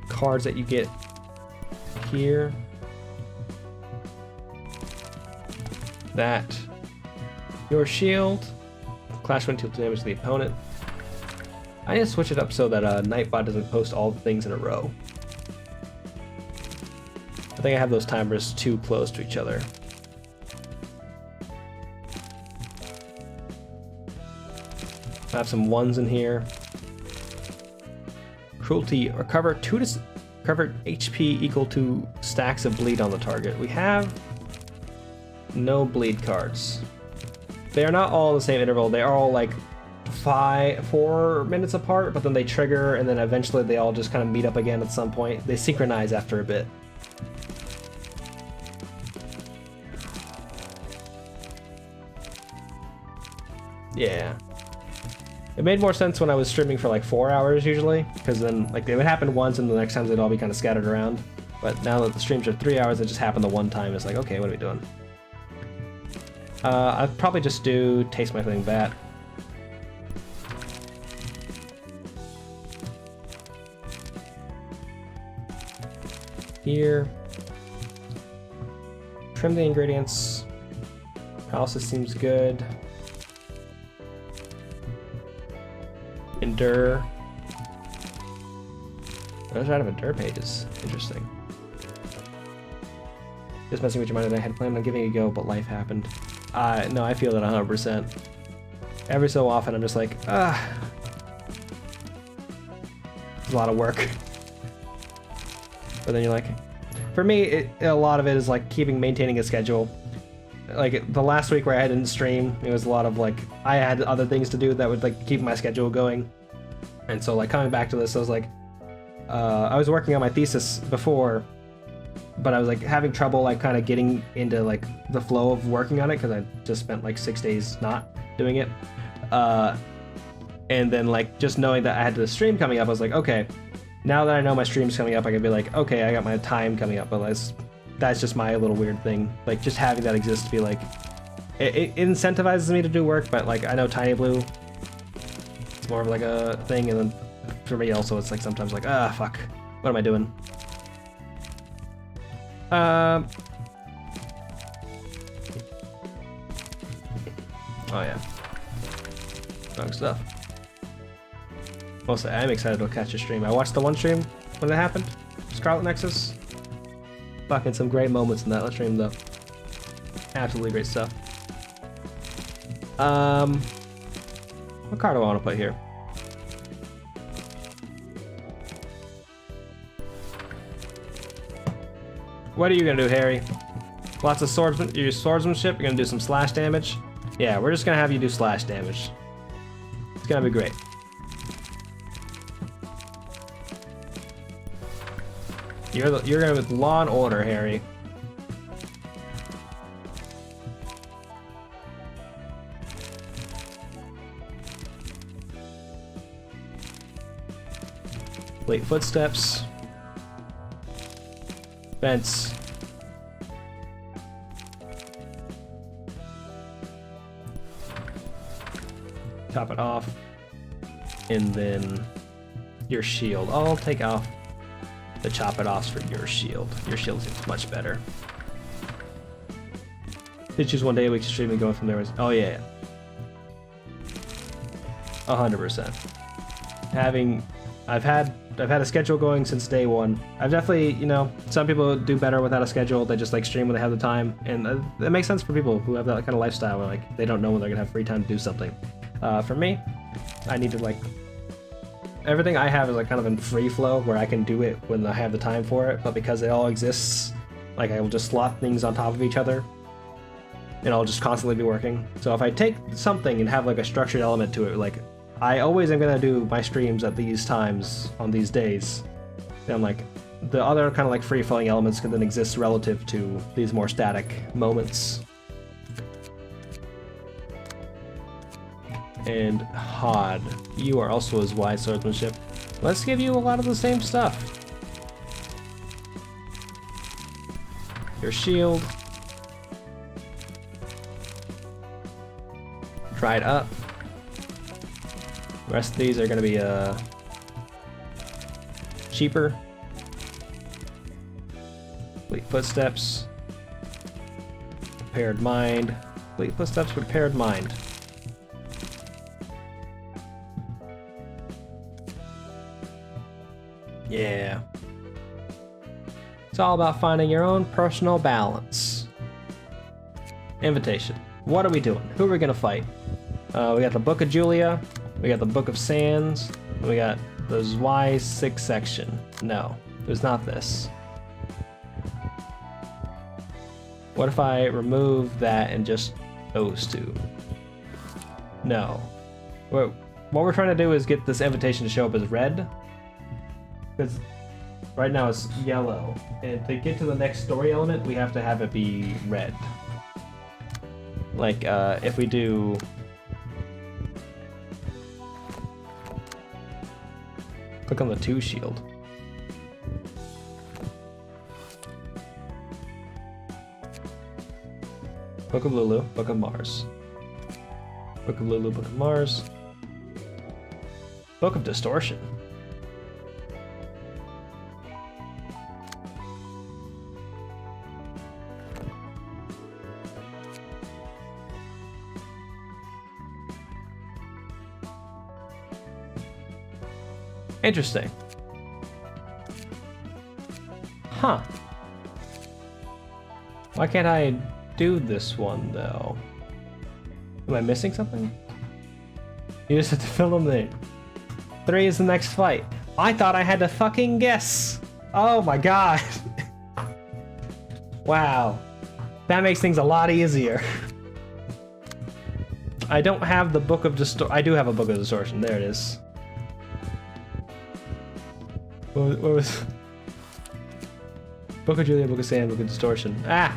cards that you get here. That. Your shield. Clash when deal damage to the opponent. I need to switch it up so that Nightbot doesn't post all the things in a row. I think I have those timers too close to each other. I have some 1s in here. Cruelty, recover HP equal to stacks of bleed on the target. We have no bleed cards. They are not all in the same interval. They are all like 4 minutes apart, but then they trigger and then eventually they all just kind of meet up again at some point. They synchronize after a bit. Yeah. It made more sense when I was streaming for like 4 hours usually, because then like it would happen once and the next times they'd all be kind of scattered around. But now that the streams are 3 hours, it just happened the one time. It's like, okay, what are we doing? I'd probably just do Taste My Flaming Bat. Here. Trim the ingredients. Paralysis seems good. Endure. Those out of Endure pages. Interesting. Just messing with your mind that I had planned on giving it a go, but life happened. No, I feel that 100%. Every so often, I'm just like, it's a lot of work. But then you're like, for me, a lot of it is like maintaining a schedule. Like the last week where I didn't stream, it was a lot of like, I had other things to do that would like keep my schedule going. And so like coming back to this, I was like, I was working on my thesis before, but I was like having trouble like kind of getting into like the flow of working on it because I just spent like 6 days not doing it. And then like just knowing that I had the stream coming up, I was like, okay, now that I know my stream's coming up, I can be like, okay, I got my time coming up, but that's just my little weird thing. Like just having that exist to be like, it incentivizes me to do work, but like I know Tiny Blue, it's more of like a thing, and then for me also it's like sometimes like, fuck, what am I doing? Oh yeah, strong stuff. Mostly, I'm excited to catch a stream. I watched the one stream when it happened, Scarlet Nexus. Fucking some great moments in that stream though. Absolutely great stuff. What card do I want to put here? What are you gonna do, Harry? Lots of swordsmanship. You're gonna do some slash damage. Yeah, we're just gonna have you do slash damage. It's gonna be great. You're gonna with Law and Order, Harry. Late footsteps. Fence. Top it off. And then your shield. I'll take off the chop it offs for your shield. Your shield seems much better. Did choose one day a week to stream and going from there was. Oh yeah. 100%. I've had a schedule going since day one. I've definitely, you know, some people do better without a schedule. They just like stream when they have the time, and it makes sense for people who have that kind of lifestyle where like they don't know when they're gonna have free time to do something. For me, I need to like everything I have is like kind of in free flow where I can do it when I have the time for it. But because it all exists, like I will just slot things on top of each other, and I'll just constantly be working. So if I take something and have like a structured element to it, like I always am gonna do my streams at these times on these days. And like the other kind of like free-flowing elements can then exist relative to these more static moments. And Hod, you are also as wise swordsmanship. Let's give you a lot of the same stuff. Your shield. Try it up. The rest of these are going to be cheaper. Fleet footsteps. Prepared mind. Fleet footsteps, prepared mind. Yeah. It's all about finding your own personal balance. Invitation. What are we doing? Who are we going to fight? We got the Book of Julia. We got the Book of Sands. And we got the Y6 section. No, there's not this. What if I remove that and just those two? No. What we're trying to do is get this invitation to show up as red. Because right now it's yellow. And to get to the next story element, we have to have it be red. Like, if we do... Click on the 2 shield. Book of Lulu, Book of Mars. Book of Lulu, Book of Mars. Book of Distortion. Interesting. Huh. Why can't I do this one, though? Am I missing something? You just have to fill them in. 3 is the next fight. I thought I had to fucking guess. Oh my god. Wow. That makes things a lot easier. I don't have the Book of Distortion. I do have a Book of Distortion. There it is. What was... Book of Julia, Book of Sand, Book of Distortion. Ah!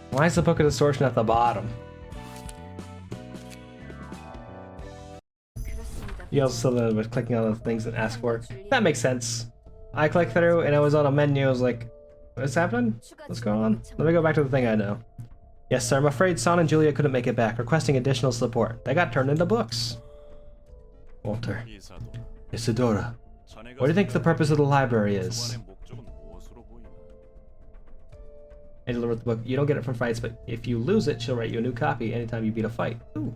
Why is the Book of Distortion at the bottom? You also saw that with clicking on the things that ask for. That makes sense. I clicked through and I was on a menu. I was like, what's happening? What's going on? Let me go back to the thing I know. Yes, sir. I'm afraid Son and Julia couldn't make it back, requesting additional support. They got turned into books. Walter. Isadora. What do you think the purpose of the library is? Angela wrote the book. You don't get it from fights, but if you lose it, she'll write you a new copy anytime you beat a fight. Ooh.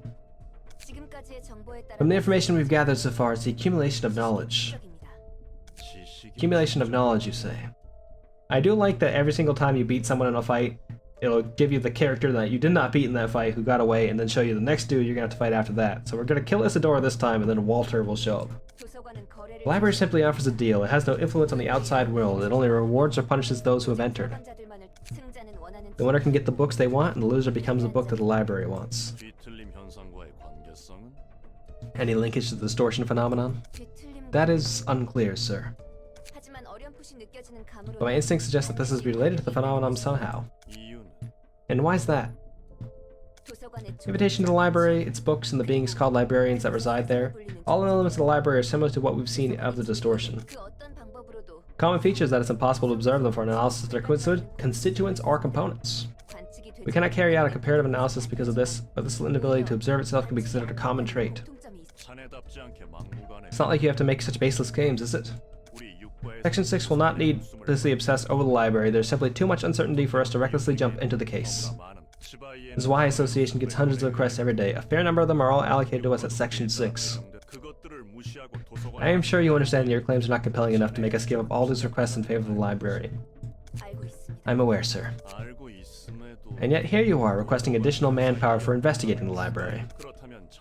From the information we've gathered so far, it's the accumulation of knowledge. Accumulation of knowledge, you say. I do like that every single time you beat someone in a fight, it'll give you the character that you did not beat in that fight who got away, and then show you the next dude you're gonna have to fight after that. So we're gonna kill Isadora this time, and then Walter will show up. The library simply offers a deal. It has no influence on the outside world. It only rewards or punishes those who have entered. The winner can get the books they want, and the loser becomes the book that the library wants. Any linkage to the distortion phenomenon? That is unclear, sir. But my instinct suggests that this is related to the phenomenon somehow. And why's that? Invitation to the library, its books, and the beings called librarians that reside there. All the elements of the library are similar to what we've seen of the distortion. Common feature is that it's impossible to observe them for analysis of their constituents or components. We cannot carry out a comparative analysis because of this, but this inability to observe itself can be considered a common trait. It's not like you have to make such baseless claims, is it? Section 6 will not need needlessly obsess over the library. There's simply too much uncertainty for us to recklessly jump into the case. This is why Association gets hundreds of requests every day. A fair number of them are all allocated to us at Section 6. I am sure you understand your claims are not compelling enough to make us give up all these requests in favor of the library. I'm aware, sir. And yet here you are, requesting additional manpower for investigating the library.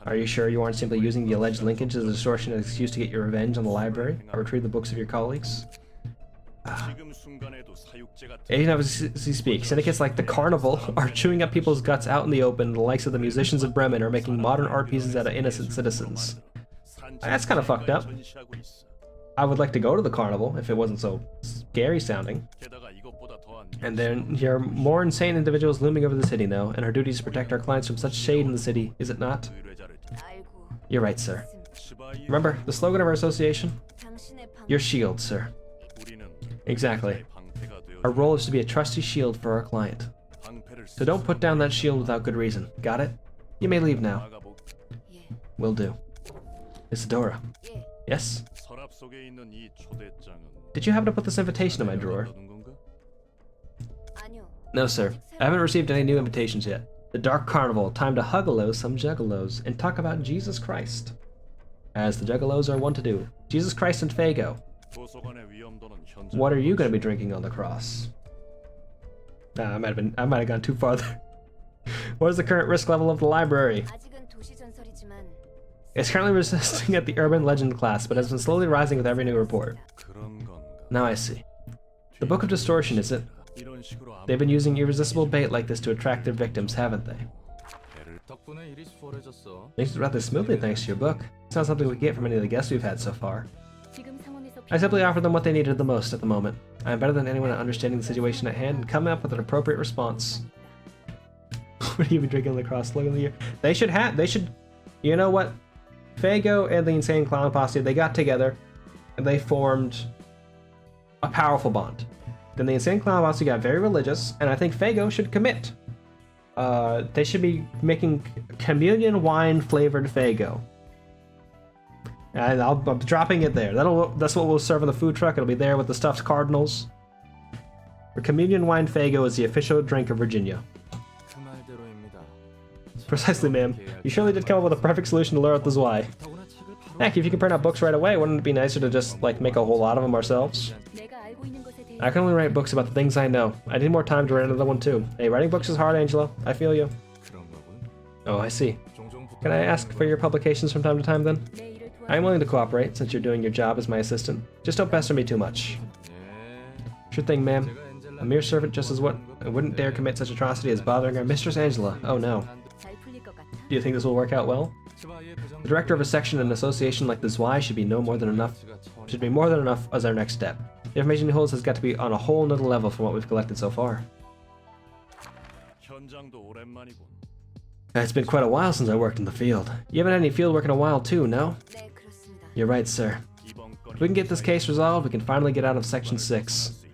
Are you sure you aren't simply using the alleged linkage as a distortion as an excuse to get your revenge on the library, or retrieve the books of your colleagues? Even as we speak, syndicates like the Carnival are chewing up people's guts out in the open, the likes of the musicians of Bremen are making modern art pieces out of innocent citizens. That's kind of fucked up. I would like to go to the Carnival if it wasn't so scary sounding. And then there are more insane individuals looming over the city now, and our duty is to protect our clients from such shade in the city, is it not? You're right, sir. Remember, the slogan of our association? Your shield, sir. Exactly. Our role is to be a trusty shield for our client. So don't put down that shield without good reason. Got it? You may leave now. Will do. Isadora. Yes? Did you happen to put this invitation in my drawer? No, sir. I haven't received any new invitations yet. The Dark Carnival, time to huggaloo some juggalos and talk about Jesus Christ. As the juggalos are wont to do. Jesus Christ and Fago. What are you going to be drinking on the cross? Nah, I might have gone too far there. What is the current risk level of the library? It's currently resisting at the urban legend class, but has been slowly rising with every new report. Now I see. The Book of Distortion, is it? They've been using irresistible bait like this to attract their victims, haven't they? Things rather smoothly thanks to your book. It's not something we get from any of the guests we've had so far. I simply offered them what they needed the most at the moment. I am better than anyone at understanding the situation at hand and coming up with an appropriate response. What are you drinking on the cross? Look at the year. They should, you know what? Fago and the Insane Clown Posse, they got together and they formed a powerful bond. Then the Insane Clown Posse got very religious, and I think Fago should commit. They should be making communion wine flavored Fago. And I'm dropping it there. That's what we'll serve on the food truck. It'll be there with the stuffed cardinals. For communion wine Fago is the official drink of Virginia. Precisely, ma'am. You surely did come up with a perfect solution to lure out the Zwei. Heck, if you can print out books right away, wouldn't it be nicer to just, like, make a whole lot of them ourselves? I can only write books about the things I know. I need more time to write another one too. Hey, writing books is hard, Angela. I feel you. Oh, I see. Can I ask for your publications from time to time, then? I am willing to cooperate, since you're doing your job as my assistant. Just don't pester me too much. Sure thing, ma'am. A mere servant just as what? I wouldn't dare commit such atrocity as bothering our Mistress Angela. Oh no. Do you think this will work out well? The director of a section in an association like the Zwei should be more than enough as our next step. The information he holds has got to be on a whole nother level from what we've collected so far. It's been quite a while since I worked in the field. You haven't had any field work in a while too, no? You're right, sir. If we can get this case resolved, we can finally get out of Section 6.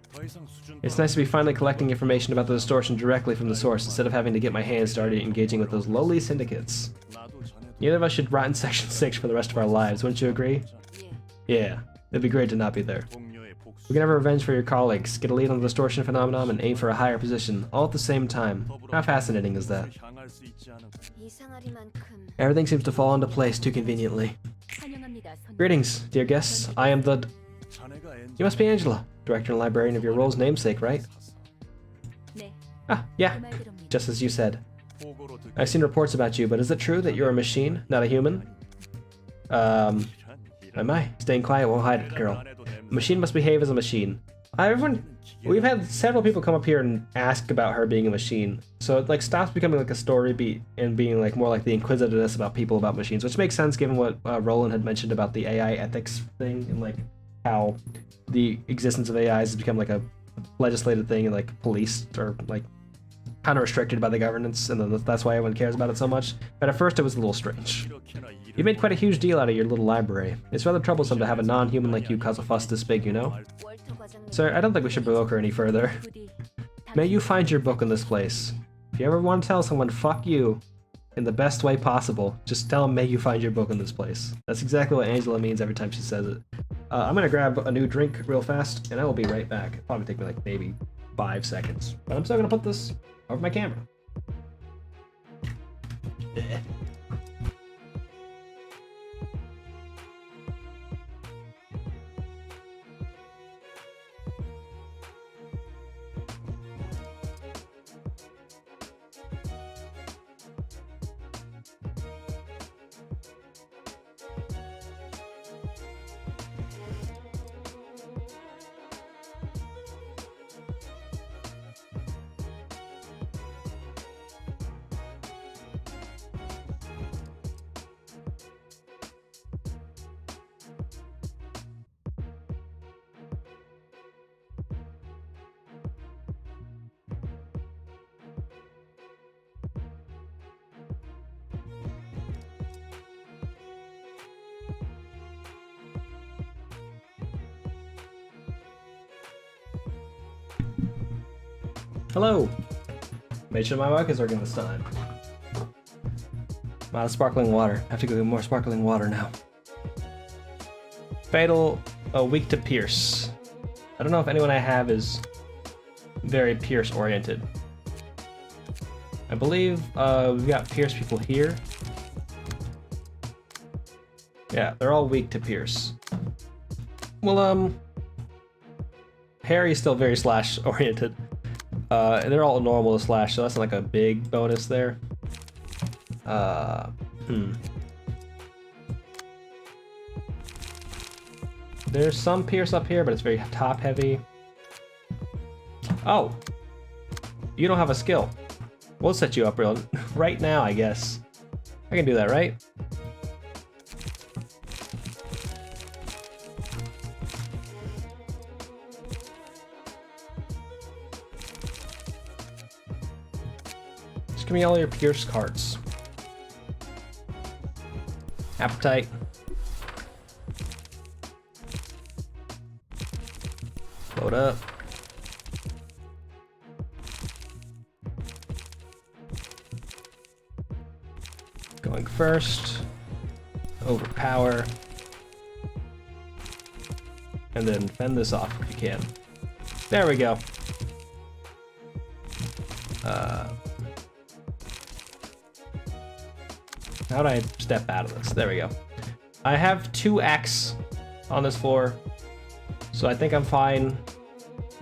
It's nice to be finally collecting information about the distortion directly from the source instead of having to get my hands dirty engaging with those lowly syndicates. Neither of us should rot in Section 6 for the rest of our lives, wouldn't you agree? Yeah, it'd be great to not be there. We can have revenge for your colleagues, get a lead on the distortion phenomenon, and aim for a higher position, all at the same time. How fascinating is that? Everything seems to fall into place too conveniently. Greetings, dear guests. I am the... You must be Angela, director and librarian of your role's namesake, right? Ah, yeah, just as you said. I've seen reports about you, but is it true that you're a machine, not a human? Am I? Staying quiet won't hide it, girl. A machine must behave as a machine. We've had several people come up here and ask about her being a machine. So it like stops becoming like a story beat and being like more like the inquisitiveness about people about machines, which makes sense given what Roland had mentioned about the AI ethics thing and like how the existence of AIs has become like a legislated thing and like policed or like kind of restricted by the governance, and then that's why everyone cares about it so much. But at first it was a little strange. You made quite a huge deal out of your little library. It's rather troublesome to have a non-human like you cause a fuss this big, you know? Sir, I don't think we should provoke her any further. May you find your book in this place. If you ever want to tell someone fuck you in the best way possible, just tell them may you find your book in this place. That's exactly what Angela means every time she says it. I'm gonna grab a new drink real fast, and I will be right back. It'll probably take me like maybe 5 seconds. But I'm still gonna put this over my camera. Hello! Made sure my mic is working this time. I'm out of sparkling water. I have to go get more sparkling water now. Fatal, weak to pierce. I don't know if anyone I have is very pierce oriented. I believe we've got pierce people here. Yeah, they're all weak to pierce. Well, Harry's still very slash oriented. They're all normal to slash, so that's like a big bonus there. There's some pierce up here, but it's very top heavy. Oh! You don't have a skill. We'll set you up right now, I guess. I can do that, right? Just give me all your pierce cards. Appetite. Load up. Going first. Overpower. And then fend this off if you can. There we go. How do I step out of this? There we go. I have 2x on this floor, so I think I'm fine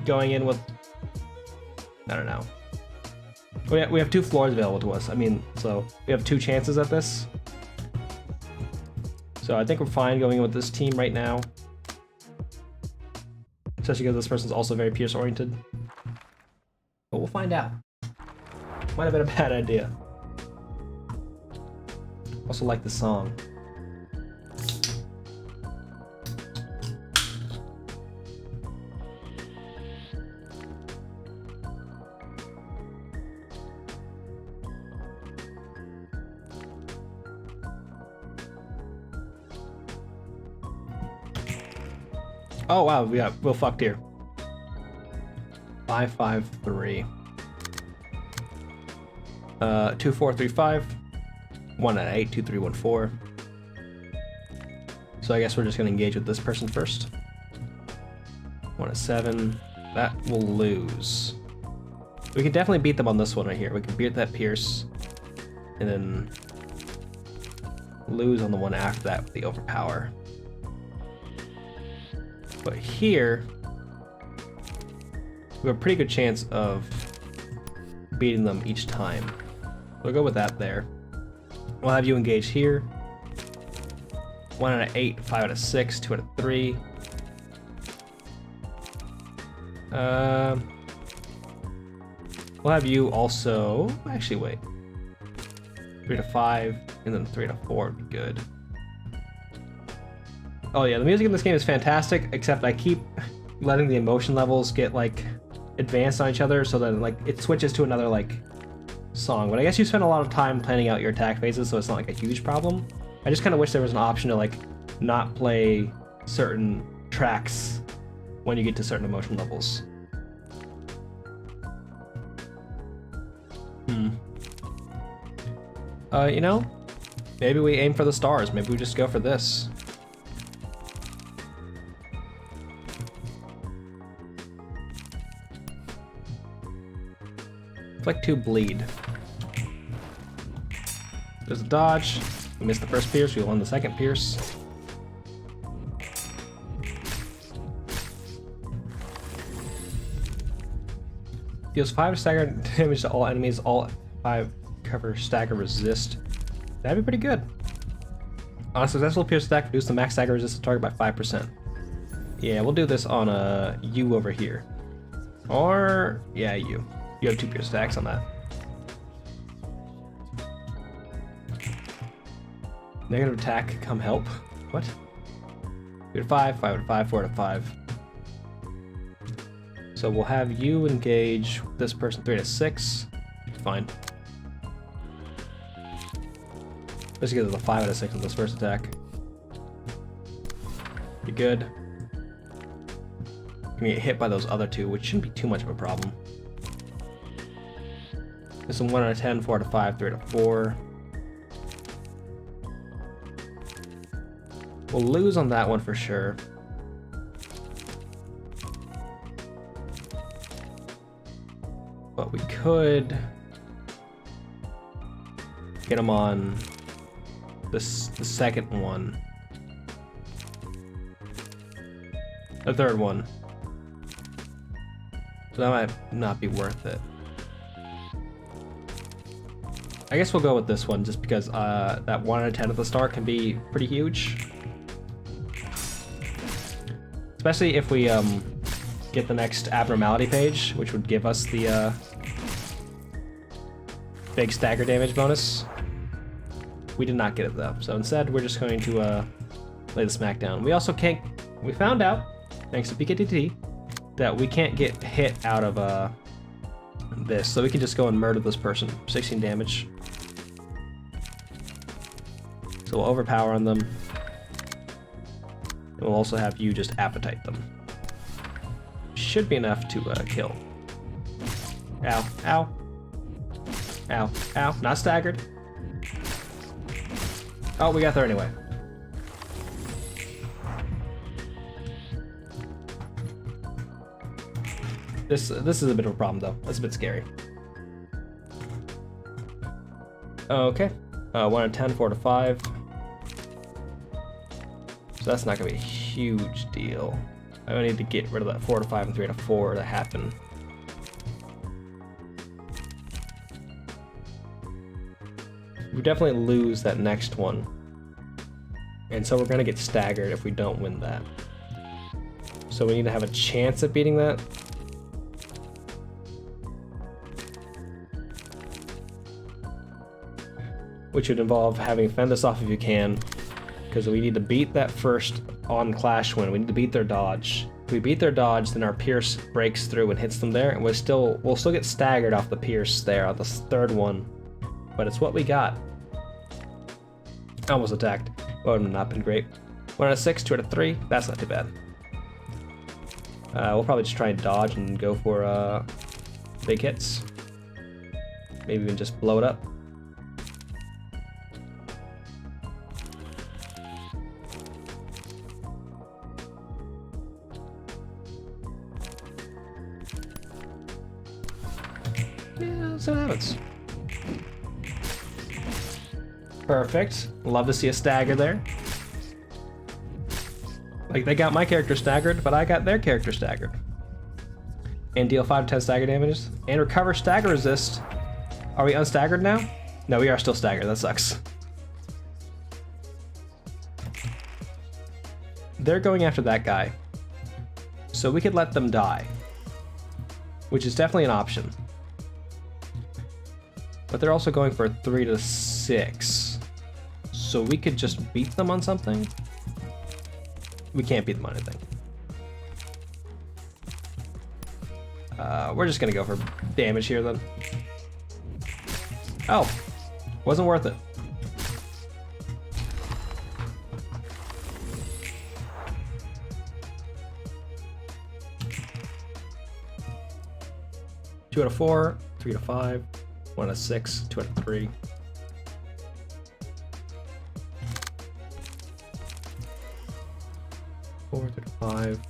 going in with... I don't know. We have 2 floors available to us. I mean, so we have 2 chances at this. So I think we're fine going in with this team right now. Especially because this person's also very pierce oriented. But we'll find out. Might have been a bad idea. Also like the song. Oh wow, we're fucked here. 553. 2435. 1 at 8, 2, 3, 1, 4. So I guess we're just gonna engage with this person first. 1 at 7. That will lose. We can definitely beat them on this one right here. We can beat that pierce, and then lose on the one after that with the overpower. But here, we have a pretty good chance of beating them each time. We'll go with that there. We'll have you engage here. 1 out of 8, 5 out of 6, 2 out of 3. We'll have you also... Actually, wait. 3 to 5, and then 3 to 4 would be good. Oh yeah, the music in this game is fantastic, except I keep letting the emotion levels get, like, advanced on each other, so that, like, it switches to another, like, song. But I guess you spend a lot of time planning out your attack phases, so it's not, like, a huge problem. I just kind of wish there was an option to, like, not play certain tracks when you get to certain emotion levels. You know, maybe we aim for the stars. Maybe we just go for this. Flick 2 bleed. There's a dodge. We missed the first pierce, we won the second pierce. Deals 5 stagger damage to all enemies, all 5 cover, stagger, resist. That'd be pretty good. On a successful pierce attack, reduce the max stagger resist to target by 5%. Yeah, we'll do this on a you over here. Or, yeah, you. You have 2 pierce attacks on that. Negative attack, come help. What? 3 to 5, 5 to 5, 4 to 5. So we'll have you engage this person 3 to 6. Fine. Let's get to the 5 out of 6 with this first attack. Be good. You can get hit by those other 2, which shouldn't be too much of a problem. This one 1 out of 10, 4 out of 5, 3 out of 4. We'll lose on that one for sure. But we could get him on the second one. The third one. So that might not be worth it. I guess we'll go with this one just because that 1 out of 10 at the start can be pretty huge. Especially if we get the next abnormality page, which would give us the big stagger damage bonus. We did not get it though, so instead we're just going to lay the smack down. We also can't, we found out, thanks to PKTT, that we can't get hit out of this, so we can just go and murder this person. 16 damage. So we'll overpower on them. And we'll also have you just appetite them. Should be enough to kill. Ow, ow. Ow, ow, not staggered. Oh, we got there anyway. This is a bit of a problem though. That's a bit scary. Okay. 1 out of 10, 4 to 5. So that's not gonna be a huge deal. I only need to get rid of that 4 to 5 and 3 to 4 that happen. We definitely lose that next one. And so we're gonna get staggered if we don't win that. So we need to have a chance at beating that. Which would involve having fend this off if you can, because we need to beat that first on Clash win. We need to beat their dodge. If we beat their dodge, then our Pierce breaks through and hits them there, and we'll still get staggered off the Pierce there on the third one. But it's what we got. Almost attacked. Would have not been great. 1 out of 6, 2 out of 3. That's not too bad. We'll probably just try and dodge and go for big hits. Maybe even just blow it up. Yeah, so what happens. Perfect. Love to see a stagger there. Like, they got my character staggered, but I got their character staggered. And deal 5 to 10 stagger damages. And recover stagger resist. Are we unstaggered now? No, we are still staggered. That sucks. They're going after that guy. So we could let them die. Which is definitely an option. But they're also going for 3 to 6. So we could just beat them on something? We can't beat them on anything. We're just gonna go for damage here then. Oh, wasn't worth it. Two out of 4, 3 to 5, 1 out of 6, 2 out of 3. Four, 3 to 5.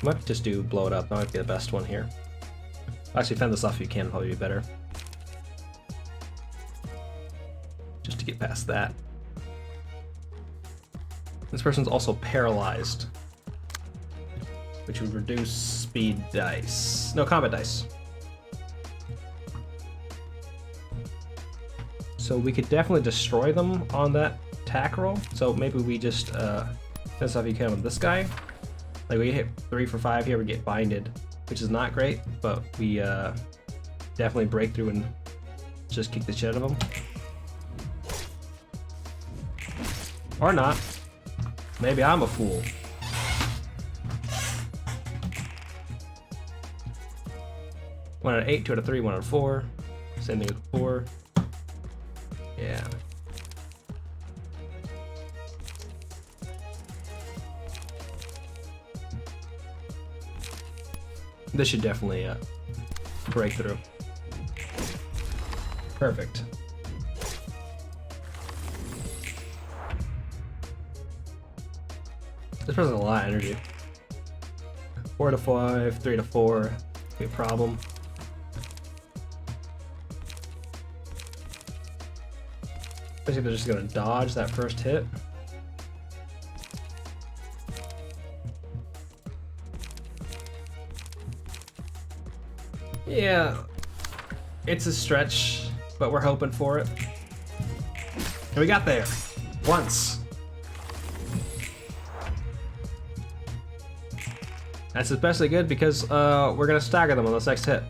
Might just do blow it up. That might be the best one here. Actually, fend this off if you can, probably be better. Just to get past that. This person's also paralyzed, which would reduce speed dice. No, combat dice. So we could definitely destroy them on that attack roll. So maybe we just fend this off if you can with this guy. Like, we hit 3 for 5 here, we get binded, which is not great, but we definitely break through and just kick the shit out of them. Or not. Maybe I'm a fool. One out of 8, 2 out of 3, 1 out of 4. Same thing with 4. Yeah. This should definitely break through. Perfect. This person's a lot of energy. 4 to 5, 3 to 4. Be a problem. Especially if they're just gonna dodge that first hit. Yeah, it's a stretch, but we're hoping for it. And we got there. Once. That's especially good because we're gonna stagger them on this next hit.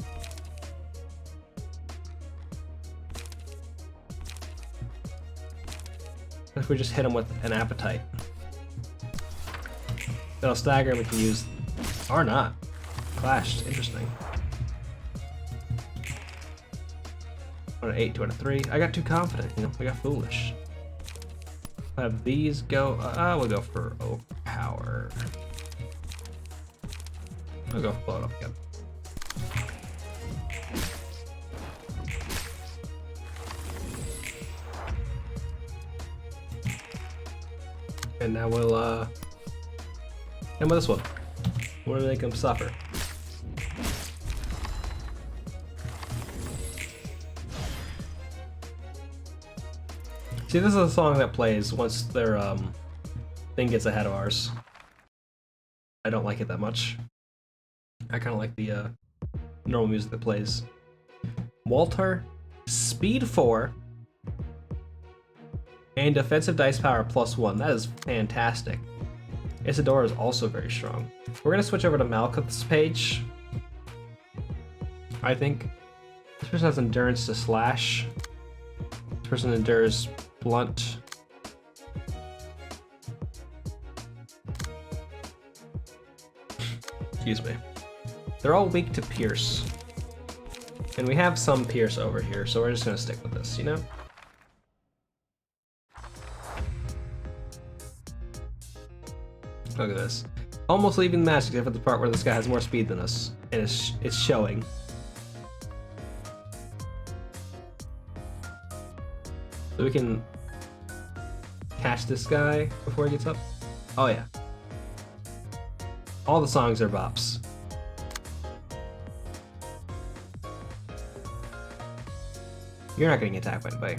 If we just hit them with an appetite. Then I'll stagger and we can use... or not. Clashed, interesting. 1 out of 8, 2 out of 3. I got too confident, you know, I got foolish. Have these go, we'll go for overpower. We'll go blow it up again. And now we'll, and with this one, we're gonna make them suffer. See, this is a song that plays once their thing gets ahead of ours. I don't like it that much. I kind of like the normal music that plays. Walter, speed 4, and defensive dice power +1. That is fantastic. Isadora is also very strong. We're gonna switch over to Malkuth's page. I think this person has endurance to slash. This person endures blunt. Excuse me. They're all weak to pierce. And we have some pierce over here, so we're just gonna stick with this, you know? Look at this. Almost leaving the match except for the part where this guy has more speed than us. And it's showing. So we can catch this guy before he gets up. Oh yeah. All the songs are bops. You're not getting attacked by anybody.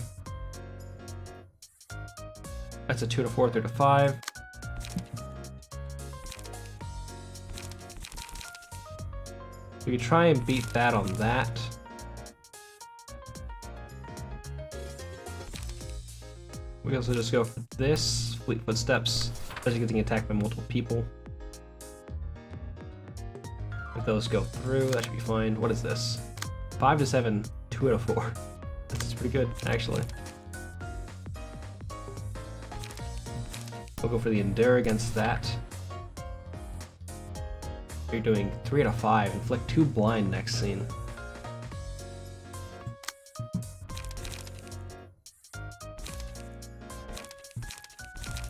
That's a 2 to 4, 3 to 5. We could try and beat that on that. We can also just go for this. Fleet footsteps, especially getting attacked by multiple people. If those go through, that should be fine. What is this? 5 to 7, 2 out of 4. This is pretty good, actually. We'll go for the Endure against that. You're doing 3 out of 5. Inflict 2 blind next scene.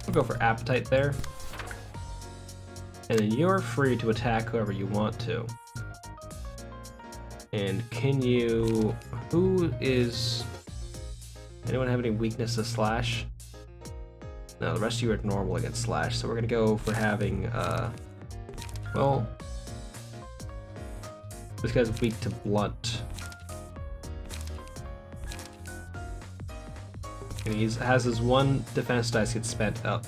We'll go for Appetite there. And then you're free to attack whoever you want to. And can you... Who is... Anyone have any weakness to Slash? No, the rest of you are normal against Slash, so we're gonna go for having, well... This guy's weak to Blunt. And he has his 1 defense dice get spent up.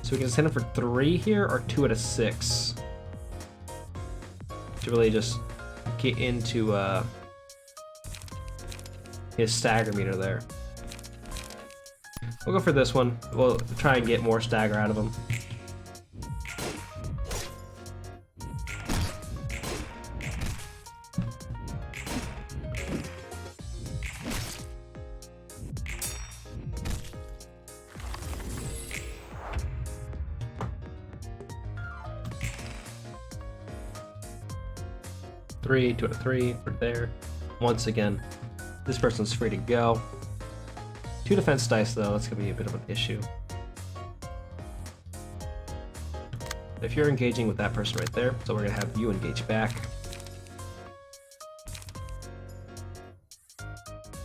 So we can send him for 3 here, or 2 out of 6. To really just get into his stagger meter there. We'll go for this one. We'll try and get more stagger out of him. Three, 2 out of 3, put it there. Once again, this person's free to go. 2 defense dice though, that's gonna be a bit of an issue. If you're engaging with that person right there, so we're gonna have you engage back.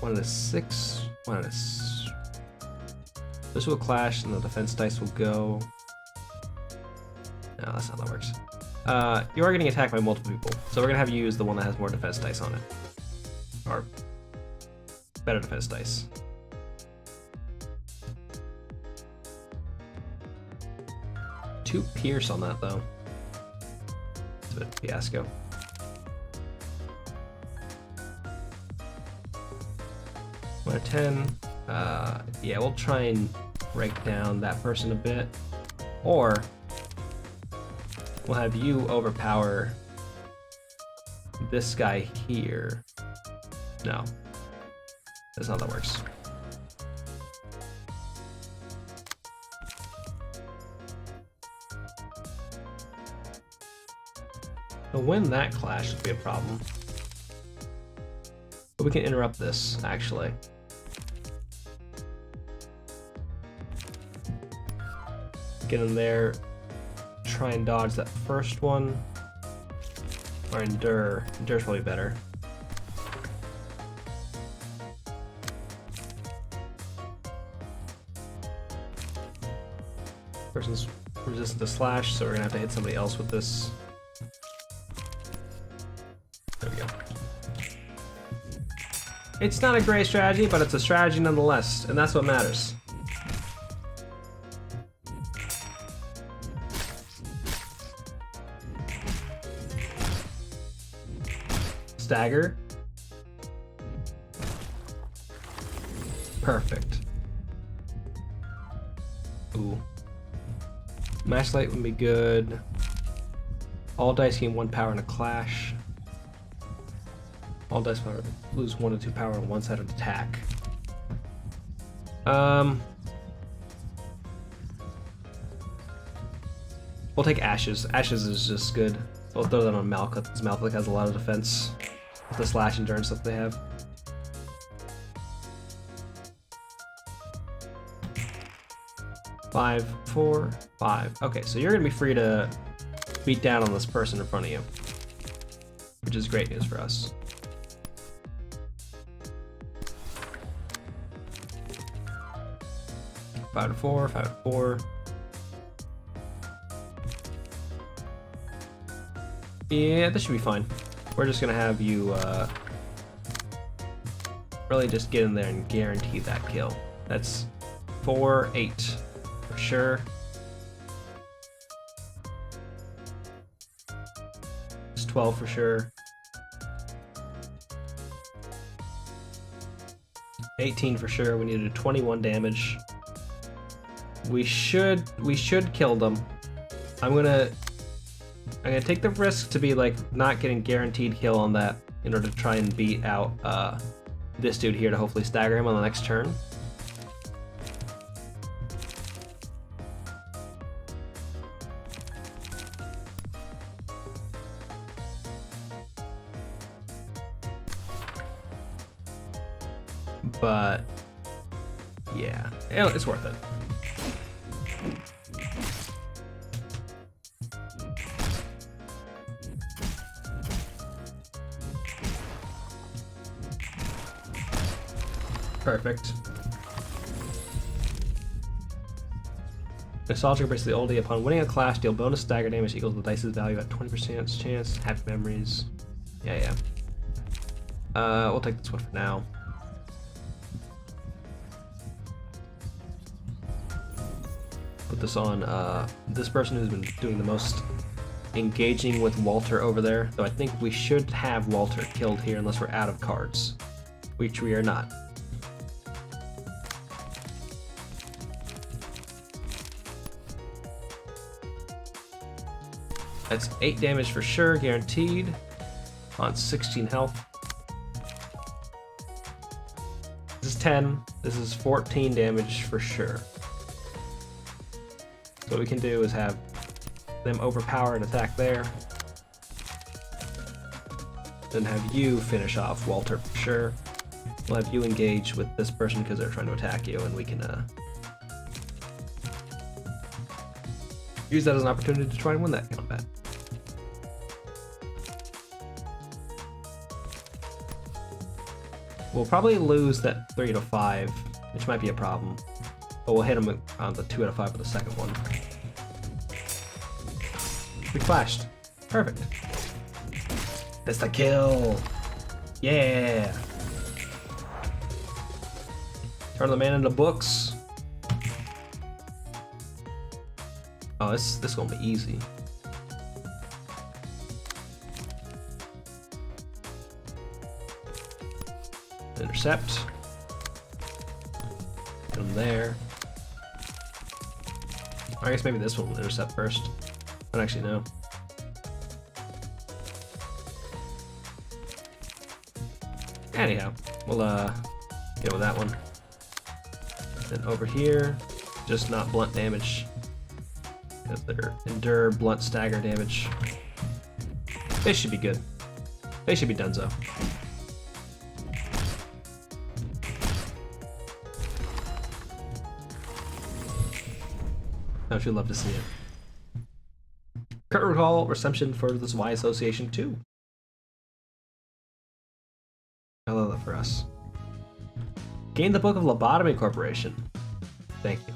1 out of 6, 1 out of This will clash and the defense dice will go. No, that's not how that works. You are getting attacked by multiple people, so we're gonna have you use the one that has more defense dice on it. Or better defense dice. Two Pierce on that though. It's a bit of a fiasco. One out of 10. Yeah, we'll try and break down that person a bit. Or we'll have you overpower this guy here. No. That's not how that works. To win that clash would be a problem. But we can interrupt this, actually. Get in there, try and dodge that first one. Or endure. Endure's probably better. Person's resistant to slash, so we're gonna have to hit somebody else with this. There we go. It's not a great strategy, but it's a strategy nonetheless, and that's what matters. Stagger. Perfect. Ooh. Matchlight would be good. All dice gain 1 power in a clash. All dice power lose 1 to 2 power on one side of attack. We'll take Ashes. Ashes is just good. We'll throw that on Malkuth, because Malkuth has a lot of defense with the slash endurance that they have. Five, 4, 5. Okay, so you're gonna be free to beat down on this person in front of you, which is great news for us. Five to 4, 5 to 4. Yeah, this should be fine. We're just gonna have you really just get in there and guarantee that kill. That's 4, 8 for sure. It's 12 for sure. 18 for sure. We need to do 21 damage. We should kill them. I'm gonna take the risk to be like not getting guaranteed kill on that in order to try and beat out this dude here to hopefully stagger him on the next turn. But yeah, it's worth it. Perfect. Nostalgia embraces the oldie. Upon winning a clash, deal bonus stagger damage equals the dice's value at 20% chance. Happy memories. Yeah. We'll take this one for now. Put this on this person who's been doing the most engaging with Walter over there. Though I think we should have Walter killed here unless we're out of cards, which we are not. That's 8 damage for sure, guaranteed, on 16 health. This is 10, this is 14 damage for sure. So what we can do is have them overpower and attack there. Then have you finish off Walter for sure. We'll have you engage with this person because they're trying to attack you, and we can use that as an opportunity to try and win that combat. We'll probably lose that 3 to 5, which might be a problem. But we'll hit him on the 2 out of 5 with the second one. We clashed. Perfect. That's the kill. Yeah. Turn the man into books. Oh, this gonna be easy. Intercept. Get him there. I guess maybe this one will intercept first. I don't actually know. Anyhow, we'll get with that one. Then over here, just not blunt damage. Because they're endure blunt stagger damage. They should be good. They should be donezo. Don't you love to see it? Curt recall reception for this Y Association 2. I love that for us. Gain the Book of Lobotomy Corporation. Thank you.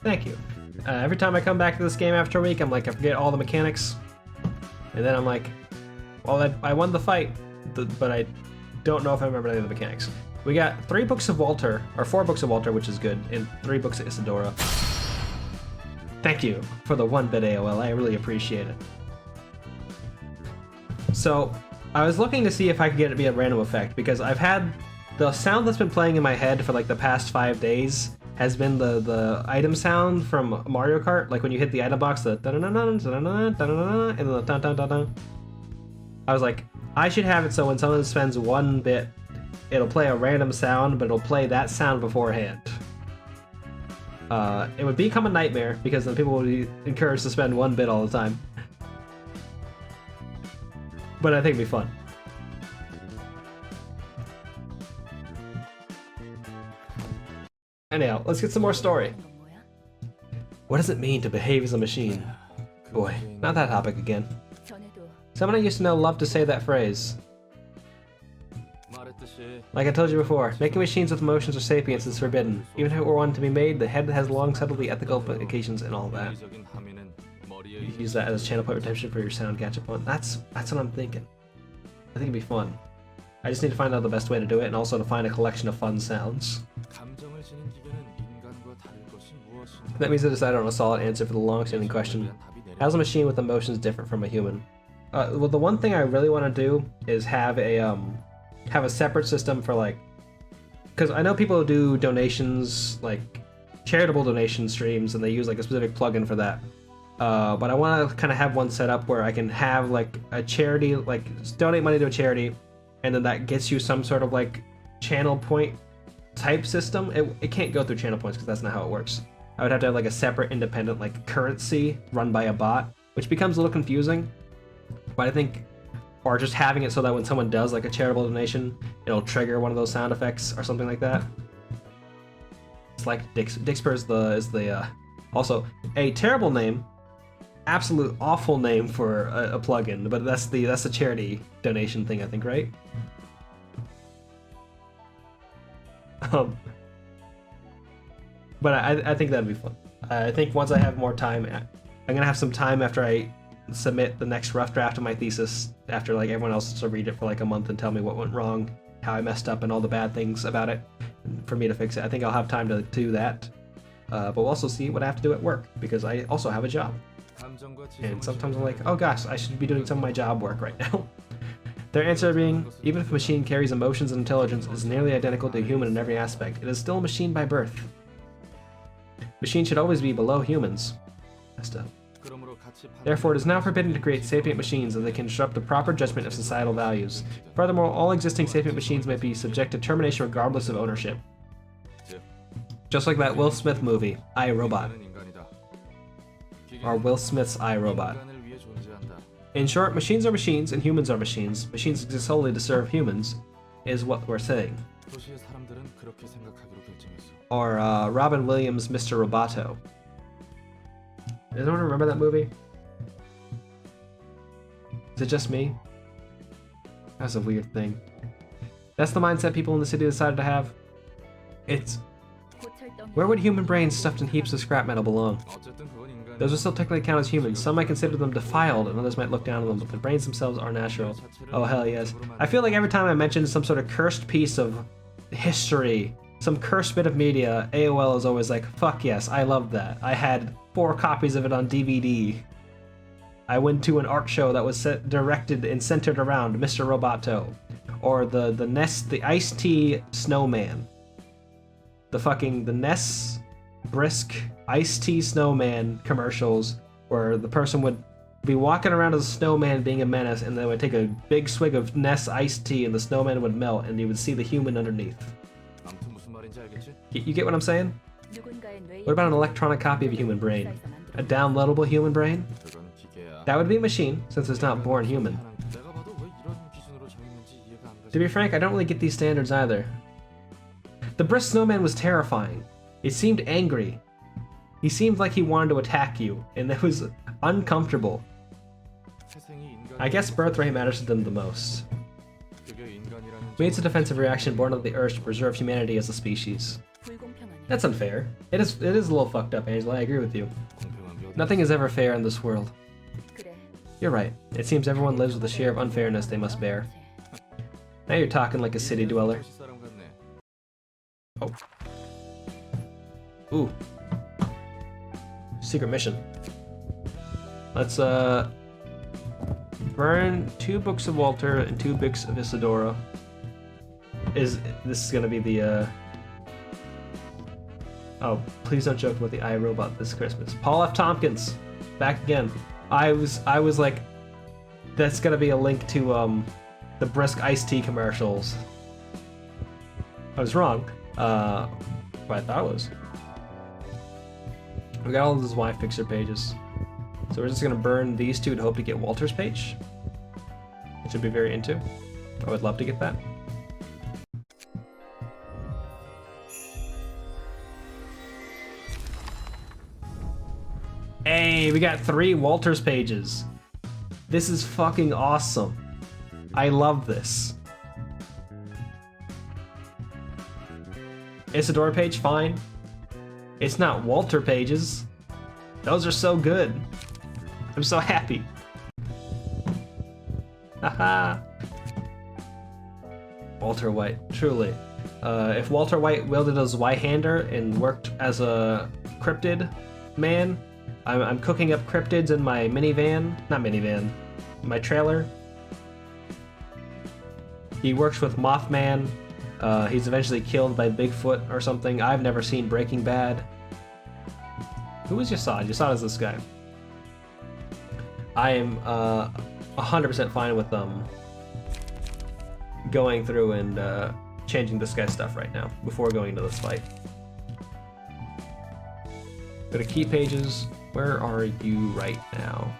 Thank you. Every time I come back to this game after a week, I'm like, I forget all the mechanics. And then I'm like, well, I won the fight, but I don't know if I remember any of the mechanics. We got 3 books of Walter, or 4 books of Walter, which is good, and 3 books of Isadora. Thank you for the 1-bit AOL, I really appreciate it. So, I was looking to see if I could get it to be a random effect, because I've had the sound that's been playing in my head for like the past 5 days has been the item sound from Mario Kart, like when you hit the item box, the da-da-da-da, da-da-da-da, da-da-da-da, and then the dun-dun-dun-dun. I was like, I should have it so when someone spends 1 bit, it'll play a random sound, but it'll play that sound beforehand. It would become a nightmare because then people would be encouraged to spend 1 bit all the time. But I think it'd be fun. Anyhow, let's get some more story. What does it mean to behave as a machine? Boy, not that topic again. Someone I used to know loved to say that phrase. Like I told you before, making machines with emotions or sapience is forbidden. Even if it were one to be made, the head has long settled the ethical implications and all that. You can use that as a channel point retention for your sound gadget point. That's what I'm thinking. I think it'd be fun. I just need to find out the best way to do it and also to find a collection of fun sounds. That means I decided on a solid answer for the long-standing question. How's a machine with emotions different from a human? Well, the one thing I really want to do is have a separate system for like because I know people do donations, like charitable donation streams, and they use like a specific plugin for that. But I want to kind of have one set up where I can have like a charity, like donate money to a charity, and then that gets you some sort of like channel point type system. It can't go through channel points because that's not how it works. I would have to have like a separate independent like currency run by a bot, which becomes a little confusing. But I think, or just having it so that when someone does like a charitable donation, it'll trigger one of those sound effects or something like that. It's like Dixper is the also a terrible name, absolute awful name for a plugin, but that's the charity donation thing, I think, right? But I think that'd be fun. I think once I have more time, I'm gonna have some time after I submit the next rough draft of my thesis, after like everyone else to read it for like a month and tell me what went wrong, how I messed up, and all the bad things about it, for me to fix it. I think I'll have time to do that. But we'll also see what I have to do at work, because I also have a job. And sometimes I'm like, oh gosh, I should be doing some of my job work right now. Their answer being, even if a machine carries emotions and intelligence, it is nearly identical to a human in every aspect. It is still a machine by birth. Machines should always be below humans. Therefore, it is now forbidden to create sapient machines as they can disrupt the proper judgment of societal values. Furthermore, all existing sapient machines may be subject to termination regardless of ownership. Just like that Will Smith movie, I, Robot. Or Will Smith's I, Robot. In short, machines are machines and humans are machines. Machines exist solely to serve humans, is what we're saying. Or Robin Williams' Mr. Roboto. Does anyone remember that movie? Is it just me? That's a weird thing. That's the mindset people in the city decided to have. It's... Where would human brains stuffed in heaps of scrap metal belong? Those are still technically counted as humans. Some might consider them defiled, and others might look down on them, but the brains themselves are natural. Oh, hell yes. I feel like every time I mention some sort of cursed piece of history, some cursed bit of media, AOL is always like, fuck yes, I love that. I had 4 copies of it on DVD. I went to an art show that was directed and centered around Mr. Roboto. Or the Ice-T Snowman. The Ness Brisk Ice-T Snowman commercials, where the person would be walking around as a snowman being a menace, and they would take a big swig of Ness iced tea and the snowman would melt and you would see the human underneath. You get what I'm saying? What about an electronic copy of a human brain? A downloadable human brain? That would be a machine, since it's not born human. To be frank, I don't really get these standards either. The brisk snowman was terrifying. It seemed angry. He seemed like he wanted to attack you, and it was uncomfortable. I guess birth rate matters to them the most. It's a defensive reaction born of the urge to preserve humanity as a species. That's unfair. It is a little fucked up, Angela, I agree with you. Nothing is ever fair in this world. You're right. It seems everyone lives with a share of unfairness they must bear. Now you're talking like a city dweller. Oh. Ooh. Secret mission. Let's, burn 2 books of Walter and 2 books of Isadora. This is gonna be the, Oh, please don't joke about the iRobot this Christmas. Paul F. Tompkins! Back again. I was like, that's gonna be a link to, the brisk iced tea commercials. I was wrong. But I thought it was. We got all of those Y Fixer pages. So we're just gonna burn these 2 to hope to get Walter's page. Which I'd be very into. I would love to get that. Hey, we got 3 Walter's pages. This is fucking awesome. I love this. Isadora page, fine. It's not Walter pages. Those are so good. I'm so happy. Haha. Walter White, truly. If Walter White wielded his Y-hander and worked as a cryptid man, I'm cooking up cryptids in my minivan. Not minivan. My trailer. He works with Mothman He's eventually killed by Bigfoot or something. I've never seen Breaking Bad. Who was Yasad? Yasad is this guy. I am 100% fine with going through and changing this guy's stuff right now before going into this fight. Go to key pages. Where are you right now?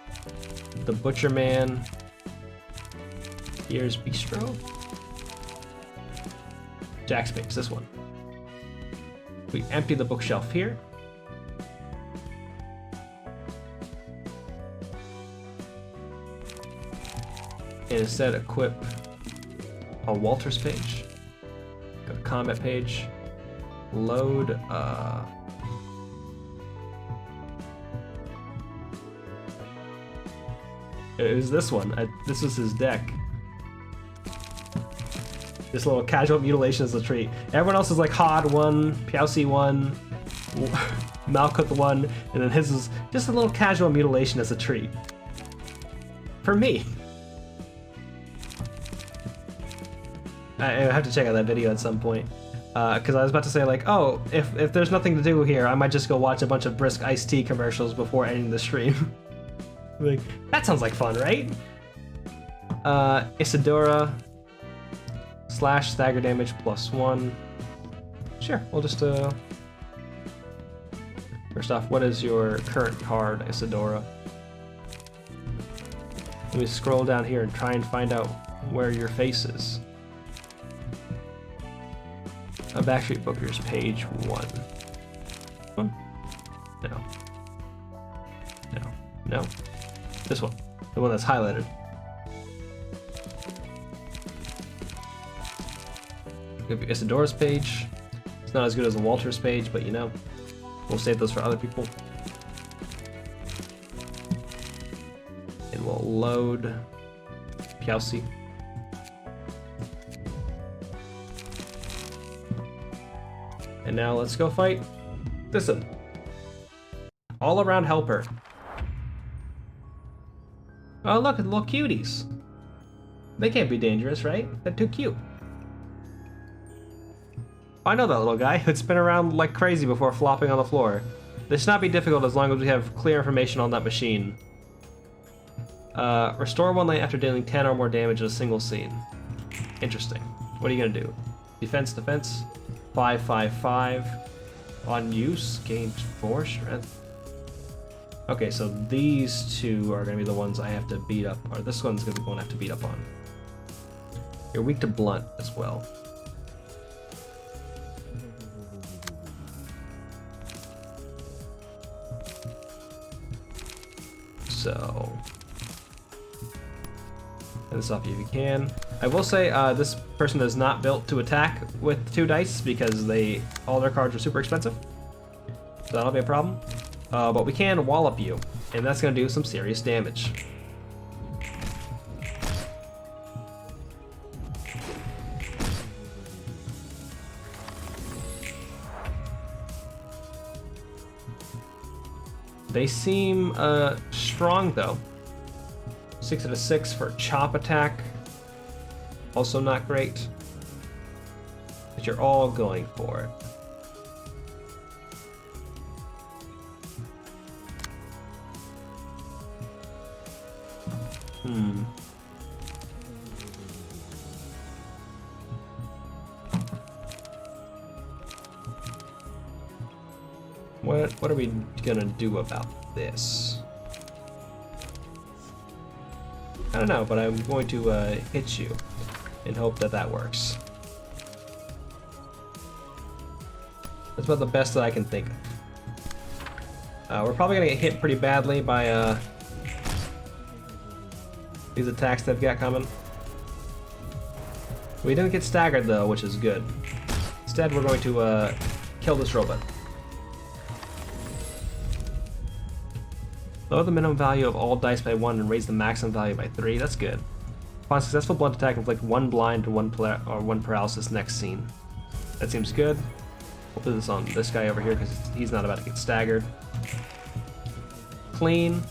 The Butcher Man. Here's Bistro. Jack's Picks, this one. We empty the bookshelf here. And instead equip a Walter's page. Go to combat page. Load it was this one. This was his deck. This little casual mutilation is a treat. Everyone else is like Hod 1, Piausi 1, Malkuth 1, and then his is just a little casual mutilation as a treat. For me. I have to check out that video at some point. Because I was about to say, like, oh, if there's nothing to do here, I might just go watch a bunch of brisk iced tea commercials before ending the stream. Like, that sounds like fun, right? Isadora / stagger damage +1. Sure, we'll just first off, what is your current card, Isadora? Let me scroll down here and try and find out where your face is. Backstreet Bookers, page 1. No. No. No. This one. The one that's highlighted. Give you Isadora's page. It's not as good as the Walter's page, but you know, we'll save those for other people. And we'll load Piausi. And now let's go fight Thisson. All around helper. Oh look, the little cuties. They can't be dangerous, right? They're too cute. I know that little guy. He'd spin around like crazy before flopping on the floor. This should not be difficult as long as we have clear information on that machine. Restore 1 light after dealing 10 or more damage in a single scene. Interesting. What are you gonna do? Defense, defense. 5, 5, 5. On use, gain 4 strength. Okay, so these two are gonna be the ones I have to beat up, or this one's gonna be the one I have to beat up on. You're weak to blunt as well. So, get this off you if you can. I will say this person is not built to attack with 2 dice because all their cards are super expensive. So that'll be a problem. But we can wallop you, and that's going to do some serious damage. They seem strong though. 6 out of 6 for chop attack. Also not great. But you're all going for it. What are we gonna do about this? I don't know, but I'm going to hit you and hope that that works. That's about the best that I can think of. We're probably gonna get hit pretty badly by these attacks they've got coming. We didn't get staggered though, which is good. Instead, we're going to kill this robot. Lower the minimum value of all dice by 1 and raise the maximum value by 3. That's good. Upon successful blunt attack, inflict 1 blind and 1 paralysis next scene. That seems good. We'll put this on this guy over here because he's not about to get staggered. Clean.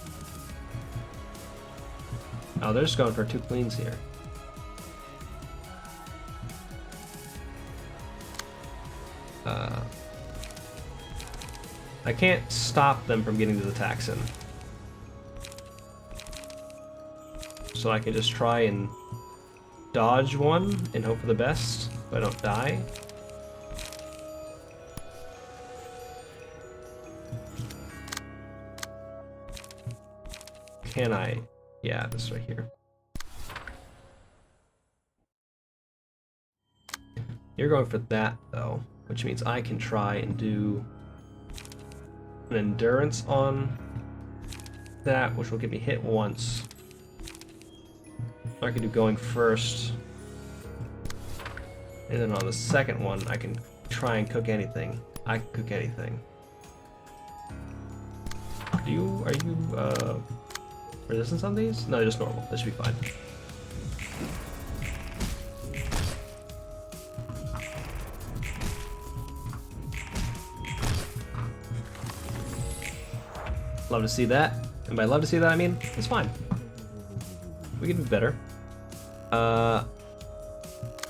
Oh, they're just going for 2 cleans here. I can't stop them from getting these attacks in. So I can just try and dodge one and hope for the best, so I don't die. Can I? Yeah, this right here. You're going for that though, which means I can try and do an endurance on that, which will get me hit once. I can do going first, and then on the second one I can try and cook anything. I can cook anything. Are you resistance on these? No, just normal. That should be fine. Love to see that. And by love to see that, I mean, it's fine. We can do better.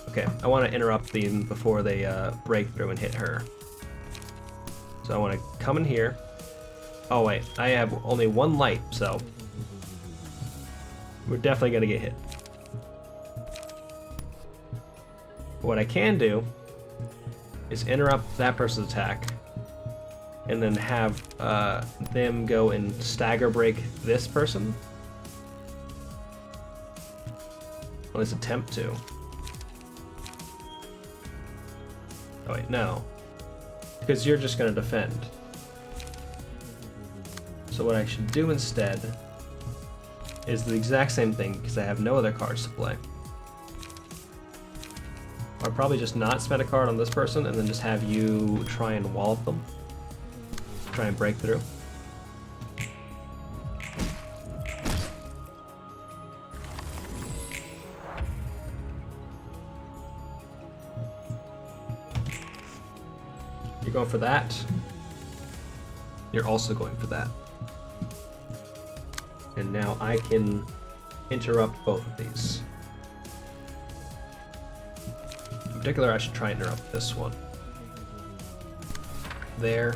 Okay, I want to interrupt them before they break through and hit her. So I want to come in here. Oh wait, I have only one light, so we're definitely gonna get hit. What I can do is interrupt that person's attack, and then have them go and stagger break this person. At least attempt to. Oh wait, no. Because you're just gonna defend. So what I should do instead is the exact same thing, because I have no other cards to play. I'll probably just not spend a card on this person and then just have you try and wallop them. Try and break through. You're going for that. You're also going for that. And now I can interrupt both of these. In particular, I should try and interrupt this one. There.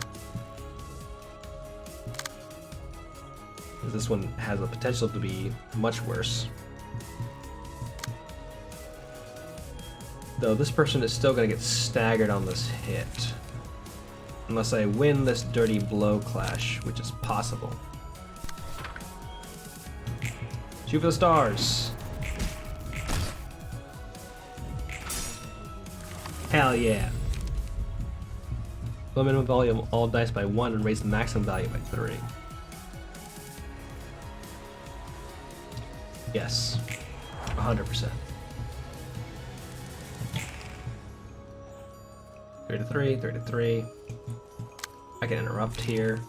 This one has the potential to be much worse. Though this person is still going to get staggered on this hit. Unless I win this dirty blow clash, which is possible. Shoot for the stars! Hell yeah! Low minimum volume of all dice by 1 and raise the maximum value by 3. Yes. 100%. 3 to 3, 3 to 3. I can interrupt here.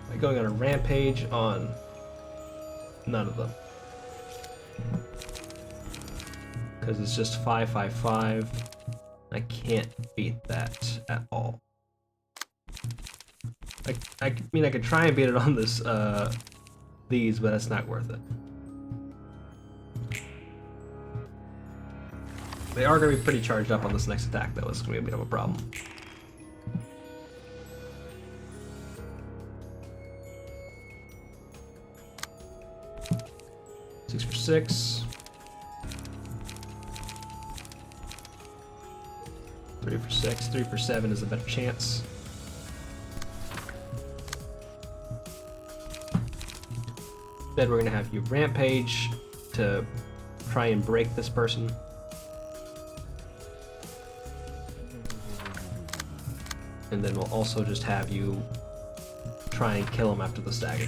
By going on a rampage on none of them. Because it's just 5, 5, 5. I can't beat that at all. I mean, I could try and beat it on this, these, but that's not worth it. They are going to be pretty charged up on this next attack, though. It's going to be a bit of a problem. Six for 6. 3 for 6. 3 for 7 is a better chance. Then we're going to have you rampage to try and break this person. And then we'll also just have you try and kill him after the stagger.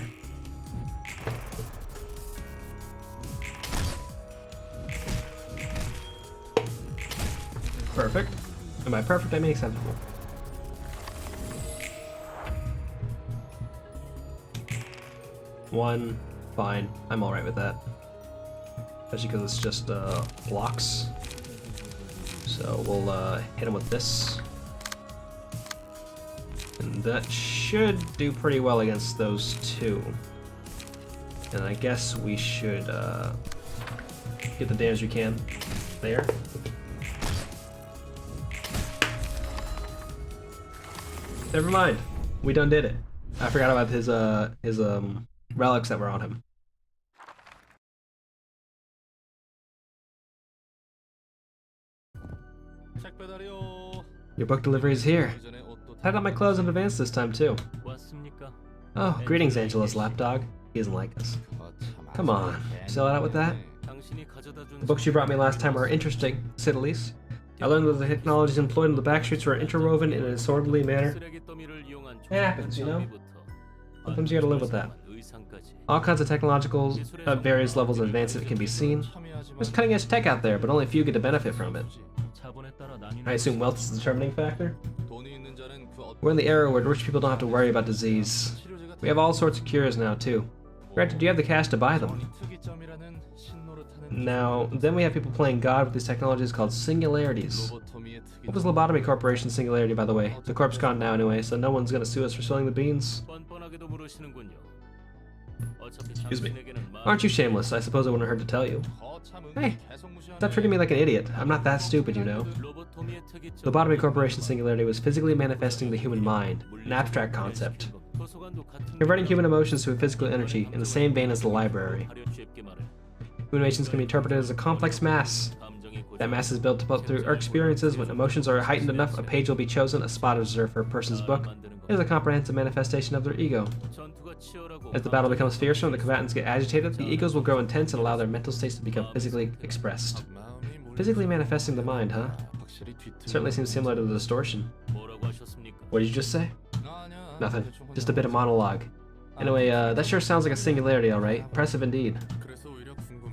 Perfect. And by perfect, I mean acceptable. One, fine. I'm alright with that. Especially because it's just blocks. So we'll hit him with this. And that should do pretty well against those two. And I guess we should get the damage we can there. Never mind. We done did it. I forgot about his relics that were on him. Your book delivery is here. I got my clothes in advance this time too. Oh, greetings, Angela's lapdog. He doesn't like us. Come on, sell it out with that? The books you brought me last time are interesting, to say the least. I learned that the technologies employed in the backstreets were interwoven in a disorderly manner. It happens, you know? Sometimes you gotta live with that. All kinds of technological at various levels of advancement can be seen. There's cutting edge tech out there, but only a few get to benefit from it. I assume wealth is the determining factor? We're in the era where rich people don't have to worry about disease. We have all sorts of cures now, too. Granted, do you have the cash to buy them? Now, then we have people playing God with these technologies called singularities. What was Lobotomy Corporation's singularity, by the way? The corp's gone now anyway, so no one's gonna sue us for spilling the beans. Excuse me. Aren't you shameless? I suppose it wouldn't hurt to tell you. Hey, stop treating me like an idiot. I'm not that stupid, you know. Lobotomy Corporation's singularity was physically manifesting the human mind, an abstract concept. Converting human emotions to a physical energy in the same vein as the library. Human emotions can be interpreted as a complex mass. That mass is built up through our experiences. When emotions are heightened enough, a page will be chosen, a spot is reserved for a person's book. It is a comprehensive manifestation of their ego. As the battle becomes fiercer and the combatants get agitated, the egos will grow intense and allow their mental states to become physically expressed. Physically manifesting the mind, huh? Certainly seems similar to the distortion. What did you just say? Nothing. Just a bit of monologue. Anyway, that sure sounds like a singularity, alright. Impressive indeed.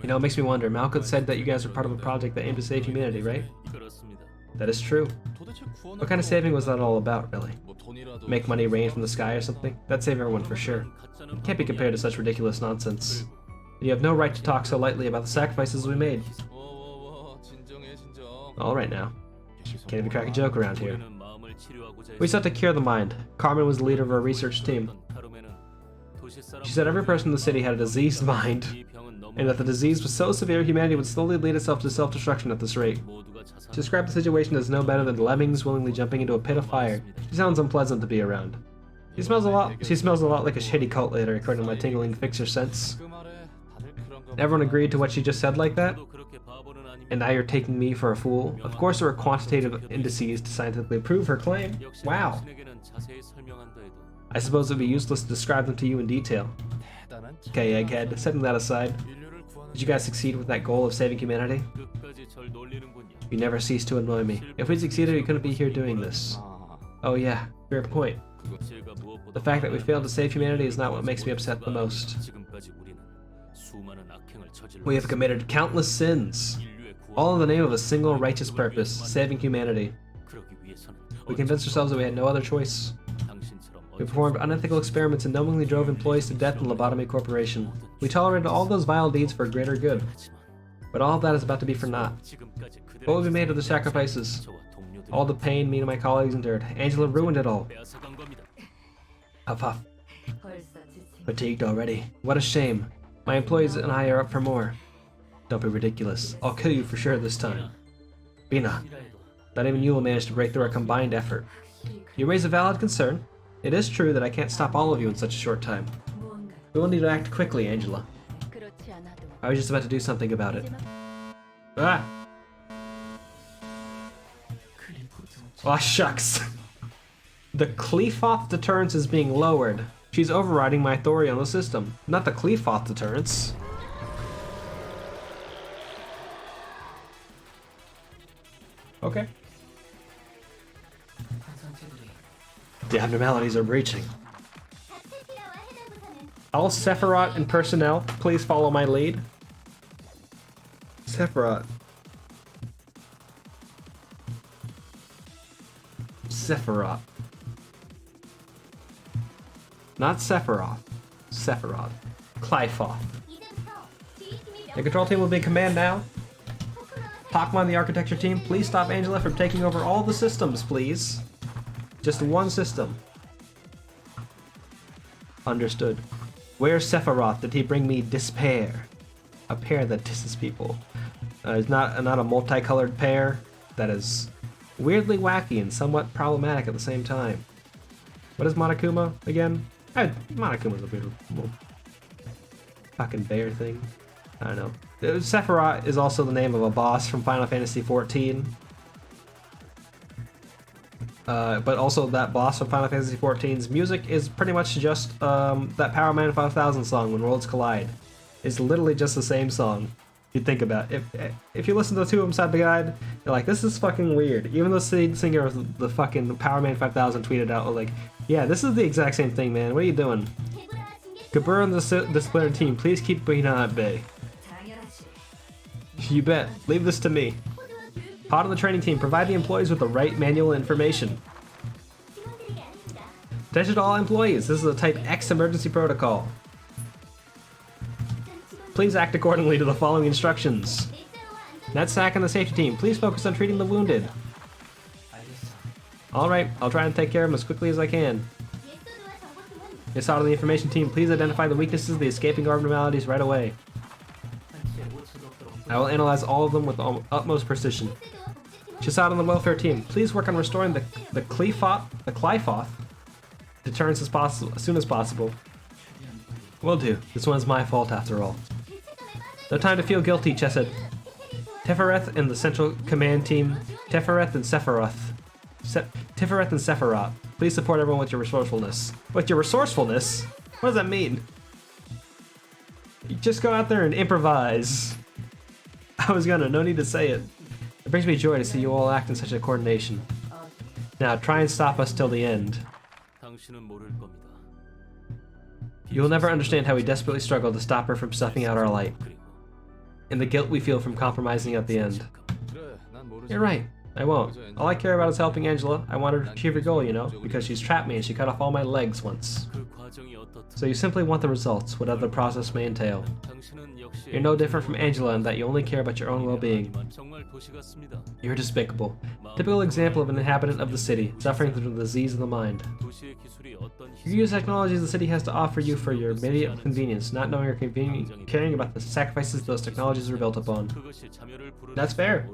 You know, it makes me wonder. Malcolm said that you guys were part of a project that aimed to save humanity, right? That is true. What kind of saving was that all about, really? Make money rain from the sky or something? That'd save everyone for sure. It can't be compared to such ridiculous nonsense. You have no right to talk so lightly about the sacrifices we made. Alright now. Can't even crack a joke around here. We sought to cure the mind. Carmen was the leader of our research team. She said every person in the city had a diseased mind, and that the disease was so severe humanity would slowly lead itself to self-destruction at this rate. She described the situation as no better than lemmings willingly jumping into a pit of fire. She sounds unpleasant to be around. She smells a lot like a shitty cult leader, according to my tingling fixer sense. Everyone agreed to what she just said like that? And now you're taking me for a fool? Of course there were quantitative indices to scientifically prove her claim. Wow. I suppose it would be useless to describe them to you in detail. Okay, Egghead, setting that aside. Did you guys succeed with that goal of saving humanity? You never cease to annoy me. If we succeeded, we couldn't be here doing this. Oh yeah, fair point. The fact that we failed to save humanity is not what makes me upset the most. We have committed countless sins, all in the name of a single righteous purpose, saving humanity. We convinced ourselves that we had no other choice. We performed unethical experiments and knowingly drove employees to death in Lobotomy Corporation. We tolerated all those vile deeds for a greater good. But all of that is about to be for naught. What would be made of the sacrifices? All the pain me and my colleagues endured. Angela ruined it all. Huff huff. Fatigued already. What a shame. My employees and I are up for more. Don't be ridiculous. I'll kill you for sure this time. Bina, not even you will manage to break through our combined effort. You raise a valid concern. It is true that I can't stop all of you in such a short time. We will need to act quickly, Angela. I was just about to do something about it. Ah! Aw, shucks. The Qlifoth deterrence is being lowered. She's overriding my authority on the system, not the Qlifoth deterrence. Okay. The abnormalities are breaching. All Sephiroth and personnel, please follow my lead. Sephiroth. Sephiroth. Not Sephiroth. Sephiroth. Qlifoth. The control team will be in command now. Takma, the architecture team, please stop Angela from taking over all the systems, please. Just one system. Understood. Where's Sephiroth? Did he bring me despair? A pear that disses people. It's not a multicolored pear that is weirdly wacky and somewhat problematic at the same time. What is Monokuma again? Monokuma's a weird little fucking bear thing. I don't know. Sephiroth is also the name of a boss from Final Fantasy XIV. But also that boss from Final Fantasy XIV's music is pretty much just that Power Man 5000 song, When Worlds Collide. It's literally just the same song. You think about it. If you listen to the two of them side by side, you're like, this is fucking weird. Even the singer of the fucking Power Man 5000 tweeted out like, yeah, this is the exact same thing, man. What are you doing? Gabur and the disciplinary team, please keep Ruina at bay. You bet. Leave this to me. Pod on the training team, provide the employees with the right manual information. Attention to all employees, this is a Type X emergency protocol. Please act accordingly to the following instructions. NetSack and the safety team, please focus on treating the wounded. Alright, I'll try and take care of them as quickly as I can. Yasada and the information team, please identify the weaknesses of the escaping abnormalities right away. I will analyze all of them with the utmost precision. Chisada and the welfare team, please work on restoring the Clyfoth deterrence as soon as possible. Will do. This one's my fault after all. No time to feel guilty, Chesed. Tefereth and the central command team, Tefereth and Sephiroth. Tefereth and Sephiroth, please support everyone with your resourcefulness. With your resourcefulness? What does that mean? You just go out there and improvise. I was gonna, no need to say it. It brings me joy to see you all act in such a coordination. Now, try and stop us till the end. You will never understand how we desperately struggle to stop her from snuffing out our light. And the guilt we feel from compromising at the end. You're right, I won't. All I care about is helping Angela. I want her to achieve her goal, you know, because she's trapped me and she cut off all my legs once. So you simply want the results, whatever the process may entail. You're no different from Angela in that you only care about your own well-being. You're despicable. Typical example of an inhabitant of the city, suffering from the disease of the mind. You use technologies the city has to offer you for your immediate convenience, not knowing or caring about the sacrifices those technologies are built upon. That's fair.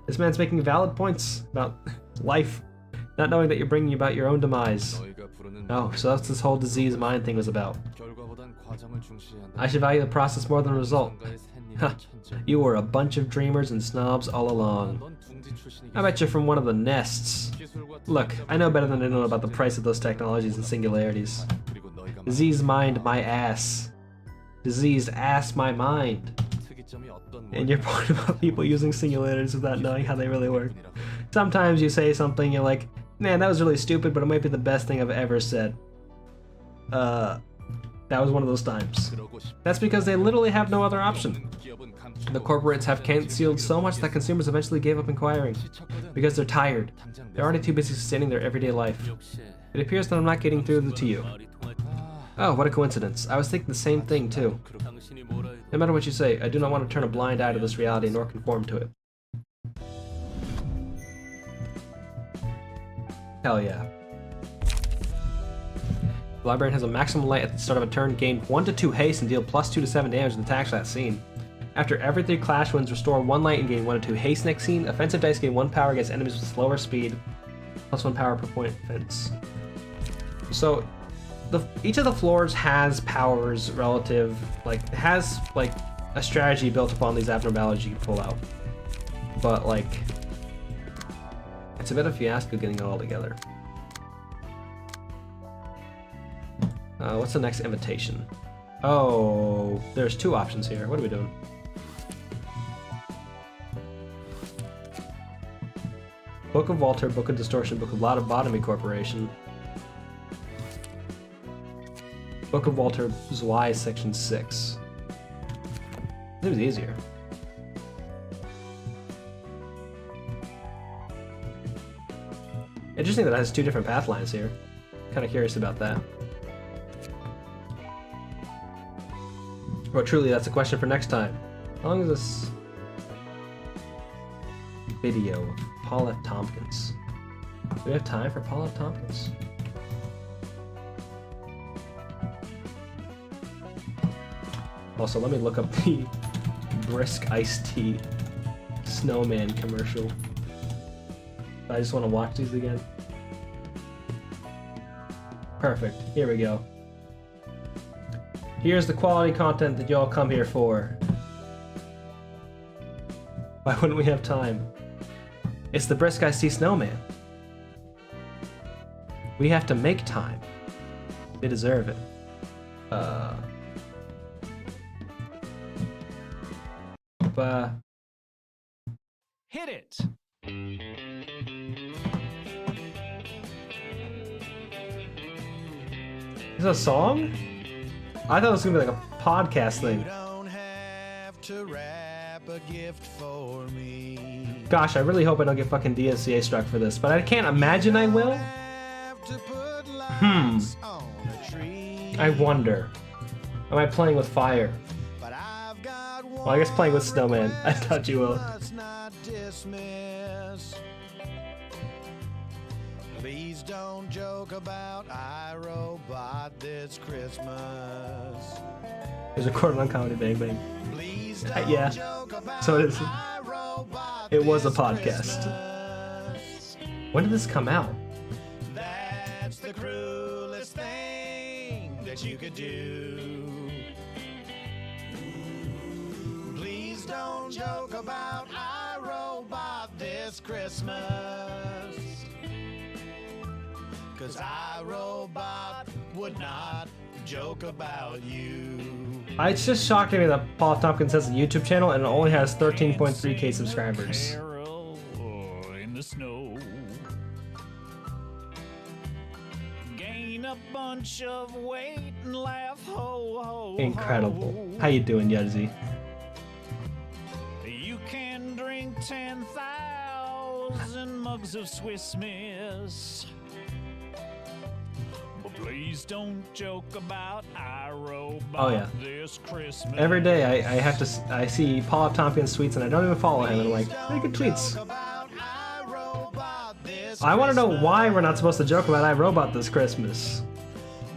This man's making valid points about life, not knowing that you're bringing about your own demise. Oh, so that's this whole disease mind thing was about. I should value the process more than the result. Ha, you were a bunch of dreamers and snobs all along. I bet you're from one of the nests. Look, I know better than I know about the price of those technologies and singularities. Disease mind my ass. Diseased ass my mind. And your point about people using singularities without knowing how they really work. Sometimes you say something, you're like, man, that was really stupid, but it might be the best thing I've ever said. That was one of those times. That's because they literally have no other option. The corporates have concealed so much that consumers eventually gave up inquiring. Because they're tired. They're already too busy sustaining their everyday life. It appears that I'm not getting through to you. Oh, what a coincidence. I was thinking the same thing, too. No matter what you say, I do not want to turn a blind eye to this reality nor conform to it. Hell yeah. The librarian has a maximum light at the start of a turn, gain 1 to 2 haste and deal +2 to 7 damage with attacks that scene. After every 3 clash wins, restore 1 light and gain 1 to 2 haste next scene. Offensive dice gain 1 power against enemies with slower speed, +1 power per point defense. So, each of the floors has powers relative, has a strategy built upon these abnormalities you can pull out. But it's a bit of a fiasco getting it all together. What's the next invitation? Oh, there's 2 options here. What are we doing? Book of Walter, Book of Distortion, Book of Lobotomy Corporation. Book of Walter Zwei, Section 6. It was easier. Interesting that it has 2 different path lines here. Kind of curious about that. But truly, that's a question for next time. How long is this video of Paul F. Tompkins? Do we have time for Paul F. Tompkins? Also, let me look up the Brisk Iced Tea Snowman commercial. I just want to watch these again. Perfect. Here we go. Here's the quality content that y'all come here for. Why wouldn't we have time? It's the Brisk I See Snowman. We have to make time. They deserve it. Hit it! Is it a song? I thought it was gonna be like a podcast thing. Don't have to wrap a gift for me. Gosh, I really hope I don't get fucking DSCA struck for this, but I can't imagine I will. I wonder. Am I playing with fire? Well, I guess playing with Snowman. I thought you will. Please don't joke about iRobot this Christmas. It was recorded on Comedy Bang Bang. Please Yeah. So it is. It was a podcast. When did this come out? That's the cruelest thing that you could do. Please don't joke about iRobot this Christmas. 'Cause iRobot would not joke about you. It's just shocking me that Paul Tompkins has a YouTube channel and it only has 13.3k subscribers. Carol in the snow. Gain a bunch of weight and laugh ho ho. Incredible. ho. How you doing, Yudzy? You can drink 10,000 mugs of Swiss Miss. But please don't joke about iRobot Oh, yeah. this Christmas. Every day I see Paul Tompkins tweets and I don't even follow him and I'm like, hey, good tweets. I want to know why we're not supposed to joke about iRobot this Christmas.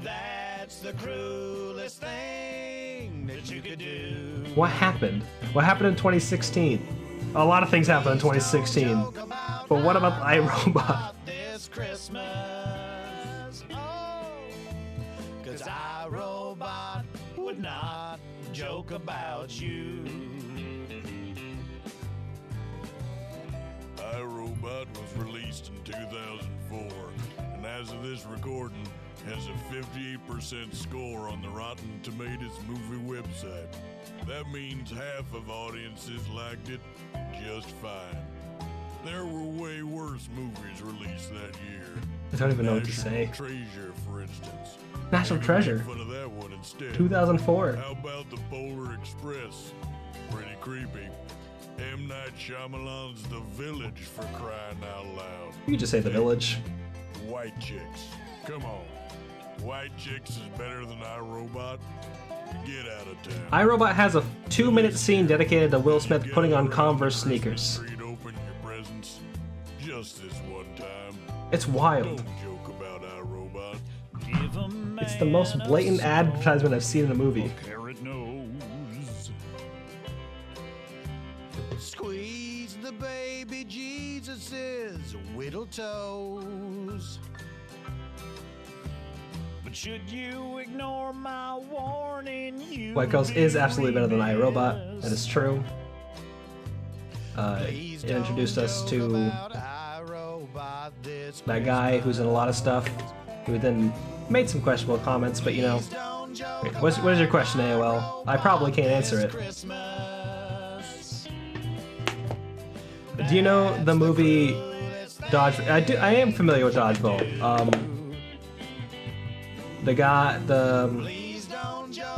That's the cruelest thing that you could do. What happened? What happened in 2016? A lot of things happened in 2016. But what about iRobot? This Christmas. Oh, 'cause iRobot would not joke about you. iRobot was released in 2004, and as of this recording, has a 58% score on the Rotten Tomatoes movie website. That means half of audiences liked it just fine. There were way worse movies released that year. I don't even know what to say. National Treasure, for instance. National Maybe Treasure. make fun of that one instead. 2004. How about the Polar Express? Pretty creepy. M. Night Shyamalan's The Village, for crying out loud. You could just say The Village. White Chicks. Come on. White Chicks is better than iRobot? Get out of town. iRobot has a 2-minute scene dedicated to Will Smith putting on Converse sneakers. Open your presents just this one time. It's wild. Don't joke about iRobot. Give a It's the most man a blatant soul, advertisement I've seen in a movie. carrot nose. Squeeze the baby Jesus's whittle toes. But should you ignore my warning, you White Ghost is absolutely better than iRobot. That is true. It introduced us to that guy who's in a lot of stuff, who then made some questionable comments, but you know. Wait, what is your question, AOL? I probably can't answer it. Do you know the movie Dodge? I am familiar with Dodgeball.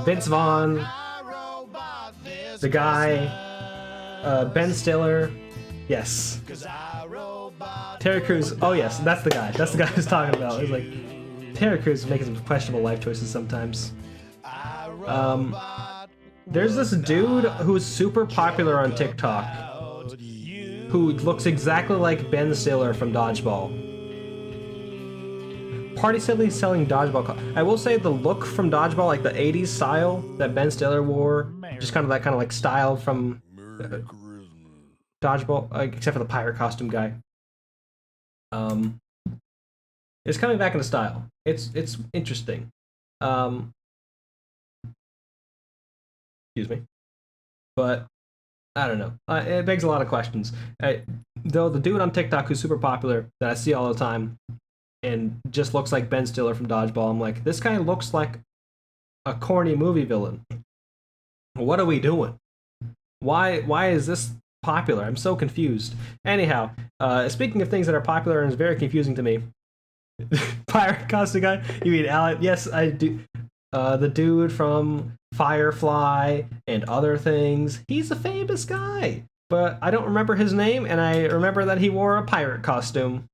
Vince Vaughn, the guy, Ben Stiller, yes. Terry Crews, oh yes, that's the guy. That's the guy I was talking about. It's like Terry Crews is making some questionable life choices sometimes. There's this dude who's super popular on TikTok who looks exactly like Ben Stiller from Dodgeball. Party Silly's selling Dodgeball. I will say the look from Dodgeball, like the 80s style that Ben Stiller wore, just kind of that kind of like style from Dodgeball, except for the pirate costume guy. It's coming back into style. It's interesting. Excuse me. But I don't know. It begs a lot of questions. Though the dude on TikTok who's super popular that I see all the time and just looks like Ben Stiller from Dodgeball, I'm like, this guy looks like a corny movie villain. What are we doing? Why is this popular? I'm so confused. Anyhow, speaking of things that are popular and is very confusing to me, pirate costume guy. You mean Alan? Yes, I do. The dude from Firefly and other things. He's a famous guy, but I don't remember his name, and I remember that he wore a pirate costume.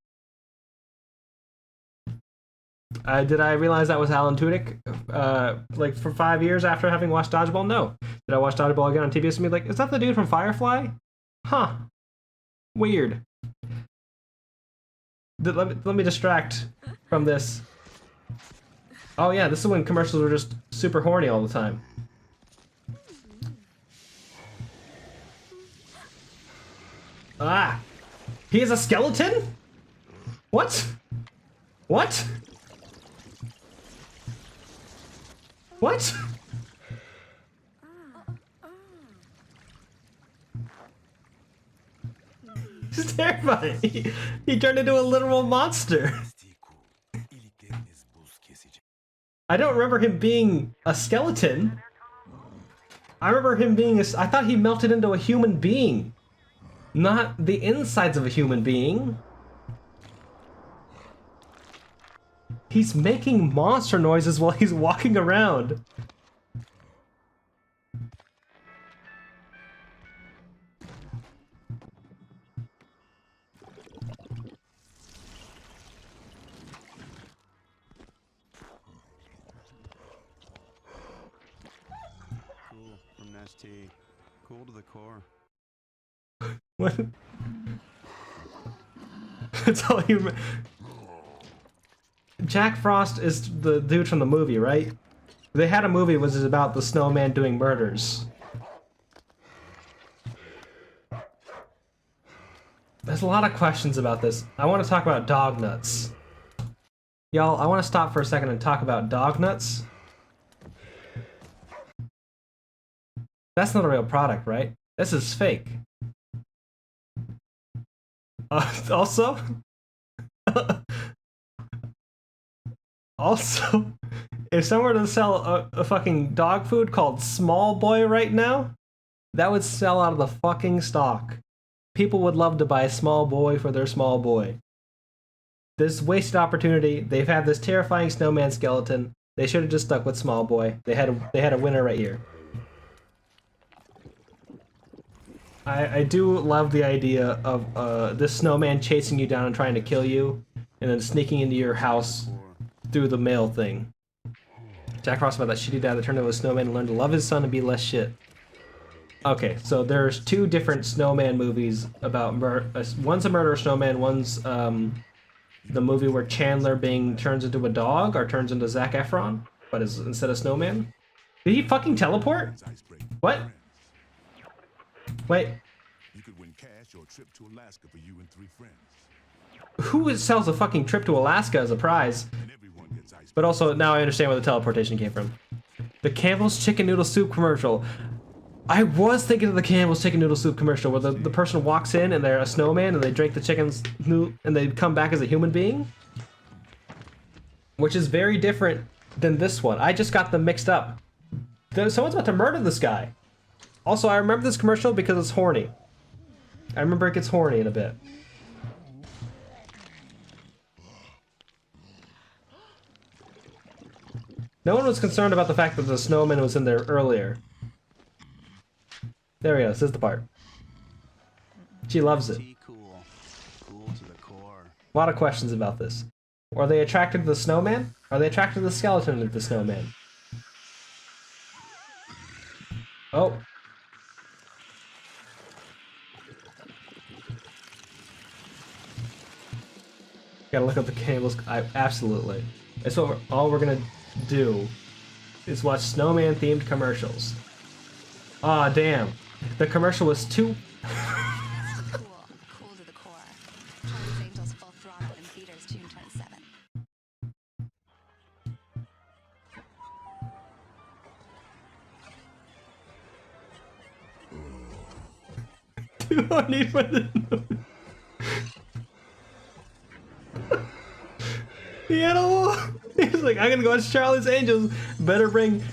Did I realize that was Alan Tudyk? Like for 5 years after having watched Dodgeball? No. Did I watch Dodgeball again on TBS and be like, is that the dude from Firefly? Huh. Weird. Let me distract from this. Oh yeah, this is when commercials were just super horny all the time. Ah! He is a skeleton? What? What? What? He's terrifying. He turned into a literal monster. I don't remember him being a skeleton. I remember him being I thought he melted into a human being. Not the insides of a human being. He's making monster noises while he's walking around. Cool from Nasty. Cool to the core. What? That's all you. Jack Frost is the dude from the movie, right? They had a movie which is about the snowman doing murders. There's a lot of questions about this. I want to talk about dog nuts. Y'all, I want to stop for a second and talk about dog nuts. That's not a real product, right? This is fake. Also, if someone were to sell a fucking dog food called Small Boy right now, that would sell out of the fucking stock. People would love to buy Small Boy for their small boy. This wasted opportunity. They've had this terrifying snowman skeleton. They should have just stuck with Small Boy. They had a winner right here. I do love the idea of this snowman chasing you down and trying to kill you, and then sneaking into your house through the mail thing. Jack Frost about that shitty dad that turned into a snowman and learned to love his son and be less shit. Okay, so there's two different snowman movies about one's a murder snowman, one's the movie where Chandler Bing turns into a dog or turns into Zac Efron, but is instead of snowman. Did he fucking teleport? What? Wait. You could win cash or a trip to Alaska for you and 3 friends. Who sells a fucking trip to Alaska as a prize? But also, now I understand where the teleportation came from. The Campbell's Chicken Noodle Soup commercial. I was thinking of the Campbell's Chicken Noodle Soup commercial where the person walks in and they're a snowman and they drink the chicken's noodle and they come back as a human being. Which is very different than this one. I just got them mixed up. Someone's about to murder this guy. Also, I remember this commercial because it's horny. I remember it gets horny in a bit. No one was concerned about the fact that the snowman was in there earlier. There we go, this is the part. She loves it. Cool. Cool to the core. A lot of questions about this. Are they attracted to the snowman? Are they attracted to the skeleton of the snowman? Oh. Gotta look up the Campbell's. Absolutely. That's what all we're gonna do is watch snowman themed commercials. Aw, damn. The commercial was too. Cool to the core. Charlie's Angels full throttle in theaters June 27. Too horny for this movie. He had he's like, I'm gonna go watch Charlie's Angels. Better bring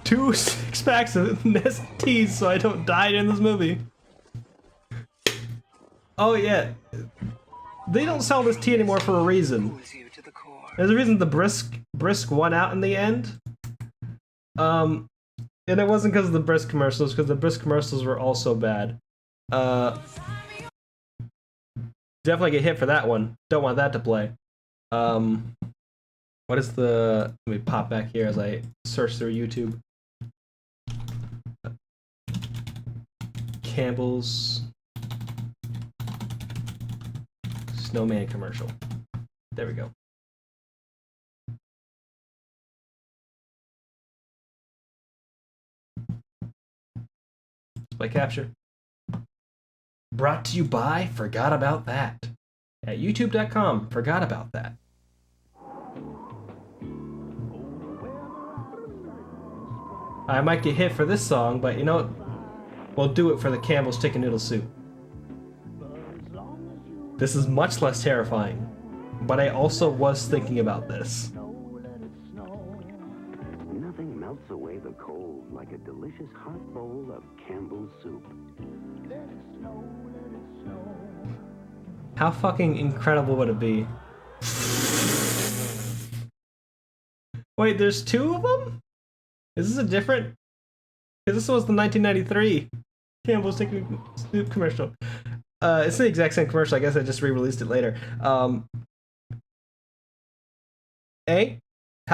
2 6-packs of Nestees so I don't die in this movie. Oh yeah. They don't sell this tea anymore for a reason. There's a reason the brisk won out in the end. And it wasn't because of the brisk commercials, because the brisk commercials were also bad. Definitely get hit for that one. Don't want that to play. What is the... Let me pop back here as I search through YouTube. Campbell's Snowman commercial. There we go. Display capture. Brought to you by Forgot About That. At youtube.com, Forgot About That. I might get hit for this song, but you know what? We'll do it for the Campbell's Chicken Noodle Soup. This is much less terrifying, but I also was thinking about this. Nothing melts away the cold like a delicious hot bowl of Campbell's soup. How fucking incredible would it be? Wait, there's 2 of them? Is this a different? Because this was the 1993 Campbell's Chicken Soup commercial. It's the exact same commercial. I guess I just re-released it later. How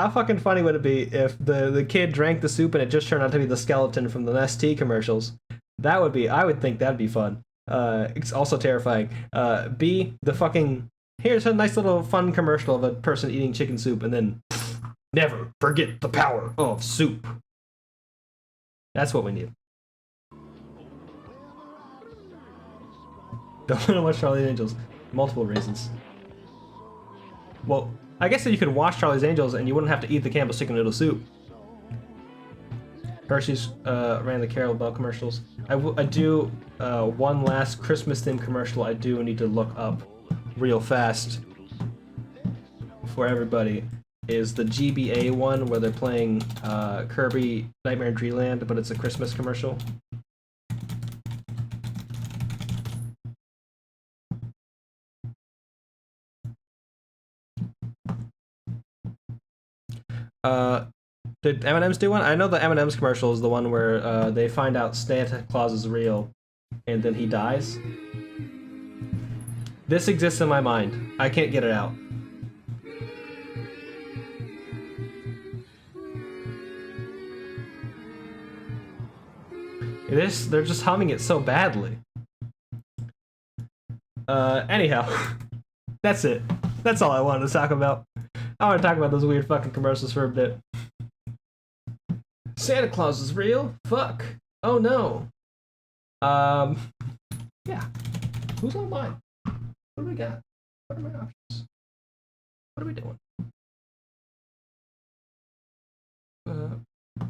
fucking funny would it be if the kid drank the soup and it just turned out to be the skeleton from the Nestea commercials? That would be. I would think that'd be fun. It's also terrifying. B, the fucking... Here's a nice little fun commercial of a person eating chicken soup and then... Never forget the power of soup. That's what we need. Don't want to watch Charlie's Angels. Multiple reasons. Well, I guess that you could watch Charlie's Angels and you wouldn't have to eat the Campbell's Chicken Noodle Soup. Hershey's ran the Carol Bell commercials. I do one last Christmas themed commercial I do need to look up real fast for everybody. Is the GBA one where they're playing Kirby Nightmare in Dreamland, but it's a Christmas commercial. Did M&M's do one? I know the M&M's commercial is the one where they find out Santa Claus is real and then he dies. This exists in my mind. I can't get it out. They're just humming it so badly. Anyhow, that's it. That's all I wanted to talk about. I want to talk about those weird fucking commercials for a bit. Santa Claus is real? Fuck. Oh no. Yeah. Who's online? What do we got? What are my options? What are we doing?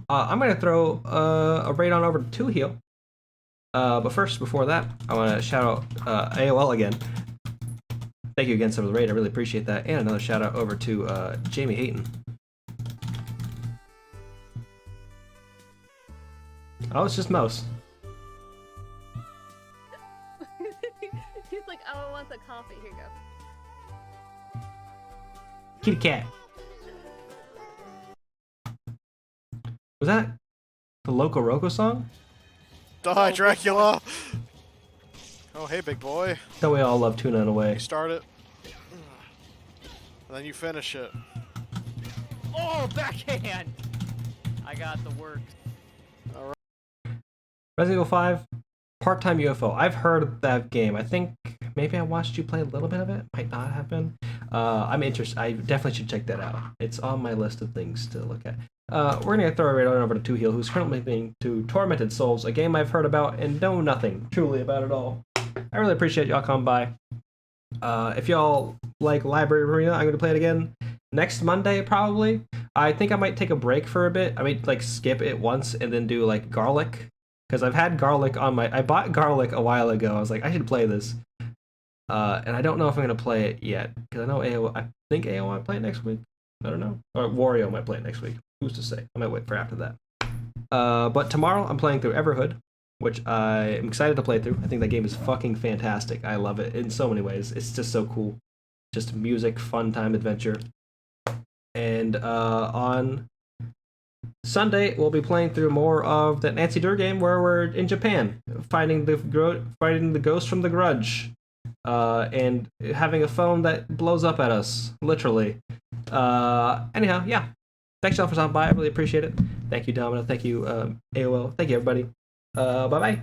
I'm gonna throw a raid on over to 2 Heal. But first, before that, I want to shout out AOL again. Thank you again for the raid. I really appreciate that. And another shout out over to Jamie Hayton. Oh, it's just Mouse. He's like, oh, I want the coffee. Here you go. Kitty cat. Was that the Loco Roco song? Die, Dracula! Oh, hey, big boy. Don't we all love Tuna in a way? You start it, and then you finish it. Oh, backhand! I got the work. All right. Resident Evil 5, Part-Time UFO. I've heard of that game. I think maybe I watched you play a little bit of it. Might not have been. I'm interested. I definitely should check that out. It's on my list of things to look at. We're gonna throw it right on over to 2 Heal, who's currently playing to Tormented Souls, a game I've heard about and know nothing truly about at all. I really appreciate y'all coming by. If y'all like Library Arena, I'm gonna play it again next Monday probably. I think I might take a break for a bit. I might like skip it once and then do like Garlic because I've had garlic on my. I bought garlic a while ago. I was like, I should play this, and I don't know if I'm gonna play it yet because I know AO. I think AO might play it next week. I don't know, or Wario might play it next week. Who's to say? I might wait for after that. But tomorrow I'm playing through Everhood, which I am excited to play through. I think that game is fucking fantastic. I love it in so many ways. It's just so cool. Just music, fun time, adventure. And on Sunday, we'll be playing through more of that Nancy Drew game where we're in Japan, fighting the ghost from The Grudge, and having a phone that blows up at us, literally. Anyhow, yeah. Thanks y'all for stopping by. I really appreciate it. Thank you, Domino. Thank you, AOL. Thank you, everybody. Bye-bye.